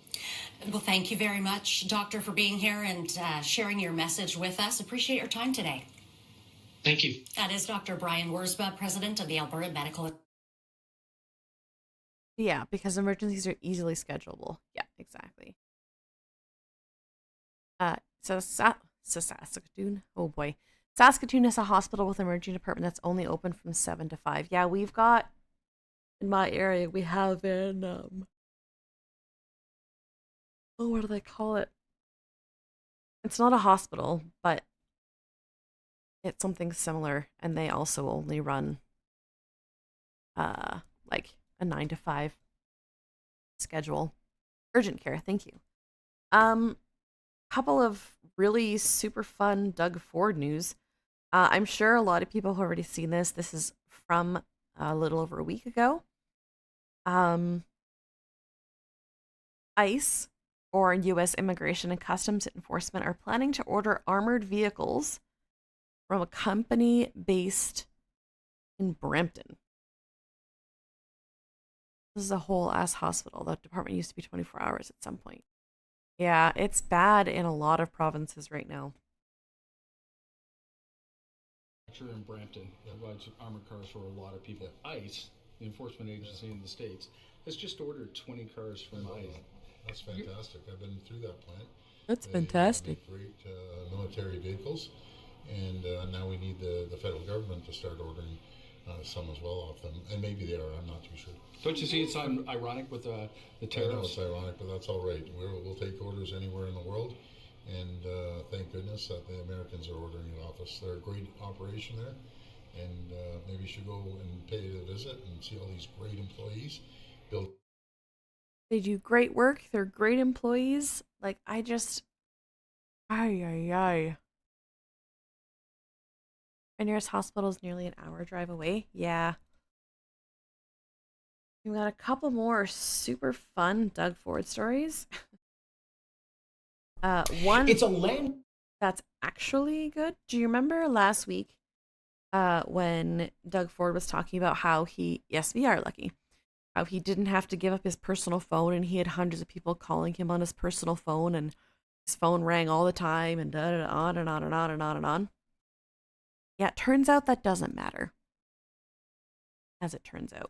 Well, thank you very much, Doctor, for being here and sharing your message with us. Appreciate your time today. Thank you. That is Dr. Brian Worspa, president of the Alberta Medical Yeah, because emergencies are easily schedulable. Yeah, exactly. So Saskatoon. Oh boy, Saskatoon is a hospital with an emergency department that's only open from 7 to 5. Yeah, we've got in my area. We have in oh, what do they call it? It's not a hospital, but it's something similar, and they also only run like a 9 to 5 schedule. Urgent care. Thank you. Couple of really super fun Doug Ford news. I'm sure a lot of people have already seen this. This is from a little over a week ago. ICE, or U.S. Immigration and Customs Enforcement, are planning to order armored vehicles from a company based in Brampton. This is a whole ass hospital. The department used to be 24 hours at some point. Yeah, it's bad in a lot of provinces right now. In Brampton provides armored cars for a lot of people. ICE, the enforcement agency in the States, has just ordered 20 cars from ICE. That's fantastic. I've been through that plant. That's fantastic. They make great military vehicles, and now we need the federal government to start ordering some as well off them. And maybe they are, I'm not too sure. Don't you see it's ironic with the tariffs? I know it's ironic, but that's all right. We'll take orders anywhere in the world. And thank goodness that the Americans are ordering it off us. They're a great operation there, and maybe you should go and pay it a visit and see all these great employees build. They do great work. They're great employees. Like, ay. Our nearest hospital is nearly an hour drive away. Yeah. We got a couple more super fun Doug Ford stories. One, it's a land that's actually good. Do you remember last week when Doug Ford was talking about how yes, we are lucky, how he didn't have to give up his personal phone, and he had hundreds of people calling him on his personal phone, and his phone rang all the time, and on and on and on and on and on. Yeah, it turns out that doesn't matter, as it turns out.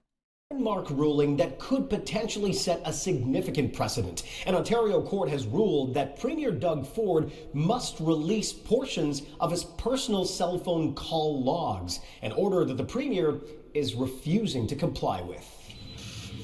Landmark ruling that could potentially set a significant precedent. An Ontario court has ruled that Premier Doug Ford must release portions of his personal cell phone call logs, an order that the Premier is refusing to comply with.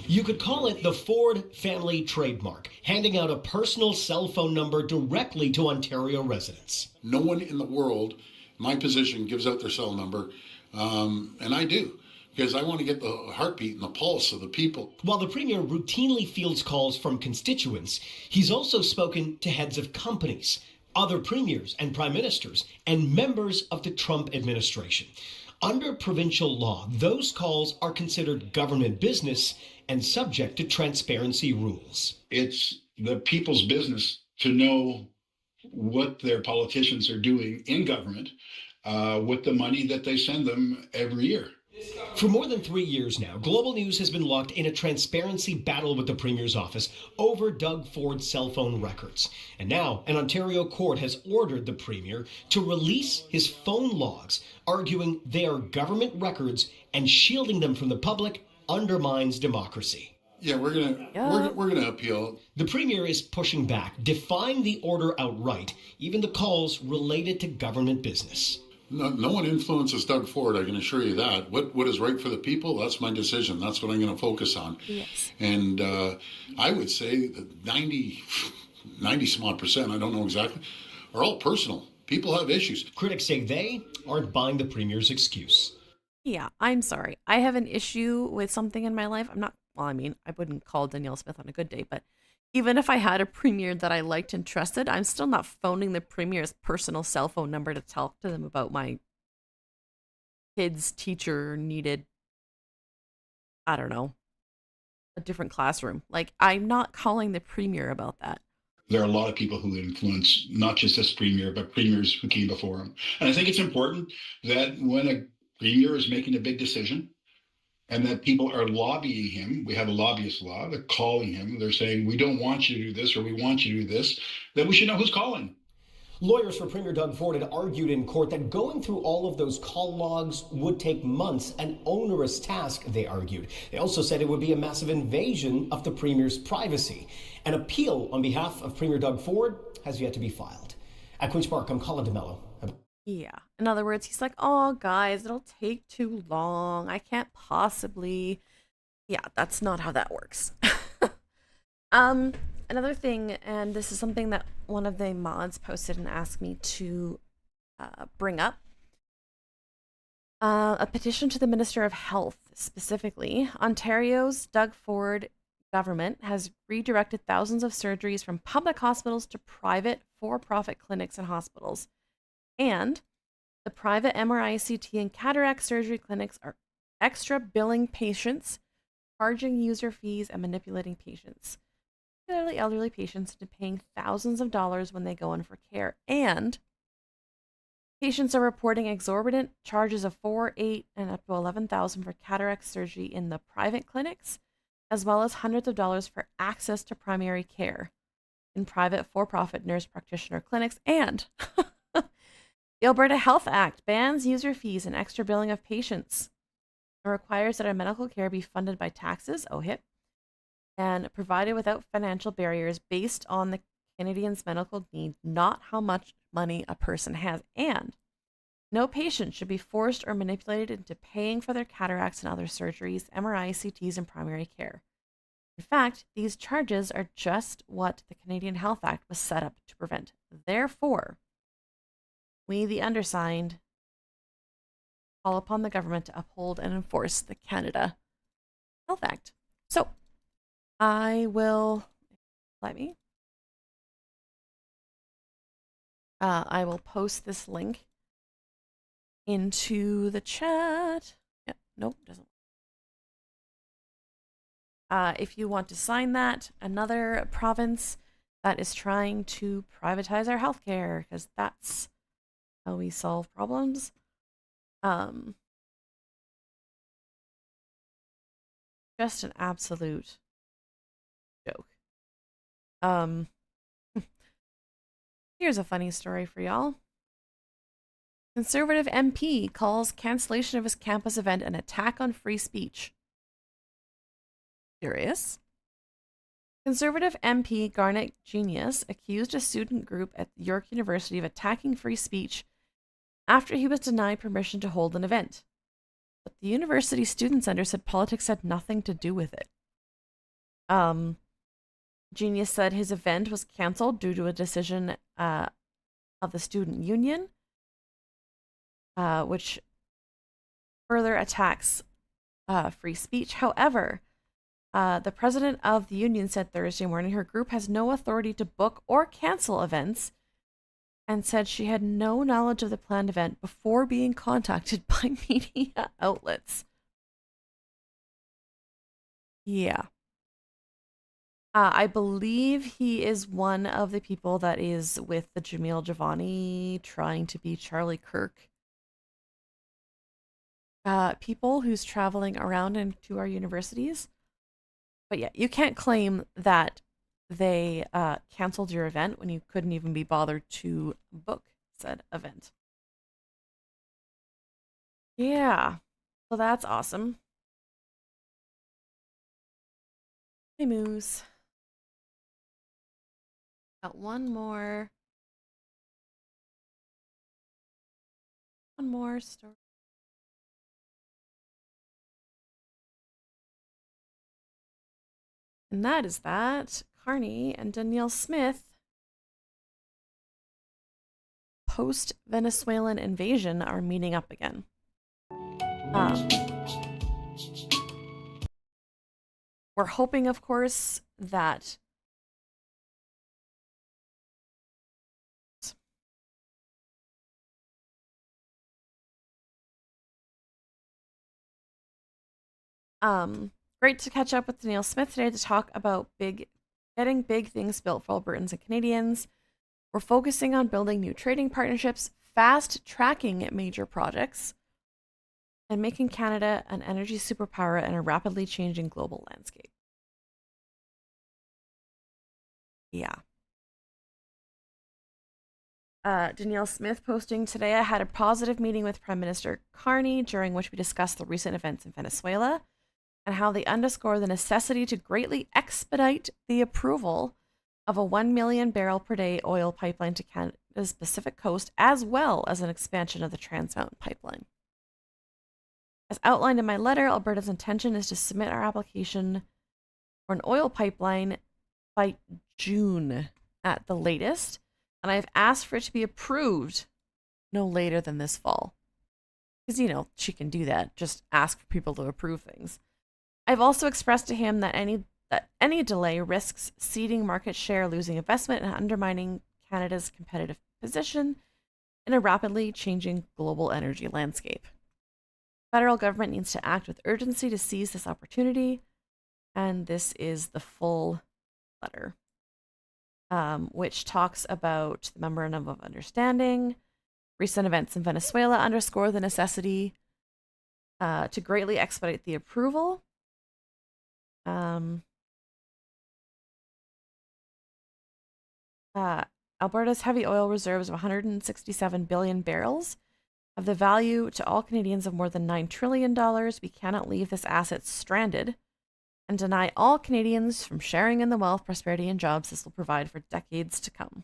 You could call it the Ford family trademark, handing out a personal cell phone number directly to Ontario residents. No one in the world, my position, gives out their cell number, and I do. Because I want to get the heartbeat and the pulse of the people. While the Premier routinely fields calls from constituents, he's also spoken to heads of companies, other premiers and prime ministers, and members of the Trump administration. Under provincial law, those calls are considered government business and subject to transparency rules. It's the people's business to know what their politicians are doing in government with the money that they send them every year. For more than 3 years now, Global News has been locked in a transparency battle with the Premier's office over Doug Ford's cell phone records. And now an Ontario court has ordered the Premier to release his phone logs, arguing they are government records and shielding them from the public undermines democracy. Yeah, we're gonna appeal. The Premier is pushing back, defying the order outright, even the calls related to government business. No one influences Doug Ford, I can assure you that. What is right for the people, that's my decision. That's what I'm going to focus on. Yes. And I would say that 90 some odd percent, I don't know exactly, are all personal. People have issues. Critics say they aren't buying the Premier's excuse. Yeah, I'm sorry. I have an issue with something in my life. I wouldn't call Danielle Smith on a good day, but even if I had a Premier that I liked and trusted, I'm still not phoning the Premier's personal cell phone number to talk to them about my kid's teacher needed, I don't know, a different classroom. Like, I'm not calling the Premier about that. There are a lot of people who influence not just this Premier, but Premiers who came before him. And I think it's important that when a Premier is making a big decision, and that people are lobbying him, we have a lobbyist law, they're calling him, they're saying, we don't want you to do this, or we want you to do this, then we should know who's calling. Lawyers for Premier Doug Ford had argued in court that going through all of those call logs would take months, an onerous task, they argued. They also said it would be a massive invasion of the Premier's privacy. An appeal on behalf of Premier Doug Ford has yet to be filed. At Queen's Park, I'm Colin DeMello. Yeah. In other words, he's like, oh, guys, it'll take too long. I can't possibly. Yeah, that's not how that works. Another thing, and this is something that one of the mods posted and asked me to bring up. A petition to the Minister of Health, specifically. Ontario's Doug Ford government has redirected thousands of surgeries from public hospitals to private for-profit clinics and hospitals. And the private MRI, CT, and cataract surgery clinics are extra billing patients, charging user fees, and manipulating patients, particularly elderly patients, into paying thousands of dollars when they go in for care. And patients are reporting exorbitant charges of $4,000, $8,000, and up to $11,000 for cataract surgery in the private clinics, as well as hundreds of dollars for access to primary care in private for-profit nurse practitioner clinics. And the Alberta Health Act bans user fees and extra billing of patients and requires that our medical care be funded by taxes, OHIP, and provided without financial barriers based on the Canadian's medical need, not how much money a person has. And no patient should be forced or manipulated into paying for their cataracts and other surgeries, MRI, CTs, and primary care. In fact, these charges are just what the Canadian Health Act was set up to prevent. Therefore, we, the undersigned, call upon the government to uphold and enforce the Canada Health Act. So, I will, let me, I will post this link into the chat. Yeah, nope, doesn't. If you want to sign that, another province that is trying to privatize our healthcare, because that's how we solve problems. Just an absolute joke. Here's a funny story for y'all. Conservative MP calls cancellation of his campus event an attack on free speech. Curious. Conservative MP Garnet Genius accused a student group at York University of attacking free speech after he was denied permission to hold an event. But the University Student Center said politics had nothing to do with it. Genius said his event was canceled due to a decision of the student union, which further attacks free speech. However, the president of the union said Thursday morning her group has no authority to book or cancel events, and said she had no knowledge of the planned event before being contacted by media outlets. Yeah. I believe he is one of the people that is with the Jamil Javani trying to be Charlie Kirk. People who's traveling around into our universities. But yeah, you can't claim that they canceled your event when you couldn't even be bothered to book said event. Yeah, well, that's awesome. Hey, Moose. Got one more story. And that is that Carney and Danielle Smith, post-Venezuelan invasion, are meeting up again. We're hoping, of course, that great to catch up with Danielle Smith today to talk about getting big things built for Albertans and Canadians. We're focusing on building new trading partnerships, fast-tracking major projects, and making Canada an energy superpower in a rapidly changing global landscape. Yeah. Danielle Smith posting today, I had a positive meeting with Prime Minister Carney during which we discussed the recent events in Venezuela and how they underscore the necessity to greatly expedite the approval of a 1 million barrel per day oil pipeline to Canada's Pacific coast, as well as an expansion of the Trans Mountain pipeline. As outlined in my letter, Alberta's intention is to submit our application for an oil pipeline by June at the latest, and I've asked for it to be approved no later than this fall. Because, you know, she can do that, just ask for people to approve things. I've also expressed to him that any delay risks ceding market share, losing investment, and undermining Canada's competitive position in a rapidly changing global energy landscape. The federal government needs to act with urgency to seize this opportunity, and this is the full letter, which talks about the Memorandum of Understanding. Recent events in Venezuela underscore the necessity to greatly expedite the approval. Alberta's heavy oil reserves of 167 billion barrels have the value to all Canadians of more than $9 trillion. We cannot leave this asset stranded and deny all Canadians from sharing in the wealth, prosperity, and jobs this will provide for decades to come.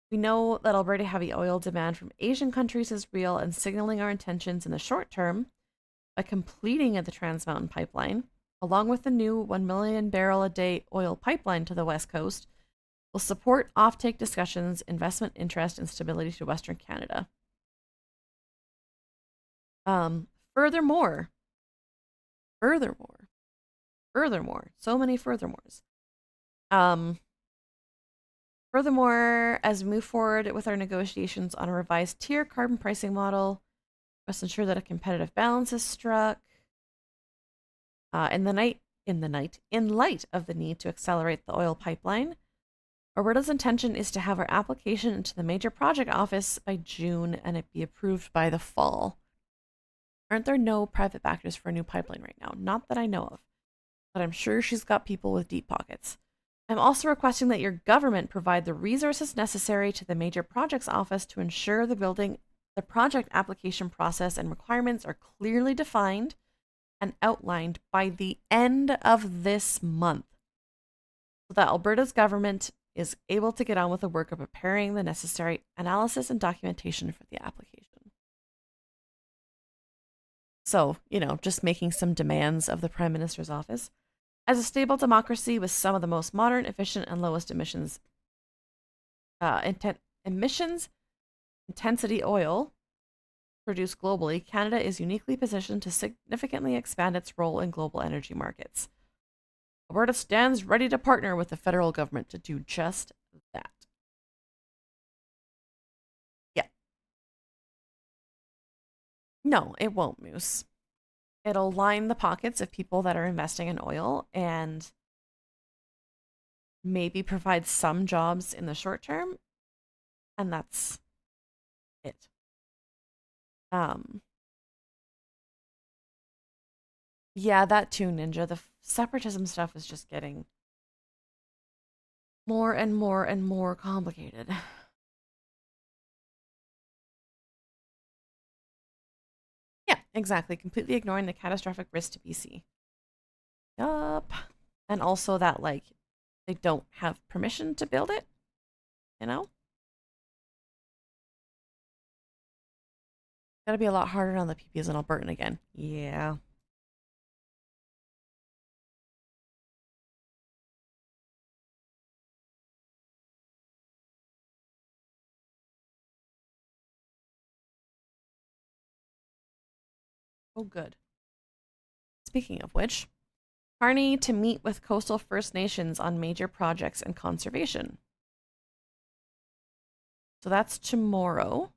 We know that Alberta heavy oil demand from Asian countries is real, and signaling our intentions in the short term by completing the Trans Mountain pipeline, along with the new 1 million barrel a day oil pipeline to the West Coast, will support offtake discussions, investment interest, and stability to Western Canada. Furthermore, so many furthermores. Furthermore, as we move forward with our negotiations on a revised tier carbon pricing model, we must ensure that a competitive balance is struck. In light of the need to accelerate the oil pipeline, Alberta's intention is to have our application into the major project office by June and it be approved by the fall. Aren't there no private backers for a new pipeline right now? Not that I know of, but I'm sure she's got people with deep pockets. I'm also requesting that your government provide the resources necessary to the major projects office to ensure the project application process and requirements are clearly defined and outlined by the end of this month, so that Alberta's government is able to get on with the work of preparing the necessary analysis and documentation for the application. So, you know, just making some demands of the Prime Minister's office. As a stable democracy with some of the most modern, efficient, and lowest emissions intensity oil produced globally, Canada is uniquely positioned to significantly expand its role in global energy markets. Alberta stands ready to partner with the federal government to do just that. Yeah. No, it won't, Moose. It'll line the pockets of people that are investing in oil and maybe provide some jobs in the short term, and that's it. Yeah, that too, Ninja. The separatism stuff is just getting more and more and more complicated. Yeah, exactly. Completely ignoring the catastrophic risk to BC. Yup. And also that, like, they don't have permission to build it, you know? Gotta be a lot harder on the PPs in Alberta again. Yeah. Oh, good. Speaking of which, Carney to meet with coastal First Nations on major projects and conservation. So that's tomorrow.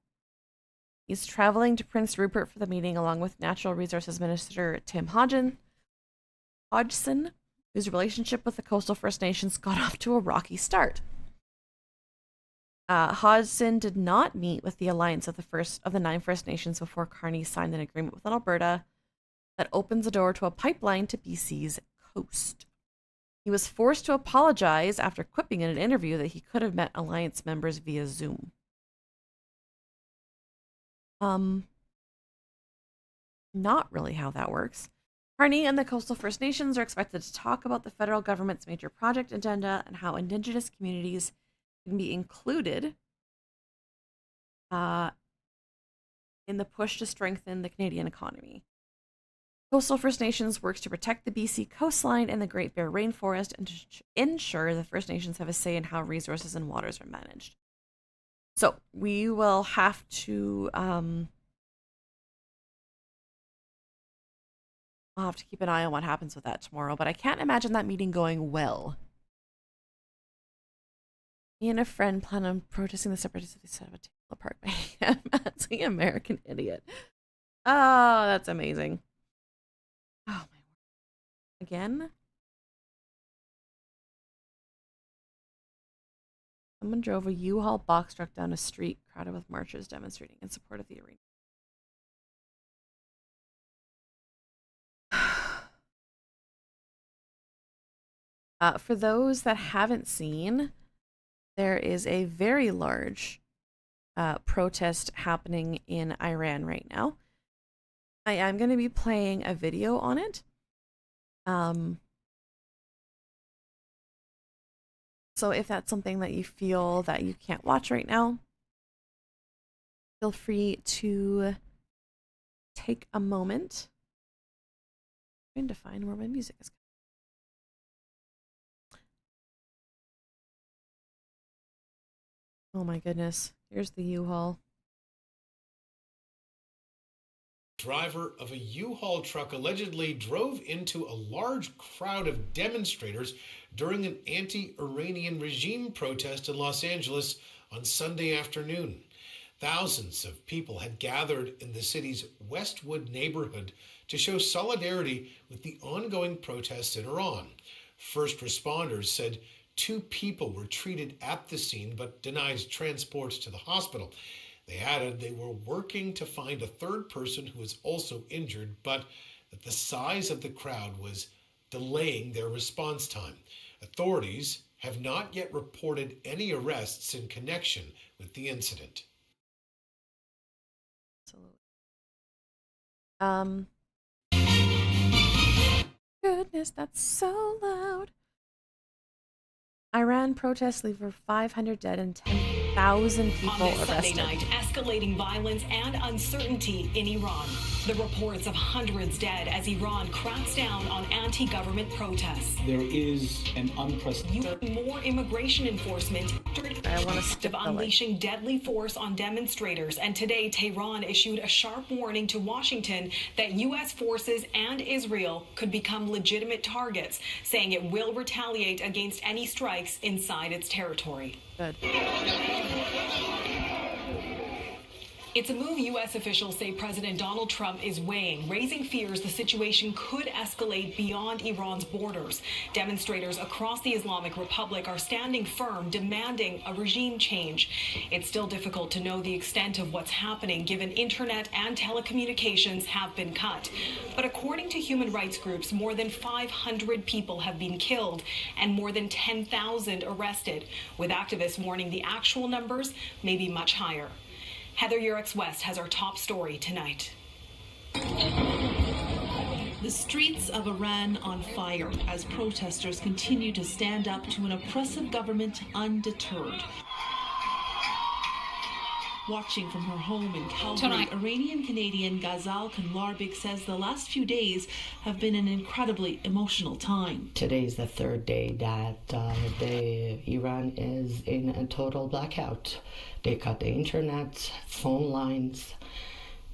He's traveling to Prince Rupert for the meeting along with Natural Resources Minister Tim Hodgson, whose relationship with the coastal First Nations got off to a rocky start. Hodgson did not meet with the alliance of the 9 First Nations before Carney signed an agreement with Alberta that opens the door to a pipeline to BC's coast. He was forced to apologize after quipping in an interview that he could have met alliance members via Zoom. Not really how that works. Carney and the Coastal First Nations are expected to talk about the federal government's major project agenda and how Indigenous communities can be included in the push to strengthen the Canadian economy. Coastal First Nations works to protect the BC coastline and the Great Bear Rainforest and to ensure the First Nations have a say in how resources and waters are managed. So we will have to I'll have to keep an eye on what happens with that tomorrow, but I can't imagine that meeting going well. Me and a friend plan on protesting the separatists if they set up a table apart by him. That's the American idiot. Oh, that's amazing. Oh, my word. Again? Someone drove a U-Haul box truck down a street crowded with marchers demonstrating in support of the arena. For those that haven't seen, there is a very large protest happening in Iran right now. I am going to be playing a video on it. So if that's something that you feel that you can't watch right now, feel free to take a moment. I'm trying to find where my music is. Oh my goodness. Here's the U-Haul. Driver of a U-Haul truck allegedly drove into a large crowd of demonstrators during an anti-Iranian regime protest in Los Angeles on Sunday afternoon. Thousands of people had gathered in the city's Westwood neighborhood to show solidarity with the ongoing protests in Iran. First responders said 2 people were treated at the scene but denied transport to the hospital. They added they were working to find a third person who was also injured, but that the size of the crowd was delaying their response time. Authorities have not yet reported any arrests in connection with the incident. Absolutely. Goodness, that's so loud. Iran protests leave over 500 dead and 10,000 people arrested. arrested. Sunday night, escalating violence and uncertainty in Iran. The reports of hundreds dead as Iran cracks down on anti-government protests. There is an unprecedented... More immigration enforcement of unleashing deadly force on demonstrators. And today, Tehran issued a sharp warning to Washington that U.S. forces and Israel could become legitimate targets, saying it will retaliate against any strikes inside its territory. Good. It's a move U.S. officials say President Donald Trump is weighing, raising fears the situation could escalate beyond Iran's borders. Demonstrators across the Islamic Republic are standing firm, demanding a regime change. It's still difficult to know the extent of what's happening, given internet and telecommunications have been cut. But according to human rights groups, more than 500 people have been killed and more than 10,000 arrested, with activists warning the actual numbers may be much higher. Heather Yurex-West has our top story tonight. The streets of Iran on fire as protesters continue to stand up to an oppressive government undeterred. Watching from her home in Calgary, Iranian-Canadian Ghazal Kanwarbek says the last few days have been an incredibly emotional time. Today is the 3rd day that Iran is in a total blackout. They cut the internet, phone lines.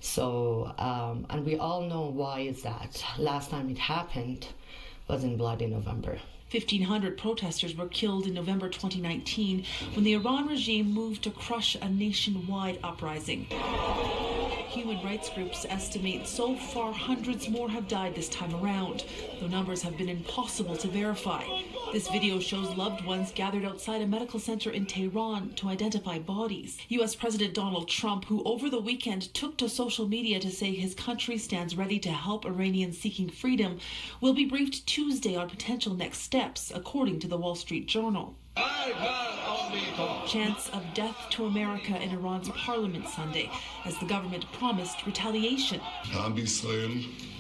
So, and we all know why is that. Last time it happened was in bloody November. 1,500 protesters were killed in November 2019 when the Iran regime moved to crush a nationwide uprising. Human rights groups estimate so far hundreds more have died this time around, though numbers have been impossible to verify. This video shows loved ones gathered outside a medical center in Tehran to identify bodies. U.S. President Donald Trump, who over the weekend took to social media to say his country stands ready to help Iranians seeking freedom, will be briefed Tuesday on potential next steps, according to the Wall Street Journal. Chants of death to America in Iran's parliament Sunday as the government promised retaliation.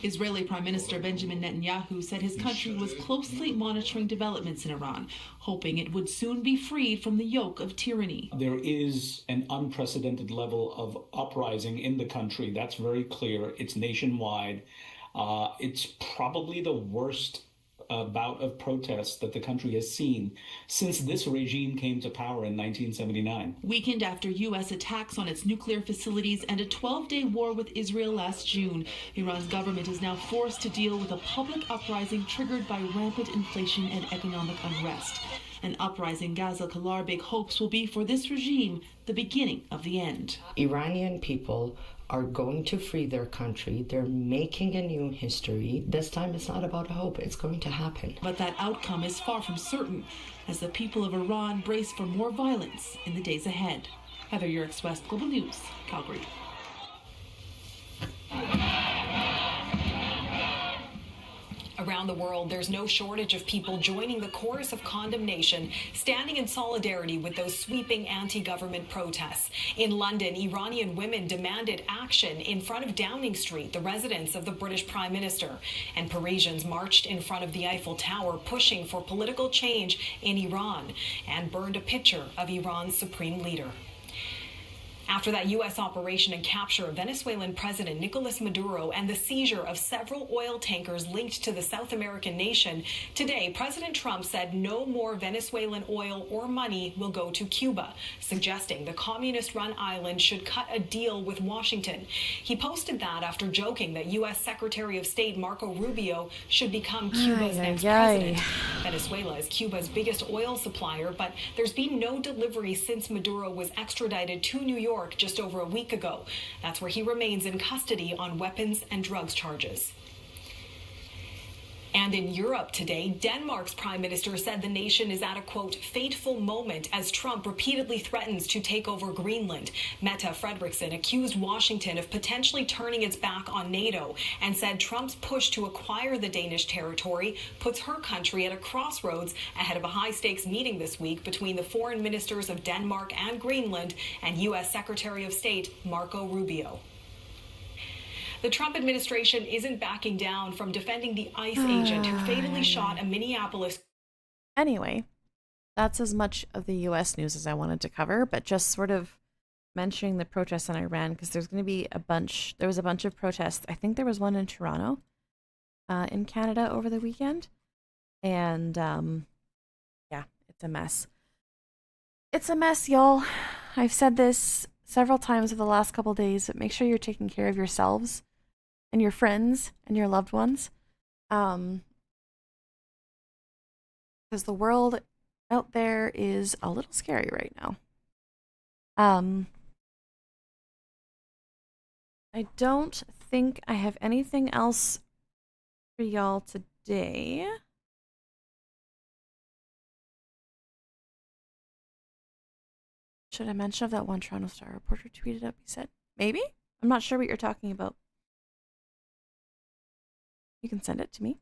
Israeli Prime Minister Benjamin Netanyahu said his country was closely monitoring developments in Iran, hoping it would soon be freed from the yoke of tyranny. There is an unprecedented level of uprising in the country. That's very clear. It's nationwide. It's probably the worst bout of protests that the country has seen since this regime came to power in 1979. Weakened after U.S. attacks on its nuclear facilities and a 12-day war with Israel last June, Iran's government is now forced to deal with a public uprising triggered by rampant inflation and economic unrest. An uprising Gaza Kalarbek hopes will be for this regime the beginning of the end. Iranian people are going to free their country. They're making a new history. This time it's not about hope. It's going to happen. But that outcome is far from certain as the people of Iran brace for more violence in the days ahead. Heather Yerkes, West Global News, Calgary. Around the world, there's no shortage of people joining the chorus of condemnation, standing in solidarity with those sweeping anti-government protests. In London, Iranian women demanded action in front of Downing Street, the residence of the British Prime Minister. And Parisians marched in front of the Eiffel Tower, pushing for political change in Iran, and burned a picture of Iran's supreme leader. After that U.S. operation and capture of Venezuelan President Nicolas Maduro and the seizure of several oil tankers linked to the South American nation, today President Trump said no more Venezuelan oil or money will go to Cuba, suggesting the communist-run island should cut a deal with Washington. He posted that after joking that U.S. Secretary of State Marco Rubio should become Cuba's next president. Venezuela is Cuba's biggest oil supplier, but there's been no delivery since Maduro was extradited to New York just over a week ago. That's where he remains in custody on weapons and drugs charges. And in Europe today, Denmark's prime minister said the nation is at a, quote, fateful moment as Trump repeatedly threatens to take over Greenland. Mette Frederiksen accused Washington of potentially turning its back on NATO and said Trump's push to acquire the Danish territory puts her country at a crossroads ahead of a high-stakes meeting this week between the foreign ministers of Denmark and Greenland and U.S. Secretary of State Marco Rubio. The Trump administration isn't backing down from defending the ICE agent who fatally shot a Minneapolis. Anyway, that's as much of the U.S. news as I wanted to cover, but just sort of mentioning the protests in Iran, because there's going to be there was a bunch of protests. I think there was one in Toronto, in Canada over the weekend. And, yeah, it's a mess. It's a mess, y'all. I've said this several times over the last couple days, but make sure you're taking care of yourselves and your friends and your loved ones. Because the world out there is a little scary right now. I don't think I have anything else for y'all today. Should I mention of that one Toronto Star reporter tweeted up? He said, maybe? I'm not sure what you're talking about. You can send it to me.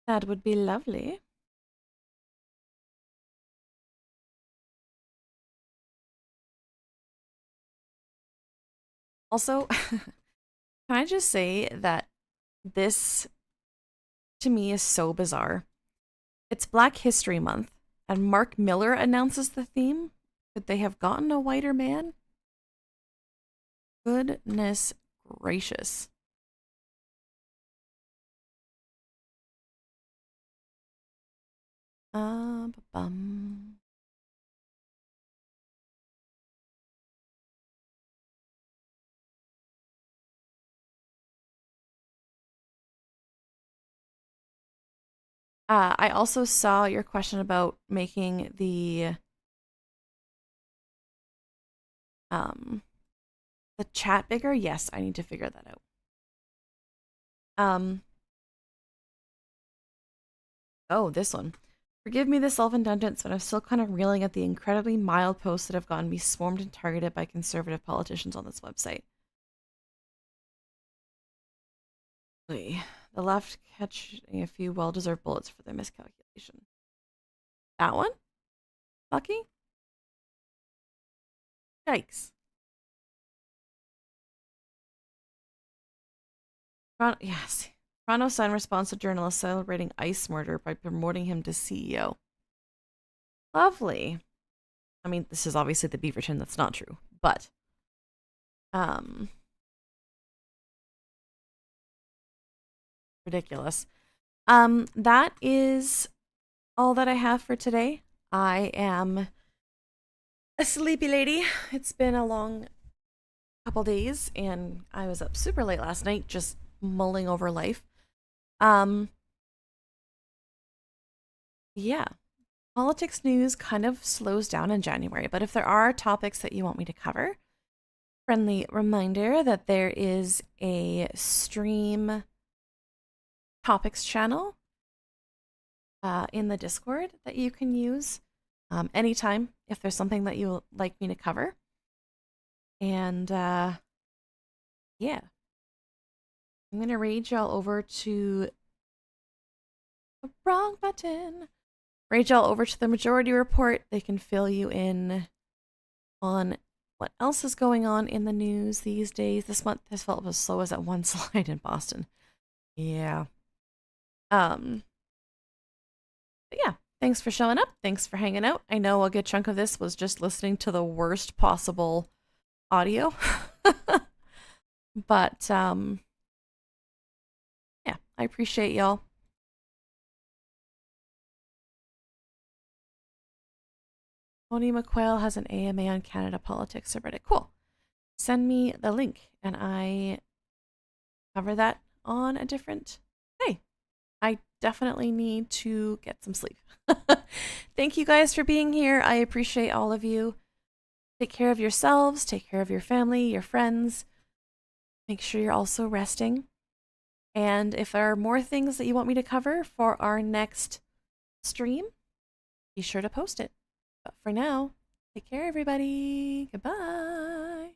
That would be lovely. Also, can I just say that this, to me, is so bizarre. It's Black History Month, and Mark Miller announces the theme. Could they have gotten a whiter man? Goodness gracious. Bum. I also saw your question about making the chat bigger. Yes, I need to figure that out. Oh, this one. Forgive me the self-indulgence, but I'm still kind of reeling at the incredibly mild posts that have gotten me swarmed and targeted by conservative politicians on this website. The left catching a few well-deserved bullets for their miscalculation. That one? Lucky? Yikes. Yes. Toronto Sun responds to journalists celebrating ICE murder by promoting him to CEO. Lovely. I mean, this is obviously the Beaverton. That's not true, but ridiculous. That is all that I have for today. I am a sleepy lady. It's been a long couple days, and I was up super late last night just mulling over life. Yeah. Politics news kind of slows down in January, but if there are topics that you want me to cover, friendly reminder that there is a stream topics channel in the Discord that you can use anytime if there's something that you would like me to cover. And yeah, I'm gonna raid y'all over to the wrong button. Raid y'all over to the Majority Report. They can fill you in on what else is going on in the news these days. This month has felt as slow as that one slide in Boston. Yeah. But yeah, thanks for showing up. Thanks for hanging out. I know a good chunk of this was just listening to the worst possible audio. But yeah, I appreciate y'all. Tony McQuail has an AMA on Canada politics subreddit. Cool. Send me the link and I cover that on a different day. I definitely need to get some sleep. Thank you guys for being here. I appreciate all of you. Take care of yourselves. Take care of your family, your friends. Make sure you're also resting. And if there are more things that you want me to cover for our next stream, be sure to post it. But for now, take care, everybody. Goodbye.